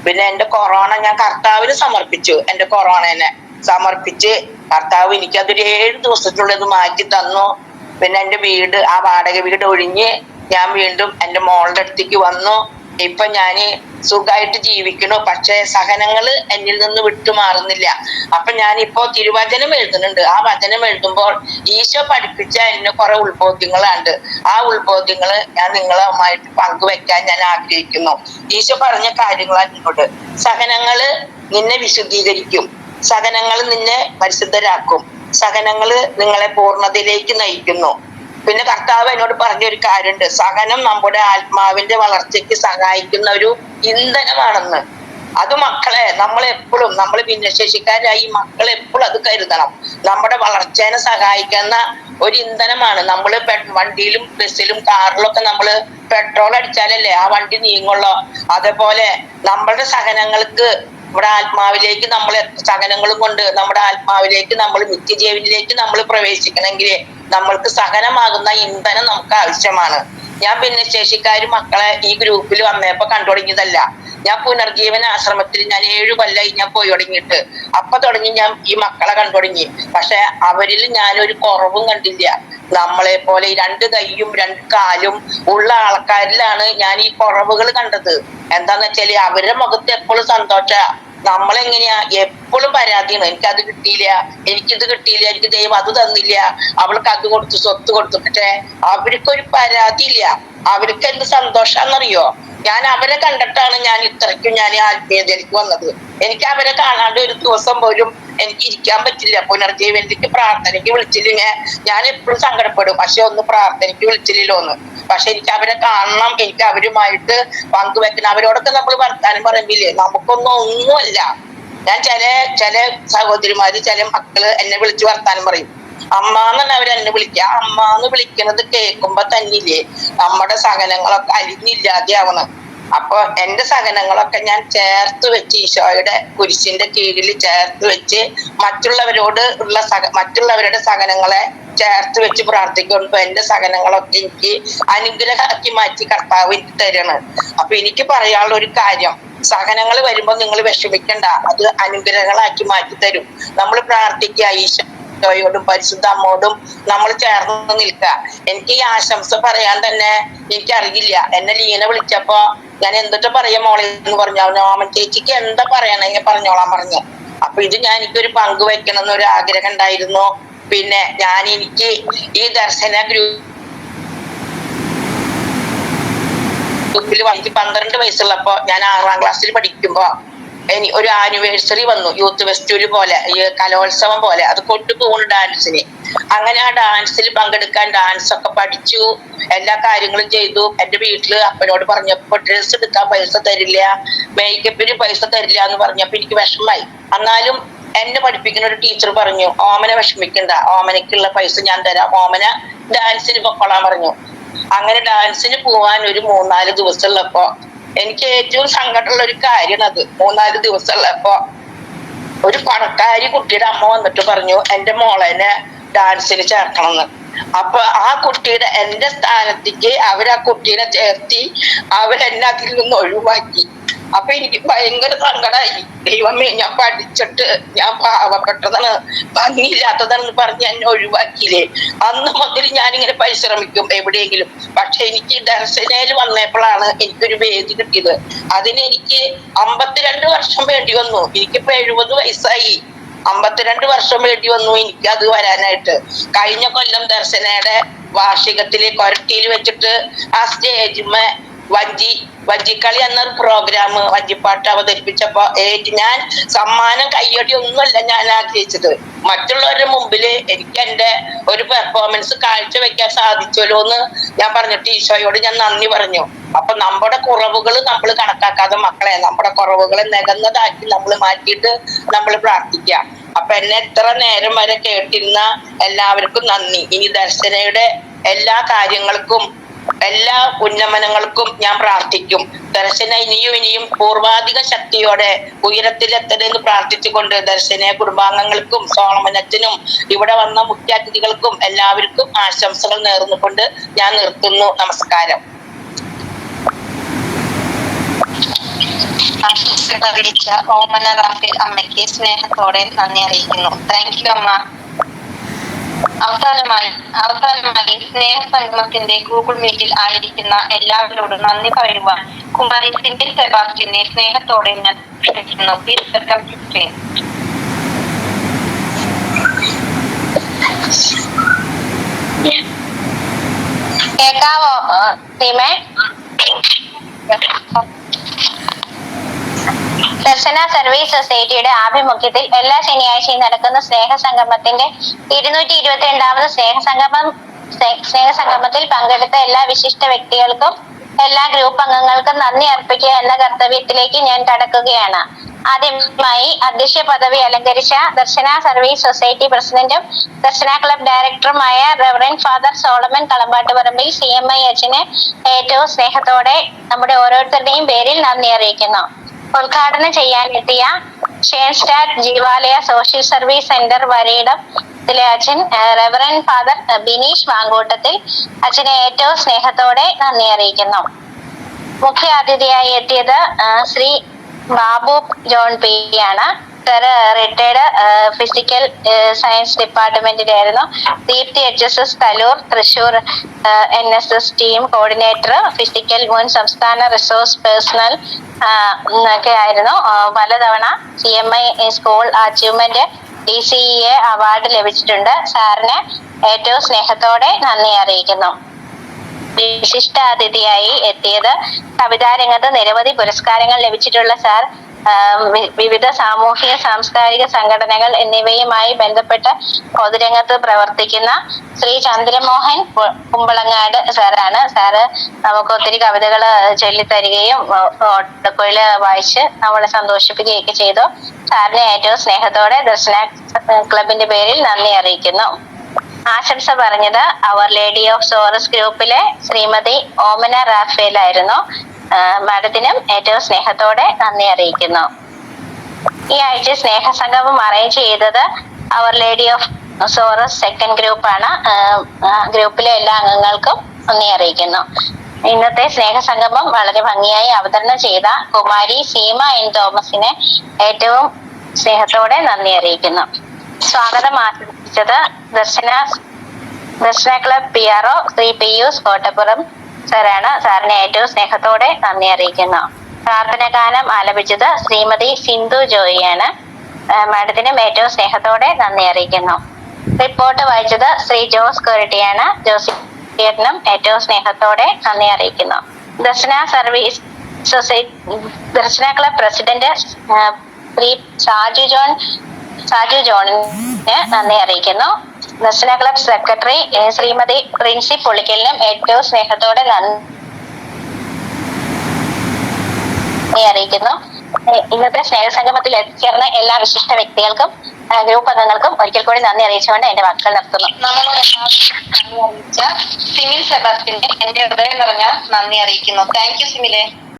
പിന്നെ എൻ്റെ കൊറോണ ഞാൻ കർത്താവിന് സമർപ്പിച്ചു. എൻ്റെ കൊറോണനെ സമർപ്പിച്ച് കർത്താവ് എനിക്കതൊരു 7 ദിവസത്തിനുള്ളത് മാറ്റി തന്നു. പിന്നെ എൻ്റെ വീട്, ആ വാടക വീട് ഒഴിഞ്ഞ് ഞാൻ വീണ്ടും എൻ്റെ മോളുടെ അടുത്തേക്ക് വന്നു. ഇപ്പൊ ഞാന് സുഖമായിട്ട് ജീവിക്കണു. പക്ഷെ സഹനങ്ങള് എന്നിൽ നിന്ന് വിട്ടുമാറുന്നില്ല. അപ്പൊ ഞാനിപ്പോ തിരുവചനം എഴുതുന്നുണ്ട്. ആ വചനം എഴുതുമ്പോൾ ഈശോ പഠിപ്പിച്ച എന്നെ കുറെ ഉത്ബോധ്യങ്ങളുണ്ട്. ആ ഉത്ബോധ്യങ്ങള് ഞാൻ നിങ്ങളുമായിട്ട് പങ്കുവെക്കാൻ ഞാൻ ആഗ്രഹിക്കുന്നു. ഈശോ പറഞ്ഞ കാര്യങ്ങളാണ് എന്നോട്. സഹനങ്ങള് നിന്നെ വിശുദ്ധീകരിക്കും, സഹനങ്ങൾ നിന്നെ പരിശുദ്ധരാക്കും, സഹനങ്ങള് നിങ്ങളെ പൂർണ്ണതയിലേക്ക് നയിക്കുന്നു. പിന്നെ കർത്താവ് എന്നോട് പറഞ്ഞൊരു കാര്യമുണ്ട്, സഹനം നമ്മുടെ ആത്മാവിന്റെ വളർച്ചയ്ക്ക് സഹായിക്കുന്ന ഒരു ഇന്ധനമാണെന്ന്. അത് മക്കളെ നമ്മളെപ്പോഴും, നമ്മൾ ഭിന്നശേഷിക്കാരായി മക്കളെപ്പോഴും അത് കരുതണം. നമ്മുടെ വളർച്ചേനെ സഹായിക്കുന്ന ഒരു ഇന്ധനമാണ്. നമ്മൾ വണ്ടിയിലും ബസ്സിലും കാറിലൊക്കെ നമ്മള് പെട്രോൾ അടിച്ചാലല്ലേ ആ വണ്ടി നീങ്ങുള്ളൂ. അതേപോലെ നമ്മളുടെ സഹനങ്ങൾക്ക് നമ്മുടെ ആത്മാവിലേക്ക് നമ്മൾ സഹനങ്ങളും കൊണ്ട് നമ്മുടെ ആത്മാവിലേക്ക് നമ്മൾ നിത്യജീവനിലേക്ക് നമ്മൾ പ്രവേശിക്കണമെങ്കിൽ നമ്മൾക്ക് സഹനമാകുന്ന ഇന്ധനം നമുക്ക് ആവശ്യമാണ്. ഞാൻ ഭിന്നശേഷിക്കാര് മക്കളെ ഈ ഗ്രൂപ്പിൽ വന്നപ്പോ കണ്ടു തുടങ്ങിയതല്ല. ഞാൻ പുനർജീവന ആശ്രമത്തിൽ ഞാൻ 7 കൊല്ലമായി ഞാൻ പോയി തുടങ്ങിയിട്ട്. അപ്പൊ തുടങ്ങി ഞാൻ ഈ മക്കളെ കണ്ടു തുടങ്ങി. പക്ഷെ അവരിൽ ഞാനൊരു കുറവും കണ്ടില്ല. നമ്മളെ പോലെ 2 കൈയും 2 കാലും ഉള്ള ആൾക്കാരിലാണ് ഞാൻ ഈ കുറവുകൾ കണ്ടത്. എന്താന്ന് വെച്ചാല് അവരുടെ മുഖത്ത് എപ്പോഴും സന്തോഷ. നമ്മളെങ്ങനെയാ എപ്പോഴും പരാതിയാണ്, എനിക്കത് കിട്ടിയില്ല, എനിക്കിത് കിട്ടിയില്ല, എനിക്ക് ദൈവം അത് തന്നില്ല, അവൾക്ക് അത് കൊടുത്തു, സ്വത്ത് കൊടുത്തു. പക്ഷെ അവർക്കൊരു പരാതി ഇല്ല. അവർക്ക് എന്ത് സന്തോഷാന്നറിയോ? ഞാൻ അവരെ കണ്ടിട്ടാണ് ഞാൻ ഇത്രയ്ക്കും ഞാൻ ആത്മീയതയിലേക്ക് വന്നത്. എനിക്ക് അവരെ കാണാണ്ട് ഒരു ദിവസം പോലും എനിക്ക് ഇരിക്കാൻ പറ്റില്ല. പുനർജീവനിലേക്ക് പ്രാർത്ഥനയ്ക്ക് വിളിച്ചില്ലെങ്കിൽ ഞാൻ എപ്പോഴും സങ്കടപ്പെടും. പക്ഷെ ഒന്ന് പ്രാർത്ഥനയ്ക്ക് വിളിച്ചില്ലല്ലോന്ന്. പക്ഷെ എനിക്ക് അവരെ കാണണം, എനിക്ക് അവരുമായിട്ട് പങ്കുവെക്കണം. അവരോടൊക്കെ നമ്മൾ വർത്താനം പറയുമ്പില്ലേ, ഒന്നുമല്ല. ഞാൻ ചില സഹോദരിമാര്, ചില മക്കള് എന്നെ വിളിച്ച് വർത്താനം പറയും. അമ്മാന്നാണ് അവരെന്നെ വിളിക്കുക. അമ്മാന്ന് വിളിക്കുന്നത് കേൾക്കുമ്പോ തന്നില്ലേ നമ്മുടെ സഹനങ്ങളൊക്കെ അലിഞ്ഞില്ലാതെ ആവണം. അപ്പൊ എന്റെ സഹനങ്ങളൊക്കെ ഞാൻ ചേർത്ത് വെച്ച് ഈശോയുടെ കുരിശിന്റെ കീഴിൽ ചേർത്ത് വെച്ച് മറ്റുള്ളവരുടെ സഹനങ്ങളെ ചേർത്ത് വെച്ച് പ്രാർത്ഥിക്കുമ്പോ എന്റെ സഹനങ്ങളൊക്കെ എനിക്ക് അനുഗ്രഹമാക്കി മാറ്റി കർത്താവ് എനിക്ക് തരണം. അപ്പൊ എനിക്ക് പറയാനുള്ള ഒരു കാര്യം, സഹനങ്ങൾ വരുമ്പോ നിങ്ങൾ വിഷമിക്കണ്ട, അത് അനുഗ്രഹങ്ങളാക്കി മാറ്റി തരും. നമ്മൾ പ്രാർത്ഥിക്കുക, ഈശോയോടും പരിശുദ്ധ അമ്മോടും നമ്മൾ ചേർന്ന് നിൽക്കുക. എനിക്ക് ഈ ആശംസ പറയാൻ തന്നെ എനിക്കറിയില്ല. എന്നെ ലീന വിളിച്ചപ്പോ ഞാൻ എന്തിട്ട് പറയാ മോളെ എന്ന് പറഞ്ഞു. ഓമൻ ചേച്ചിക്ക് എന്താ പറയണെങ്കിൽ പറഞ്ഞോളാൻ പറഞ്ഞു. അപ്പൊ ഇത് എനിക്കൊരു പങ്ക് വെക്കണം എന്നൊരു ആഗ്രഹം ഉണ്ടായിരുന്നു. പിന്നെ എനിക്ക് ഈ ദർശന ഗ്രൂപ്പിൽ 12 വയസ്സുള്ളപ്പോ ഞാൻ 6ാം ക്ലാസ്സിൽ പഠിക്കുമ്പോ ഒരു ആനിവേഴ്സറി വന്നു, യൂത്ത് ഫെസ്റ്റിവൽ പോലെ, ഈ കലോത്സവം പോലെ. അത് കൊണ്ടുപോകുന്നു ഡാൻസിന്. അങ്ങനെ ആ ഡാൻസിൽ പങ്കെടുക്കാൻ ഡാൻസ് ഒക്കെ പഠിച്ചു, എല്ലാ കാര്യങ്ങളും ചെയ്തു. എന്റെ വീട്ടില് അപ്പനോട് പറഞ്ഞപ്പോ ഡ്രസ് എടുക്കാൻ പൈസ തരില്ല, മേക്കപ്പിന് പൈസ തരില്ല എന്ന് പറഞ്ഞപ്പോ എനിക്ക് വിഷമമായി. എന്നാലും എന്നെ പഠിപ്പിക്കുന്ന ഒരു ടീച്ചർ പറഞ്ഞു, ഓമന വിഷമിക്കണ്ട, ഓമനക്കുള്ള പൈസ ഞാൻ തരാം, ഓമന ഡാൻസിന് പൊക്കോളാൻ പറഞ്ഞു. അങ്ങനെ ഡാൻസിന് പോവാൻ ഒരു 3-4 ദിവസമുള്ളപ്പോ എനിക്ക് ഏറ്റവും സങ്കടമുള്ള ഒരു കാര്യമാണ് അത്. 3-4 ദിവസമുള്ളപ്പോ ഒരു പണക്കാരി കുട്ടിയുടെ അമ്മ വന്നിട്ട് പറഞ്ഞു എന്റെ മോളെന്നെ ഡാൻസിന് ചേർക്കണമെന്ന്. അപ്പൊ ആ കുട്ടിയുടെ എന്റെ സ്ഥാനത്തേക്ക് അവരാ കുട്ടീനെ ചേർത്തി, അവരെന്നെ അതിൽ നിന്ന് ഒഴിവാക്കി. അപ്പൊ എനിക്ക് ഭയങ്കര സങ്കടമായി. ദൈവമേ, ഞാൻ പഠിച്ചിട്ട് ഞാൻ പാവപ്പെട്ടതാണ്, ഭംഗിയില്ലാത്തതാണെന്ന് പറഞ്ഞ് എന്നെ ഒഴിവാക്കിയില്ലേ. അന്ന് മുതൽ ഞാനിങ്ങനെ പരിശ്രമിക്കും എവിടെയെങ്കിലും. പക്ഷെ എനിക്ക് ദർശനയിൽ വന്നപ്പോഴാണ് എനിക്കൊരു വേദി കിട്ടിയത്. അതിനെനിക്ക് 52 വർഷം വേണ്ടി വന്നു. എനിക്കിപ്പോ 70 വയസ്സായി. 52 വർഷം വേണ്ടി വന്നു എനിക്ക് അത് വരാനായിട്ട്. കഴിഞ്ഞ കൊല്ലം ദർശനയുടെ വാർഷികത്തില് കൊരട്ടിയിൽ വെച്ചിട്ട് ആ സ്റ്റേജിമേ വഞ്ചിക്കളി എന്നൊരു പ്രോഗ്രാം, വഞ്ചിപ്പാട്ട് അവതരിപ്പിച്ചപ്പോ ഞാൻ സമ്മാനം കയ്യടി ഒന്നുമല്ല ഞാൻ ആഗ്രഹിച്ചത്. മറ്റുള്ളവരുടെ മുമ്പില് എനിക്ക് എന്റെ ഒരു പെർഫോമൻസ് കാഴ്ചവെക്കാൻ സാധിച്ചല്ലോ എന്ന് ഞാൻ പറഞ്ഞിട്ട് ഈശോയോട് ഞാൻ നന്ദി പറഞ്ഞു. അപ്പൊ നമ്മുടെ കുറവുകൾ നമ്മൾ കണക്കാക്കാതെ മക്കളെ, നമ്മുടെ കുറവുകളെ നികന്നതാക്കി നമ്മൾ മാറ്റിയിട്ട് നമ്മൾ പ്രാർത്ഥിക്കുക. അപ്പൊ എന്നെ എത്ര നേരം വരെ കേട്ടിരുന്ന എല്ലാവർക്കും നന്ദി. ഇനി ദർശനയുടെ എല്ലാ കാര്യങ്ങൾക്കും എല്ലാ ഉന്നമനങ്ങൾക്കും ഞാൻ പ്രാർത്ഥിക്കും. ദർശന ഇനിയും പൂർവാധിക ശക്തിയോടെ ഉയരത്തിലെത്തണമെന്ന് പ്രാർത്ഥിച്ചുകൊണ്ട് ദർശന കുടുംബാംഗങ്ങൾക്കും സോളമനത്തിനും ഇവിടെ വന്ന മുഖ്യാതിഥികൾക്കും എല്ലാവർക്കും ആശംസകൾ നേർന്നുകൊണ്ട് ഞാൻ നിർത്തുന്നു. നമസ്കാരം. അറിയിച്ച ഓമന റാഫേൽ അമ്മയ്ക്ക് സ്നേഹത്തോടെ നന്ദി അറിയിക്കുന്നു. താങ്ക് യു അമ്മ. അവസാനമായി സ്നേഹസംഗമത്തിന്റെ ഗൂഗിൾ മീറ്റിൽ ആയിരിക്കുന്ന എല്ലാവരോടും നന്ദി പറയുവാൻ കുമാരി സിൻഡിൽ സെബാസ്റ്റ്യനെ സ്നേഹത്തോടെ ഞാൻ ക്ഷണിക്കുന്നു. Please welcome to screen. കേൾക്കാവോ ടീമേ? ദർശന സർവീസ് സൊസൈറ്റിയുടെ ആഭിമുഖ്യത്തിൽ എല്ലാ ശനിയാഴ്ചയും നടക്കുന്ന സ്നേഹസംഗമത്തിന്റെ 222ാമത് സ്നേഹസംഗമത്തിൽ പങ്കെടുത്ത എല്ലാ വിശിഷ്ട വ്യക്തികൾക്കും എല്ലാ ഗ്രൂപ്പ് അംഗങ്ങൾക്കും നന്ദി അർപ്പിക്കുക എന്ന കർത്തവ്യത്തിലേക്ക് ഞാൻ കടക്കുകയാണ്. ആദ്യമായി അധ്യക്ഷ പദവി അലങ്കരിച്ച ദർശന സർവീസ് സൊസൈറ്റി പ്രസിഡന്റും ദർശന ക്ലബ് ഡയറക്ടറുമായ റെവറൻ ഫാദർ സോളമൻ കളമ്പാട്ടുപറമ്പിൽ CMI അച്ഛനെ ഏറ്റവും സ്നേഹത്തോടെ നമ്മുടെ ഓരോരുത്തരുടെയും പേരിൽ നന്ദി അറിയിക്കുന്നു. ഉദ്ഘാടനം ചെയ്യാനെത്തിയ ഷേൻസ്റ്റാറ്റ് ജീവാലയ സോഷ്യൽ സർവീസ് സെന്റർ വരയിടം അച്ഛൻ റെവറൻ ഫാദർ ബിനീഷ് മാങ്കൂട്ടത്തിൽ അച്ഛനെ ഏറ്റവും സ്നേഹത്തോടെ നന്ദി അറിയിക്കുന്നു. മുഖ്യ അതിഥിയായി എത്തിയത് ശ്രീ ബാബു ജോൺ പി ആണ്. റിട്ടയർഡ് ഫിസിക്കൽ സയൻസ് ഡിപ്പാർട്ട്മെന്റിലായിരുന്നു. Deepthi HSS Thalur Thrissur NSS team coordinator, physical മുൻ സംസ്ഥാന റിസോഴ്സ് പേഴ്സണൽ ഒക്കെ ആയിരുന്നു. പലതവണ CMI school achievement DCEA award ലഭിച്ചിട്ടുണ്ട്. സാറിന് ഏറ്റവും സ്നേഹത്തോടെ നന്ദി അറിയിക്കുന്നു. വിശിഷ്ട അതിഥിയായി എത്തിയത് കവിതാരംഗത്ത് നിരവധി പുരസ്കാരങ്ങൾ ലഭിച്ചിട്ടുള്ള സാർ വിവിധ സാമൂഹിക സാംസ്കാരിക സംഘടനകൾ എന്നിവയുമായി ബന്ധപ്പെട്ട് പൊതുരംഗത്ത് പ്രവർത്തിക്കുന്ന ശ്രീ ചന്ദ്രമോഹൻ കുമ്പളങ്ങാട് സാറാണ്. സാറ് നമുക്ക് ഒത്തിരി കവിതകൾ ചൊല്ലിത്തരികയും ഓട്ടക്കുഴല് വായിച്ച് നമ്മളെ സന്തോഷിപ്പിക്കുകയൊക്കെ ചെയ്തു. സാറിനെ ഏറ്റവും സ്നേഹത്തോടെ ദർശന ക്ലബിന്റെ പേരിൽ നന്ദി അറിയിക്കുന്നു. ആശംസ പറഞ്ഞത് അവർ ലേഡി ഓഫ് സോറസ് ഗ്രൂപ്പിലെ ശ്രീമതി ഓമന റാഫേൽ ആയിരുന്നു. മാഡത്തിനും ഏറ്റവും സ്നേഹത്തോടെ നന്ദി അറിയിക്കുന്നു. ഈ ആഴ്ച സ്നേഹസംഗമം അറേഞ്ച് ചെയ്തത് അവർ ലേഡി ഓഫ് സോറസ് സെക്കൻഡ് ഗ്രൂപ്പാണ്. ഗ്രൂപ്പിലെ എല്ലാ അംഗങ്ങൾക്കും നന്ദി അറിയിക്കുന്നു. ഇന്നത്തെ സ്നേഹസംഗമം വളരെ ഭംഗിയായി അവതരണം ചെയ്ത കുമാരി സീമ എൻ തോമസിനെ ഏറ്റവും സ്നേഹത്തോടെ നന്ദി അറിയിക്കുന്നു. സ്വാഗതം ആശംസിച്ചത് ദർശന ക്ലബ് PRO ശ്രീ പിയൂസ് കോട്ടപ്പുറം സാറാണ്. സാറിനെ ഏറ്റവും സ്നേഹത്തോടെ നന്ദി അറിയിക്കുന്നു. പ്രാർത്ഥന ഗാനം ആലപിച്ചത് ശ്രീമതി സിന്ധു ജോയിയാണ്. മാഡത്തിനും ഏറ്റവും സ്നേഹത്തോടെ നന്ദി അറിയിക്കുന്നു. റിപ്പോർട്ട് വായിച്ചത് ശ്രീ ജോസ് കോരട്ടിയാണ്. ജോസിനും ഏറ്റവും സ്നേഹത്തോടെ നന്ദി അറിയിക്കുന്നു. ദർശന സർവീസ് സൊസൈറ്റി ദർശന ക്ലബ് പ്രസിഡന്റ് ശ്രീ സാജു ജോണിന് നന്ദി അറിയിക്കുന്നു. ദർശന ക്ലബ് സെക്രട്ടറി ശ്രീമതി പ്രിൻസി പുളിക്കലിനും ഏറ്റവും സ്നേഹത്തോടെ നന്ദി അറിയിക്കുന്നു. ഇന്നത്തെ സ്നേഹസംഗമത്തിൽ എത്തിച്ചേർന്ന എല്ലാ വിശിഷ്ട വ്യക്തികൾക്കും ഗ്രൂപ്പ് അംഗങ്ങൾക്കും ഒരിക്കൽ കൂടി നന്ദി അറിയിച്ചുകൊണ്ട് എന്റെ വാക്കുകൾ നിർത്തുന്നു. നമ്മളോട് അറിയിച്ച സിമിൽ സെബാസ്റ്റിന് എന്റെ ഹൃദയം നിറഞ്ഞ നന്ദി അറിയിക്കുന്നു. Thank you സിമിലെ.